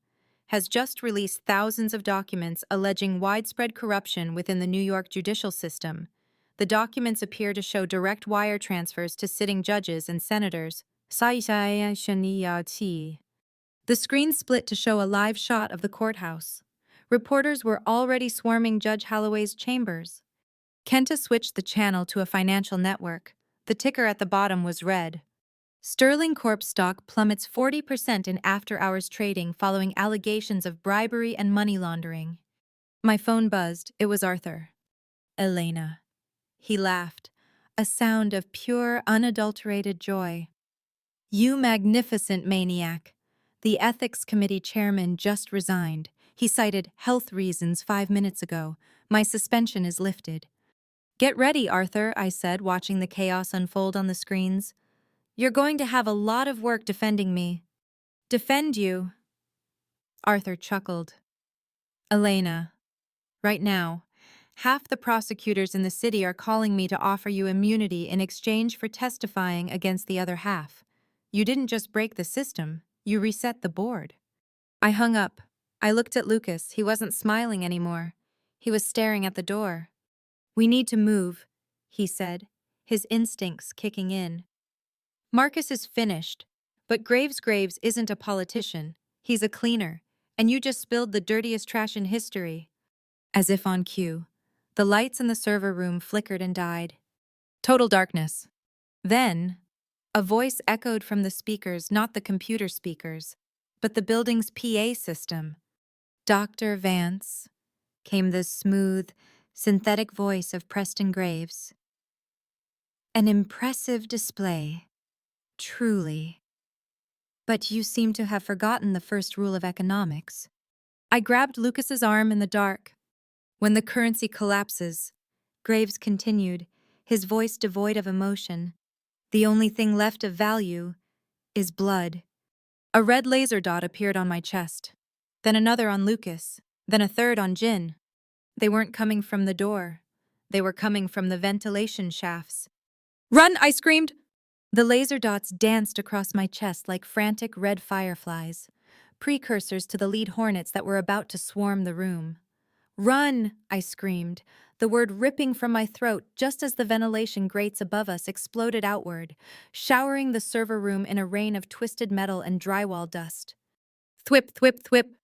has just released thousands of documents alleging widespread corruption within the New York judicial system. The documents appear to show direct wire transfers to sitting judges and senators. The screen split to show a live shot of the courthouse. Reporters were already swarming Judge Halloway's chambers. Kenta switched the channel to a financial network. The ticker at the bottom was red. Sterling Corp stock plummets 40% in after-hours trading following allegations of bribery and money laundering. My phone buzzed. It was Arthur. Elena. He laughed, a sound of pure, unadulterated joy. You magnificent maniac. The Ethics Committee chairman just resigned. He cited health reasons 5 minutes ago. My suspension is lifted. Get ready, Arthur, I said, watching the chaos unfold on the screens. You're going to have a lot of work defending me. Defend you? Arthur chuckled. Elena, right now, half the prosecutors in the city are calling me to offer you immunity in exchange for testifying against the other half. You didn't just break the system, You reset the board. I hung up. I looked at Lucas. He wasn't smiling anymore. He was staring at the door. We need to move, he said, his instincts kicking in. Marcus is finished, but Graves isn't a politician. He's a cleaner, and you just spilled the dirtiest trash in history. As if on cue, the lights in the server room flickered and died. Total darkness. Then, a voice echoed from the speakers, not the computer speakers, but the building's PA system. Dr. Vance, came the smooth, synthetic voice of Preston Graves. An impressive display, truly. But you seem to have forgotten the first rule of economics. I grabbed Lucas's arm in the dark. When the currency collapses, Graves continued, his voice devoid of emotion, the only thing left of value is blood. A red laser dot appeared on my chest, then another on Lucas, then a third on Jin. They weren't coming from the door. They were coming from the ventilation shafts. Run, I screamed! The laser dots danced across my chest like frantic red fireflies, precursors to the lead hornets that were about to swarm the room. Run, I screamed, the word ripping from my throat just as the ventilation grates above us exploded outward, showering the server room in a rain of twisted metal and drywall dust. Thwip, thwip, thwip.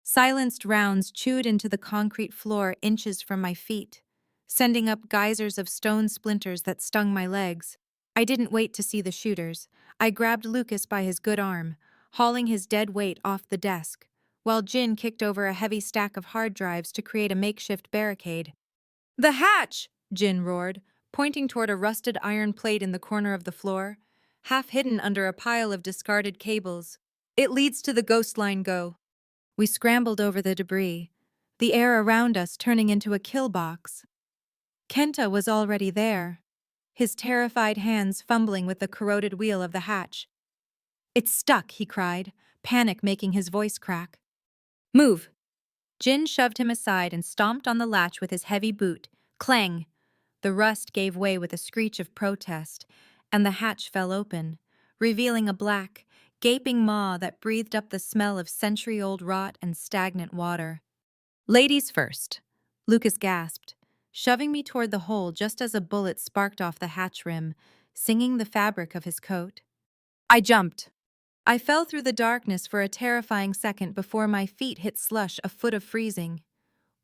Silenced rounds chewed into the concrete floor inches from my feet, sending up geysers of stone splinters that stung my legs. I didn't wait to see the shooters. I grabbed Lucas by his good arm, hauling his dead weight off the desk, while Jin kicked over a heavy stack of hard drives to create a makeshift barricade. The hatch! Jin roared, pointing toward a rusted iron plate in the corner of the floor, half hidden under a pile of discarded cables. It leads to the ghost line go. We scrambled over the debris, the air around us turning into a kill box. Kenta was already there, his terrified hands fumbling with the corroded wheel of the hatch. It's stuck, he cried, panic making his voice crack. Move! Jin shoved him aside and stomped on the latch with his heavy boot. Clang! The rust gave way with a screech of protest, and the hatch fell open, revealing a black, gaping maw that breathed up the smell of century-old rot and stagnant water. Ladies first, Lucas gasped, shoving me toward the hole just as a bullet sparked off the hatch rim, singing the fabric of his coat. I jumped. I fell through the darkness for a terrifying second before my feet hit slush a foot of freezing.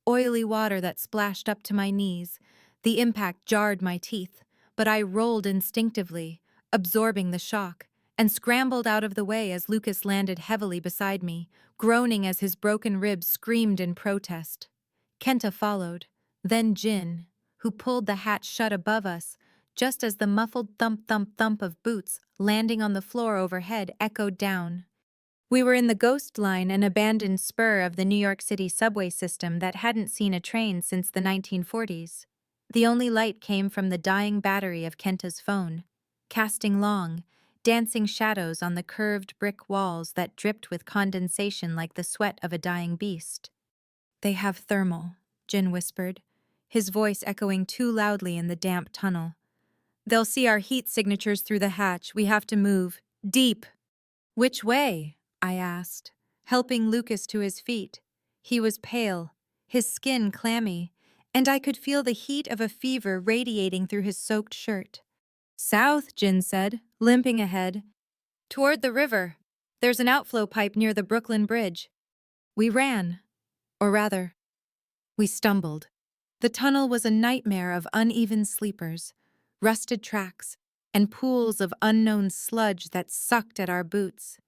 Oily water that splashed up to my knees. The impact jarred my teeth, but I rolled instinctively, absorbing the shock, and scrambled out of the way as Lucas landed heavily beside me, groaning as his broken ribs screamed in protest. Kenta followed, then Jin, who pulled the hatch shut above us, just as the muffled thump-thump-thump of boots landing on the floor overhead echoed down. We were in the ghost line, an abandoned spur of the New York City subway system that hadn't seen a train since the 1940s. The only light came from the dying battery of Kenta's phone, casting long, dancing shadows on the curved brick walls that dripped with condensation like the sweat of a dying beast. They have thermal, Jin whispered, his voice echoing too loudly in the damp tunnel. They'll see our heat signatures through the hatch. We have to move. Deep. Which way? I asked, helping Lucas to his feet. He was pale, his skin clammy, and I could feel the heat of a fever radiating through his soaked shirt. South, Jin said, limping ahead. Toward the river. There's an outflow pipe near the Brooklyn Bridge. We ran. Or rather, we stumbled. The tunnel was a nightmare of uneven sleepers, rusted tracks, and pools of unknown sludge that sucked at our boots.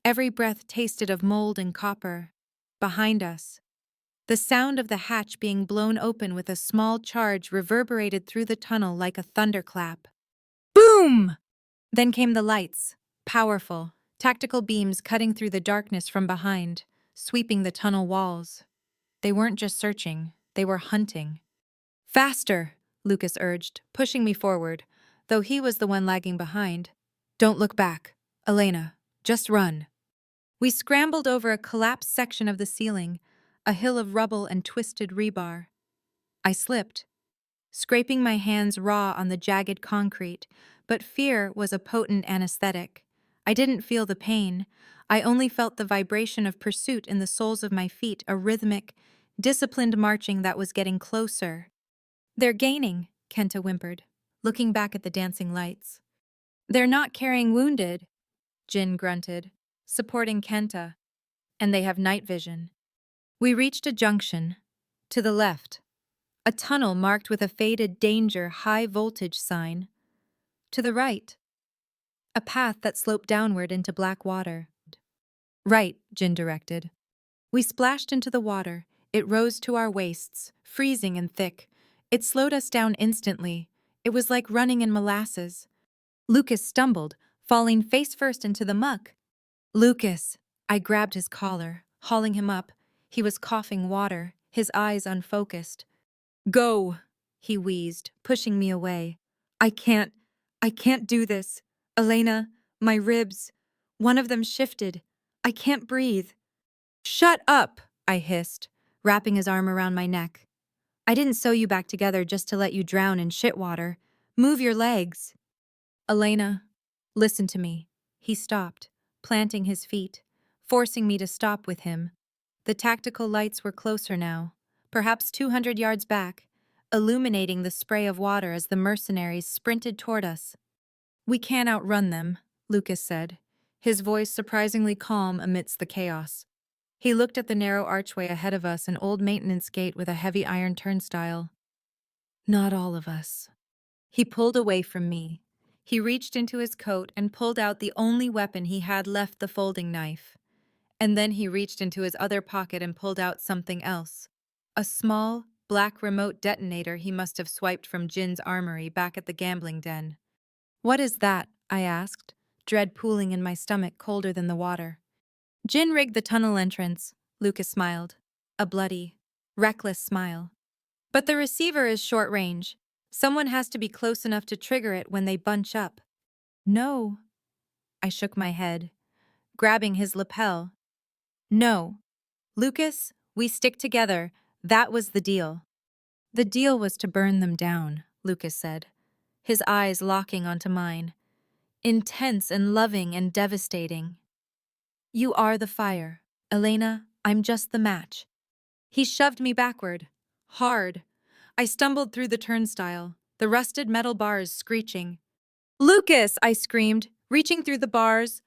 Every breath tasted of mold and copper. Behind us, the sound of the hatch being blown open with a small charge reverberated through the tunnel like a thunderclap. Boom! Then came the lights, powerful, tactical beams cutting through the darkness from behind, sweeping the tunnel walls. They weren't just searching, they were hunting. Faster, Lucas urged, pushing me forward, though he was the one lagging behind. Don't look back, Elena, just run. We scrambled over a collapsed section of the ceiling, a hill of rubble and twisted rebar. I slipped, scraping my hands raw on the jagged concrete, but fear was a potent anesthetic. I didn't feel the pain. I only felt the vibration of pursuit in the soles of my feet, a rhythmic, disciplined marching that was getting closer. They're gaining, Kenta whimpered, looking back at the dancing lights. They're not carrying wounded, Jin grunted, supporting Kenta, and they have night vision. We reached a junction. To the left, a tunnel marked with a faded danger high voltage sign. To the right, a path that sloped downward into black water. Right, Jin directed. We splashed into the water. It rose to our waists, freezing and thick. It slowed us down instantly. It was like running in molasses. Lucas stumbled, falling face first into the muck. Lucas! I grabbed his collar, hauling him up. He was coughing water, his eyes unfocused. Go! He wheezed, pushing me away. I can't do this. Elena, my ribs. One of them shifted. I can't breathe. Shut up! I hissed, wrapping his arm around my neck. I didn't sew you back together just to let you drown in shit water. Move your legs. Elena, listen to me. He stopped, planting his feet, forcing me to stop with him. The tactical lights were closer now, perhaps 200 yards back, illuminating the spray of water as the mercenaries sprinted toward us. We can't outrun them, Lucas said, his voice surprisingly calm amidst the chaos. He looked at the narrow archway ahead of us, an old maintenance gate with a heavy iron turnstile. Not all of us. He pulled away from me. He reached into his coat and pulled out the only weapon he had left, the folding knife. And then he reached into his other pocket and pulled out something else. A small, black remote detonator he must have swiped from Jin's armory back at the gambling den. What is that? I asked, dread pooling in my stomach colder than the water. Jin rigged the tunnel entrance, Lucas smiled. A bloody, reckless smile. But the receiver is short range. Someone has to be close enough to trigger it when they bunch up. No. I shook my head, grabbing his lapel. No. Lucas, we stick together. That was the deal. The deal was to burn them down, Lucas said, his eyes locking onto mine. Intense and loving and devastating. You are the fire. Elena, I'm just the match. He shoved me backward. Hard. I stumbled through the turnstile, the rusted metal bars screeching. Lucas, I screamed, reaching through the bars.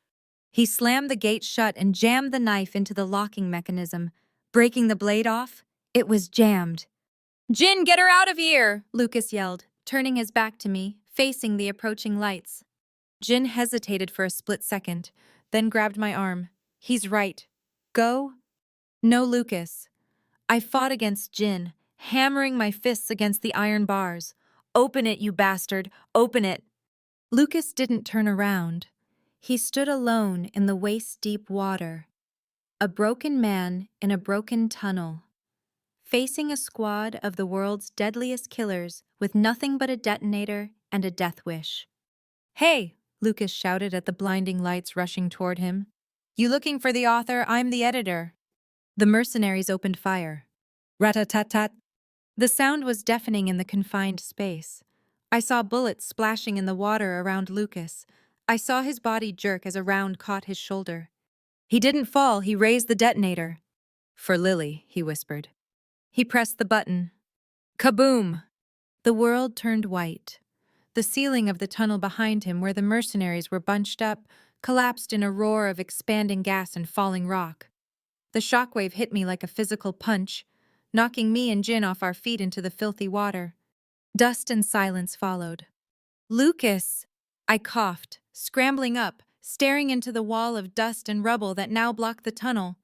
He slammed the gate shut and jammed the knife into the locking mechanism. Breaking the blade off, it was jammed. Jin, get her out of here, Lucas yelled, turning his back to me, facing the approaching lights. Jin hesitated for a split second, then grabbed my arm. He's right. Go? No, Lucas. I fought against Jin, hammering my fists against the iron bars. Open it, you bastard. Open it. Lucas didn't turn around. He stood alone in the waist-deep water. A broken man in a broken tunnel, facing a squad of the world's deadliest killers with nothing but a detonator and a death wish. Hey, Lucas shouted at the blinding lights rushing toward him. You looking for the author? I'm the editor. The mercenaries opened fire. Rat-a-tat-tat. The sound was deafening in the confined space. I saw bullets splashing in the water around Lucas. I saw his body jerk as a round caught his shoulder. He didn't fall, he raised the detonator. For Lily, he whispered. He pressed the button. Kaboom! The world turned white. The ceiling of the tunnel behind him, where the mercenaries were bunched up, collapsed in a roar of expanding gas and falling rock. The shockwave hit me like a physical punch, knocking me and Jin off our feet into the filthy water. Dust and silence followed. Lucas! I coughed, scrambling up, staring into the wall of dust and rubble that now blocked the tunnel.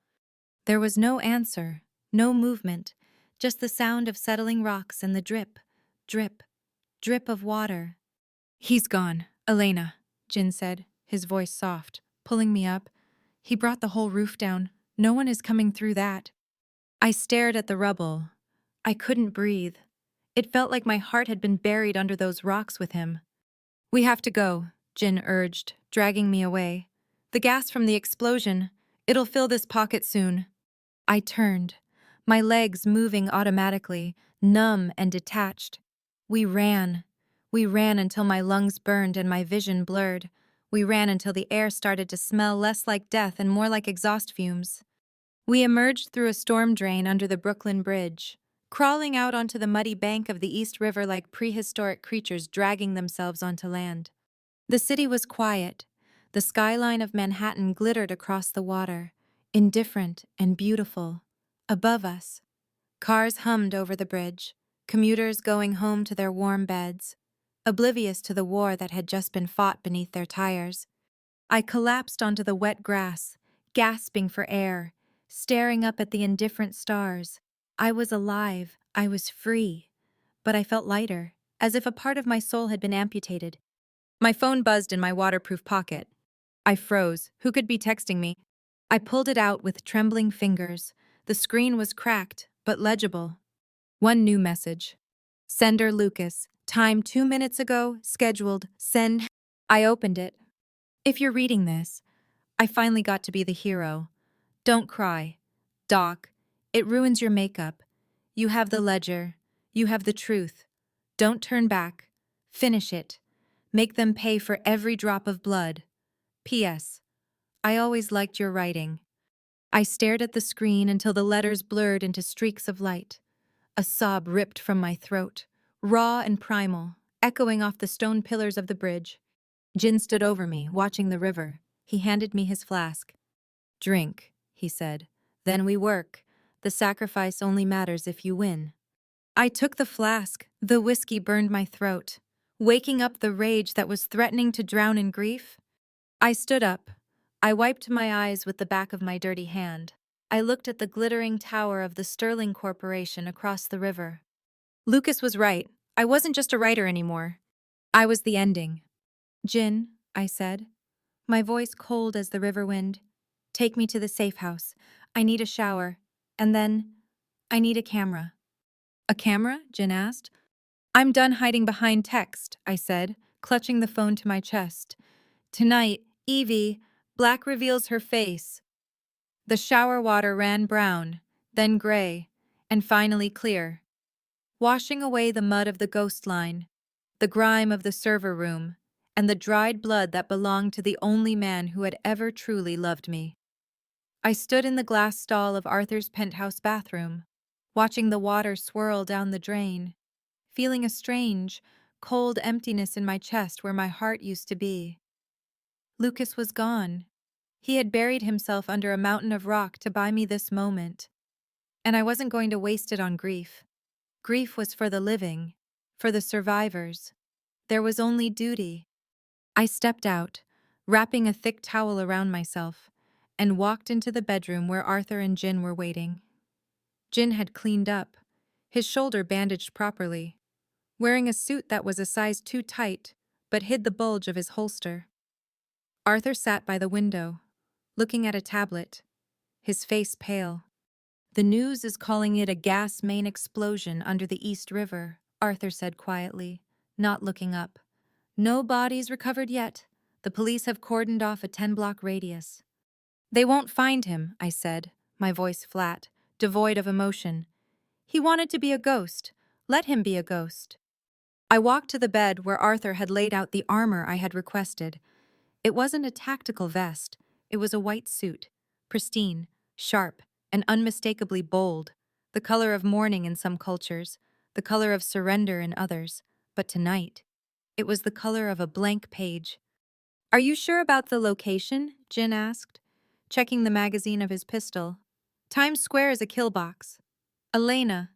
There was no answer, no movement, just the sound of settling rocks and the drip, drip, drip of water. He's gone, Elena, Jin said, his voice soft, pulling me up. He brought the whole roof down. No one is coming through that. I stared at the rubble. I couldn't breathe. It felt like my heart had been buried under those rocks with him. We have to go, Jin urged, dragging me away. The gas from the explosion, it'll fill this pocket soon. I turned, my legs moving automatically, numb and detached. We ran. We ran until my lungs burned and my vision blurred. We ran until the air started to smell less like death and more like exhaust fumes. We emerged through a storm drain under the Brooklyn Bridge, crawling out onto the muddy bank of the East River like prehistoric creatures dragging themselves onto land. The city was quiet. The skyline of Manhattan glittered across the water, indifferent and beautiful. Above us, cars hummed over the bridge, commuters going home to their warm beds, oblivious to the war that had just been fought beneath their tires. I collapsed onto the wet grass, gasping for air, staring up at the indifferent stars. I was alive, I was free, but I felt lighter, as if a part of my soul had been amputated. My phone buzzed in my waterproof pocket. I froze. Who could be texting me? I pulled it out with trembling fingers. The screen was cracked, but legible. One new message. Sender Lucas. Time 2 minutes ago. Scheduled. Send. I opened it. If you're reading this, I finally got to be the hero. Don't cry. Doc, it ruins your makeup. You have the ledger. You have the truth. Don't turn back. Finish it. Make them pay for every drop of blood. P.S. I always liked your writing. I stared at the screen until the letters blurred into streaks of light. A sob ripped from my throat, raw and primal, echoing off the stone pillars of the bridge. Jin stood over me, watching the river. He handed me his flask. Drink, he said. Then we work. The sacrifice only matters if you win. I took the flask. The whiskey burned my throat, waking up the rage that was threatening to drown in grief. I stood up. I wiped my eyes with the back of my dirty hand. I looked at the glittering tower of the Sterling Corporation across the river. Lucas was right. I wasn't just a writer anymore. I was the ending. Jin, I said, my voice cold as the river wind. Take me to the safe house. I need a shower. And then, I need a camera. A camera? Jin asked. I'm done hiding behind text, I said, clutching the phone to my chest. Tonight, Evie, black reveals her face. The shower water ran brown, then gray, and finally clear, washing away the mud of the ghost line, the grime of the server room, and the dried blood that belonged to the only man who had ever truly loved me. I stood in the glass stall of Arthur's penthouse bathroom, watching the water swirl down the drain, feeling a strange, cold emptiness in my chest where my heart used to be. Lucas was gone. He had buried himself under a mountain of rock to buy me this moment, and I wasn't going to waste it on grief. Grief was for the living, for the survivors. There was only duty. I stepped out, wrapping a thick towel around myself, and walked into the bedroom where Arthur and Jin were waiting. Jin had cleaned up, his shoulder bandaged properly, wearing a suit that was a size too tight, but hid the bulge of his holster. Arthur sat by the window, looking at a tablet, his face pale. The news is calling it a gas main explosion under the East River, Arthur said quietly, not looking up. No bodies recovered yet. The police have cordoned off a 10-block radius. They won't find him, I said, my voice flat, devoid of emotion. He wanted to be a ghost. Let him be a ghost. I walked to the bed where Arthur had laid out the armor I had requested. It wasn't a tactical vest. It was a white suit, pristine, sharp, and unmistakably bold, the color of mourning in some cultures, the color of surrender in others, but tonight, it was the color of a blank page. Are you sure about the location? Jin asked, checking the magazine of his pistol. Times Square is a kill box. Elena,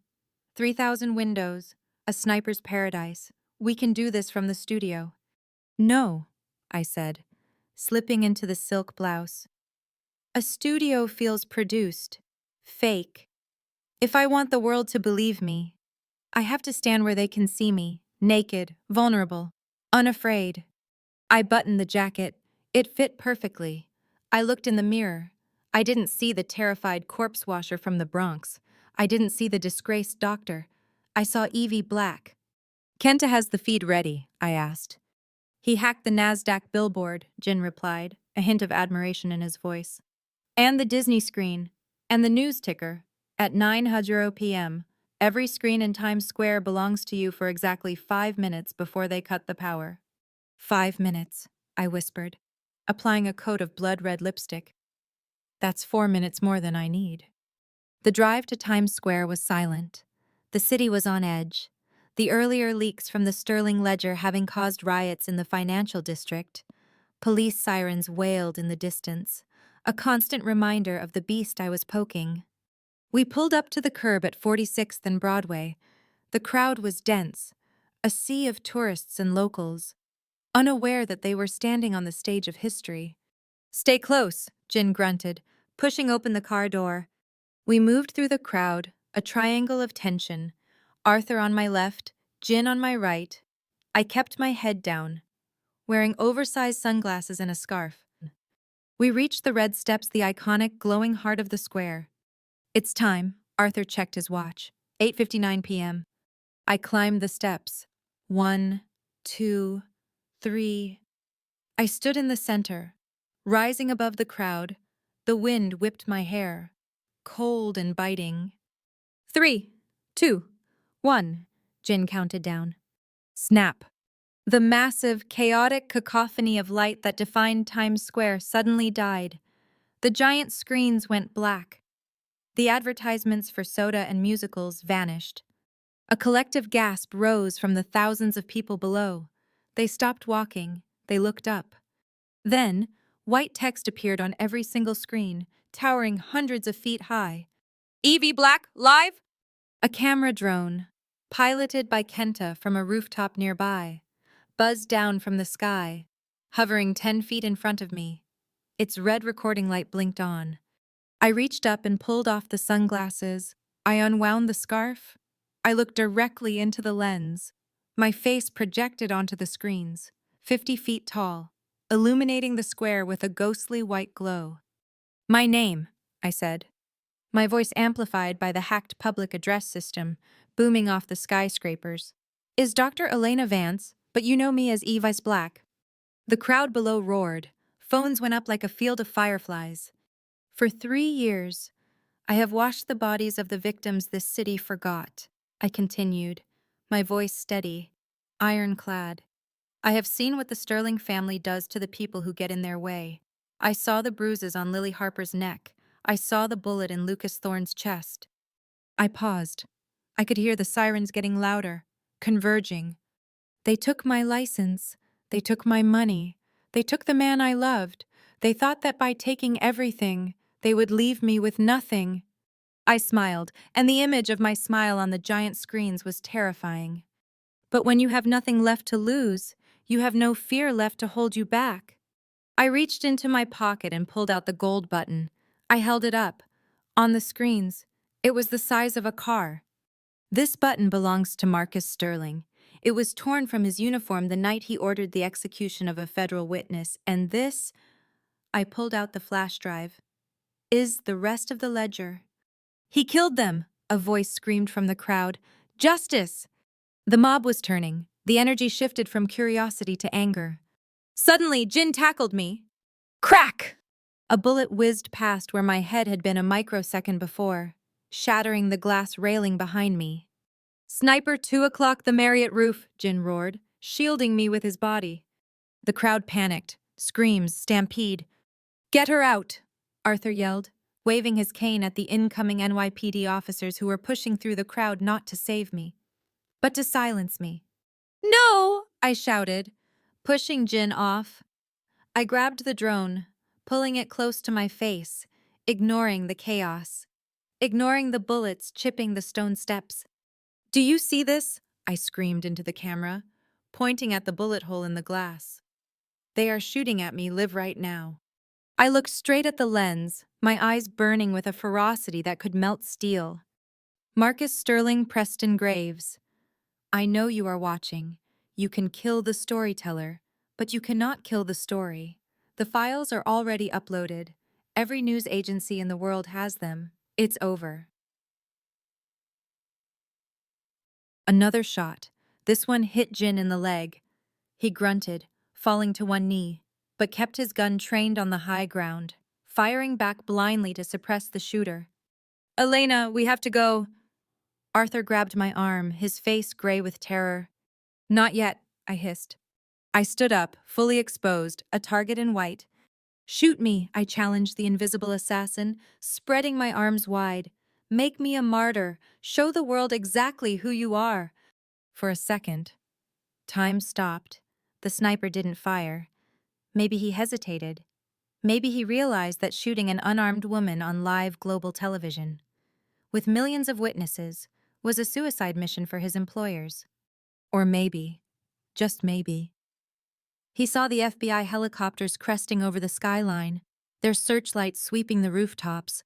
3,000 windows, a sniper's paradise. We can do this from the studio. No, I said, slipping into the silk blouse. A studio feels produced, fake. If I want the world to believe me, I have to stand where they can see me, naked, vulnerable, unafraid. I buttoned the jacket. It fit perfectly. I looked in the mirror. I didn't see the terrified corpse washer from the Bronx. I didn't see the disgraced doctor. I saw Evie Black. Kenta has the feed ready, I asked. He hacked the NASDAQ billboard, Jin replied, a hint of admiration in his voice. And the Disney screen, and the news ticker, at 9:00 p.m. Every screen in Times Square belongs to you for exactly 5 minutes before they cut the power. 5 minutes, I whispered. applying a coat of blood-red lipstick. That's 4 minutes more than I need. The drive to Times Square was silent. The city was on edge. The earlier leaks from the Sterling Ledger having caused riots in the financial district. Police sirens wailed in the distance, a constant reminder of the beast I was poking. We pulled up to the curb at 46th and Broadway. The crowd was dense, a sea of tourists and locals, unaware that they were standing on the stage of history. "Stay close," Jin grunted, pushing open the car door. We moved through the crowd, a triangle of tension. Arthur on my left, Jin on my right. I kept my head down, wearing oversized sunglasses and a scarf. We reached the red steps, the iconic glowing heart of the square. "It's time," Arthur checked his watch. 8:59 p.m. I climbed the steps. 1, 2, 3. I stood in the center, rising above the crowd. The wind whipped my hair, cold and biting. 3, 2, 1, Jin counted down. Snap. The massive, chaotic cacophony of light that defined Times Square suddenly died. The giant screens went black. The advertisements for soda and musicals vanished. A collective gasp rose from the thousands of people below. They stopped walking. They looked up. Then, white text appeared on every single screen, towering hundreds of feet high. "Evie Black, live!" A camera drone, piloted by Kenta from a rooftop nearby, buzzed down from the sky, hovering 10 feet in front of me. Its red recording light blinked on. I reached up and pulled off the sunglasses. I unwound the scarf. I looked directly into the lens. My face projected onto the screens, 50 feet tall, illuminating the square with a ghostly white glow. "My name," I said, my voice amplified by the hacked public address system, booming off the skyscrapers, "is Dr. Elena Vance, but you know me as Evice Black." The crowd below roared. Phones went up like a field of fireflies. "For 3 years, I have washed the bodies of the victims this city forgot," I continued, my voice steady, ironclad. "I have seen what the Sterling family does to the people who get in their way. I saw the bruises on Lily Harper's neck. I saw the bullet in Lucas Thorne's chest." I paused. I could hear the sirens getting louder, converging. "They took my license. They took my money. They took the man I loved. They thought that by taking everything, they would leave me with nothing." I smiled, and the image of my smile on the giant screens was terrifying. But when you have nothing left to lose, you have no fear left to hold you back. I reached into my pocket and pulled out the gold button. I held it up. On the screens, it was the size of a car. "This button belongs to Marcus Sterling. It was torn from his uniform the night he ordered the execution of a federal witness, and this," I pulled out the flash drive, "is the rest of the ledger." "He killed them!" a voice screamed from the crowd. "Justice!" The mob was turning. The energy shifted from curiosity to anger. Suddenly, Jin tackled me. Crack! A bullet whizzed past where my head had been a microsecond before, shattering the glass railing behind me. "Sniper 2 o'clock the Marriott roof," Jin roared, shielding me with his body. The crowd panicked. Screams, stampede. "Get her out!" Arthur yelled, waving his cane at the incoming NYPD officers who were pushing through the crowd not to save me, but to silence me. "No!" I shouted, pushing Jin off. I grabbed the drone, pulling it close to my face, ignoring the chaos, ignoring the bullets chipping the stone steps. "Do you see this?" I screamed into the camera, pointing at the bullet hole in the glass. "They are shooting at me live right now." I looked straight at the lens, my eyes burning with a ferocity that could melt steel. "Marcus Sterling Preston Graves, I know you are watching. You can kill the storyteller, but you cannot kill the story. The files are already uploaded. Every news agency in the world has them. It's over." Another shot. This one hit Jin in the leg. He grunted, falling to one knee, but kept his gun trained on the high ground, firing back blindly to suppress the shooter. "Elena, we have to go." Arthur grabbed my arm, his face gray with terror. "Not yet," I hissed. I stood up, fully exposed, a target in white, Shoot me, I challenged the invisible assassin, spreading my arms wide. Make me a martyr. Show the world exactly who you are. For a second, time stopped. The sniper didn't fire. Maybe he hesitated. Maybe he realized that shooting an unarmed woman on live global television, with millions of witnesses, was a suicide mission for his employers. Or maybe, just maybe, he saw the FBI helicopters cresting over the skyline, their searchlights sweeping the rooftops.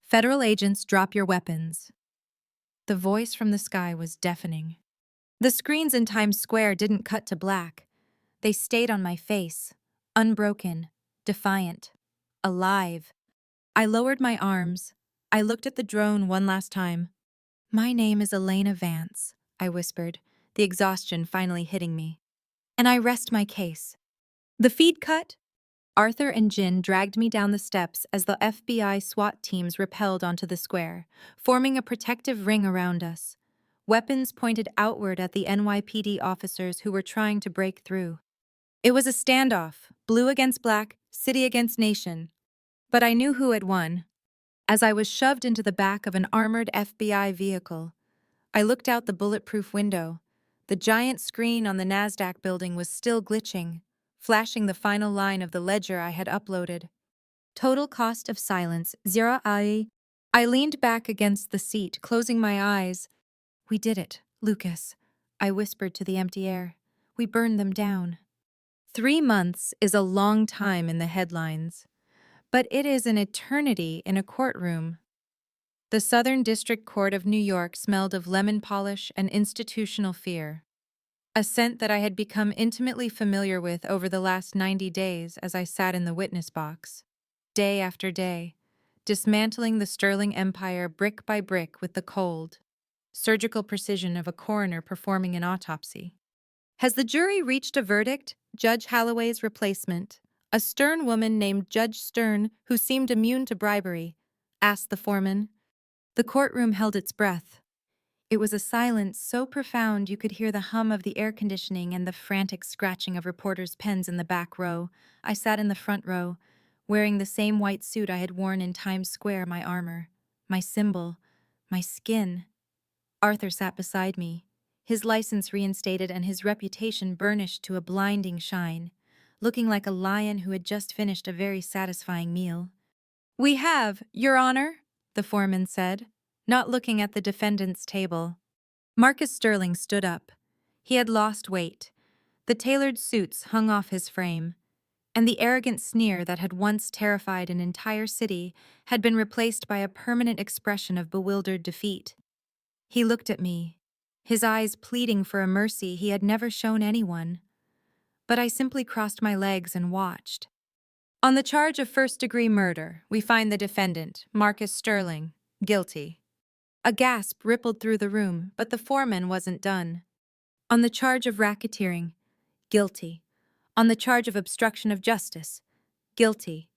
Federal agents, drop your weapons. The voice from the sky was deafening. The screens in Times Square didn't cut to black. They stayed on my face, unbroken, defiant, alive. I lowered my arms. I looked at the drone one last time. My name is Elena Vance, I whispered, the exhaustion finally hitting me. And I rest my case. The feed cut? Arthur and Jin dragged me down the steps as the FBI SWAT teams rappelled onto the square, forming a protective ring around us. Weapons pointed outward at the NYPD officers who were trying to break through. It was a standoff, blue against black, city against nation. But I knew who had won. As I was shoved into the back of an armored FBI vehicle, I looked out the bulletproof window. The giant screen on the NASDAQ building was still glitching, flashing the final line of the ledger I had uploaded. Total cost of silence, 0 I. I leaned back against the seat, closing my eyes. We did it, Lucas, I whispered to the empty air. We burned them down. 3 months is a long time in the headlines, but it is an eternity in a courtroom. The Southern District Court of New York smelled of lemon polish and institutional fear, a scent that I had become intimately familiar with over the last 90 days as I sat in the witness box, day after day, dismantling the Sterling Empire brick by brick with the cold, surgical precision of a coroner performing an autopsy. Has the jury reached a verdict? Judge Holloway's replacement, a stern woman named Judge Stern who seemed immune to bribery, asked the foreman. The courtroom held its breath. It was a silence so profound you could hear the hum of the air conditioning and the frantic scratching of reporters' pens in the back row. I sat in the front row, wearing the same white suit I had worn in Times Square, my armor, my symbol, my skin. Arthur sat beside me, his license reinstated and his reputation burnished to a blinding shine, looking like a lion who had just finished a very satisfying meal. We have, Your Honor, the foreman said, not looking at the defendant's table. Marcus Sterling stood up. He had lost weight. The tailored suits hung off his frame, and the arrogant sneer that had once terrified an entire city had been replaced by a permanent expression of bewildered defeat. He looked at me, his eyes pleading for a mercy he had never shown anyone. But I simply crossed my legs and watched. On the charge of first-degree murder, we find the defendant, Marcus Sterling, guilty. A gasp rippled through the room, but the foreman wasn't done. On the charge of racketeering, guilty. On the charge of obstruction of justice, guilty.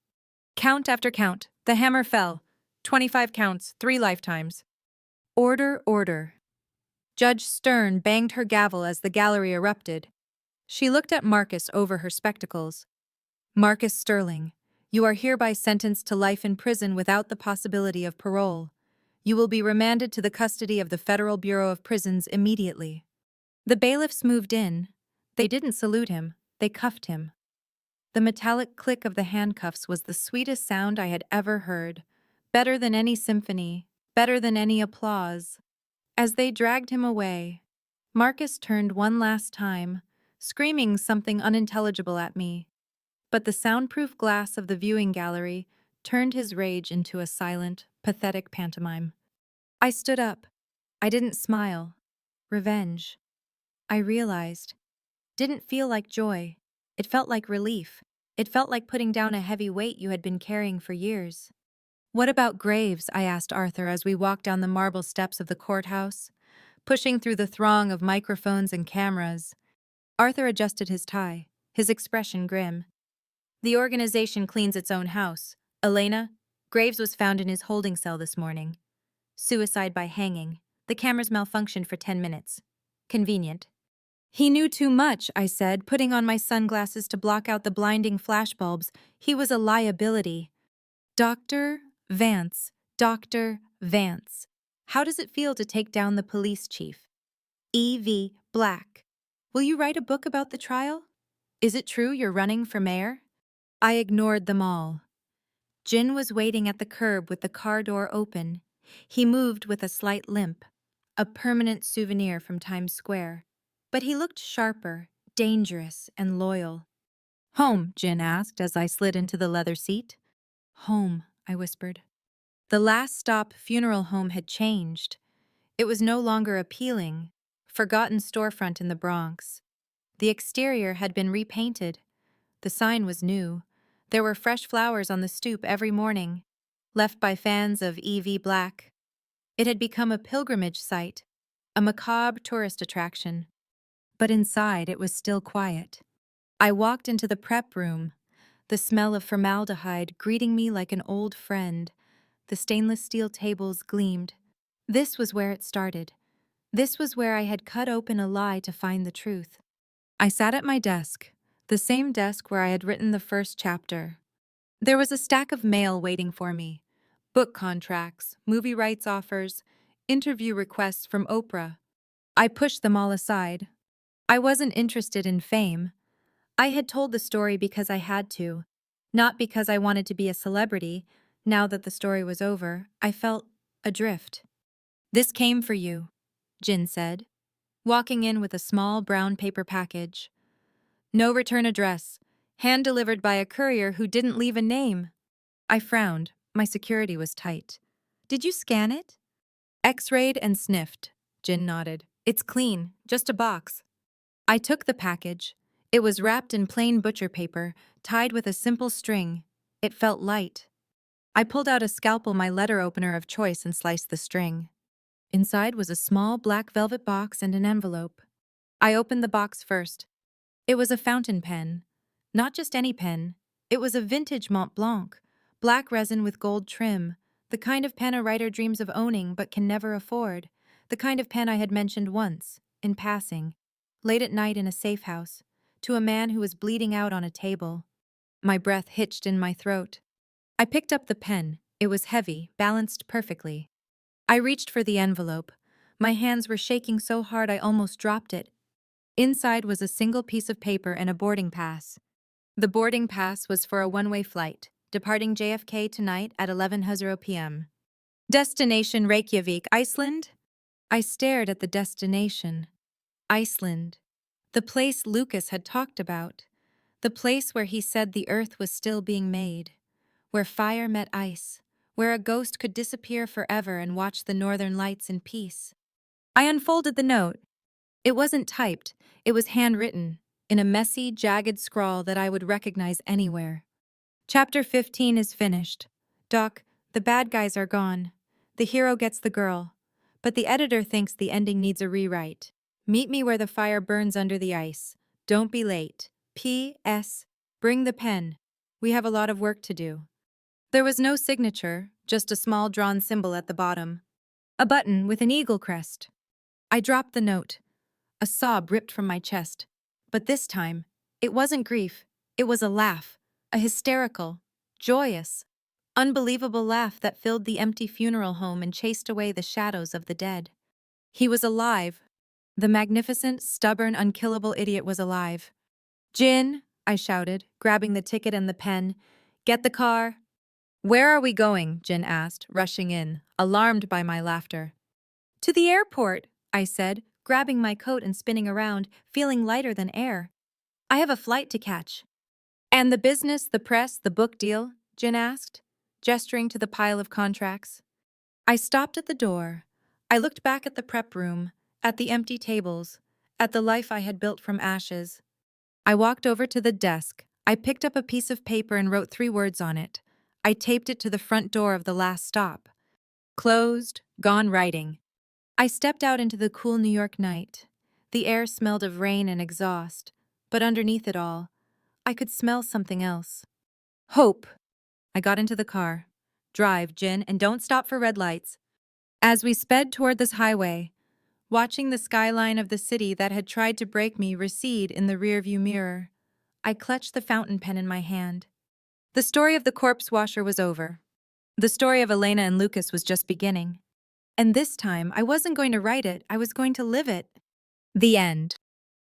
Count after count, the hammer fell. 25 counts, 3 lifetimes. Order, order. Judge Stern banged her gavel as the gallery erupted. She looked at Marcus over her spectacles. Marcus Sterling, you are hereby sentenced to life in prison without the possibility of parole. You will be remanded to the custody of the Federal Bureau of Prisons immediately. The bailiffs moved in. They didn't salute him, they cuffed him. The metallic click of the handcuffs was the sweetest sound I had ever heard, better than any symphony, better than any applause. As they dragged him away, Marcus turned one last time, screaming something unintelligible at me. But the soundproof glass of the viewing gallery turned his rage into a silent, pathetic pantomime. I stood up. I didn't smile. Revenge. I realized. Didn't feel like joy. It felt like relief. It felt like putting down a heavy weight you had been carrying for years. What about Graves? I asked Arthur as we walked down the marble steps of the courthouse, pushing through the throng of microphones and cameras. Arthur adjusted his tie, his expression grim. The organization cleans its own house. Elena, Graves was found in his holding cell this morning. Suicide by hanging. The cameras malfunctioned for 10 minutes. Convenient. He knew too much, I said, putting on my sunglasses to block out the blinding flashbulbs. He was a liability. Dr. Vance. Dr. Vance. How does it feel to take down the police chief? E.V. Black. Will you write a book about the trial? Is it true you're running for mayor? I ignored them all. Jin was waiting at the curb with the car door open. He moved with a slight limp, a permanent souvenir from Times Square. But he looked sharper, dangerous, and loyal. Home, Jin asked as I slid into the leather seat. Home, I whispered. The last stop funeral home had changed. It was no longer appealing, forgotten storefront in the Bronx. The exterior had been repainted. The sign was new. There were fresh flowers on the stoop every morning, left by fans of E.V. Black. It had become a pilgrimage site, a macabre tourist attraction. But inside it was still quiet. I walked into the prep room, the smell of formaldehyde greeting me like an old friend. The stainless steel tables gleamed. This was where it started. This was where I had cut open a lie to find the truth. I sat at my desk, the same desk where I had written the first chapter. There was a stack of mail waiting for me. Book contracts, movie rights offers, interview requests from Oprah. I pushed them all aside. I wasn't interested in fame. I had told the story because I had to, not because I wanted to be a celebrity. Now that the story was over, I felt adrift. This came for you, Jin said, walking in with a small brown paper package. No return address, hand-delivered by a courier who didn't leave a name. I frowned. My security was tight. Did you scan it? X-rayed and sniffed. Jin nodded. It's clean, just a box. I took the package. It was wrapped in plain butcher paper, tied with a simple string. It felt light. I pulled out a scalpel, my letter opener of choice, and sliced the string. Inside was a small black velvet box and an envelope. I opened the box first. It was a fountain pen. Not just any pen. It was a vintage Mont Blanc, black resin with gold trim, the kind of pen a writer dreams of owning but can never afford, the kind of pen I had mentioned once, in passing, late at night in a safe house, to a man who was bleeding out on a table. My breath hitched in my throat. I picked up the pen. It was heavy, balanced perfectly. I reached for the envelope. My hands were shaking so hard I almost dropped it. Inside was a single piece of paper and a boarding pass. The boarding pass was for a one-way flight, departing JFK tonight at 11:00 p.m. Destination Reykjavik, Iceland? I stared at the destination. Iceland. The place Lucas had talked about. The place where he said the earth was still being made. Where fire met ice. Where a ghost could disappear forever and watch the northern lights in peace. I unfolded the note. It wasn't typed. It was handwritten, in a messy, jagged scrawl that I would recognize anywhere. Chapter 15 is finished. Doc, the bad guys are gone. The hero gets the girl. But the editor thinks the ending needs a rewrite. Meet me where the fire burns under the ice. Don't be late. P.S. Bring the pen. We have a lot of work to do. There was no signature, just a small drawn symbol at the bottom. A button with an eagle crest. I dropped the note. A sob ripped from my chest. But this time, it wasn't grief. It was a laugh. A hysterical, joyous, unbelievable laugh that filled the empty funeral home and chased away the shadows of the dead. He was alive. The magnificent, stubborn, unkillable idiot was alive. Jin, I shouted, grabbing the ticket and the pen. Get the car. Where are we going? Jin asked, rushing in, alarmed by my laughter. To the airport, I said, grabbing my coat and spinning around, feeling lighter than air. I have a flight to catch. And the business, the press, the book deal? Jin asked, gesturing to the pile of contracts. I stopped at the door. I looked back at the prep room, at the empty tables, at the life I had built from ashes. I walked over to the desk. I picked up a piece of paper and wrote 3 words on it. I taped it to the front door of the last stop. Closed, gone writing. I stepped out into the cool New York night. The air smelled of rain and exhaust, but underneath it all, I could smell something else. Hope. I got into the car. Drive, Jin, and don't stop for red lights. As we sped toward this highway, watching the skyline of the city that had tried to break me recede in the rearview mirror. I clutched the fountain pen in my hand. The story of the corpse washer was over. The story of Elena and Lucas was just beginning. And this time, I wasn't going to write it, I was going to live it. The end.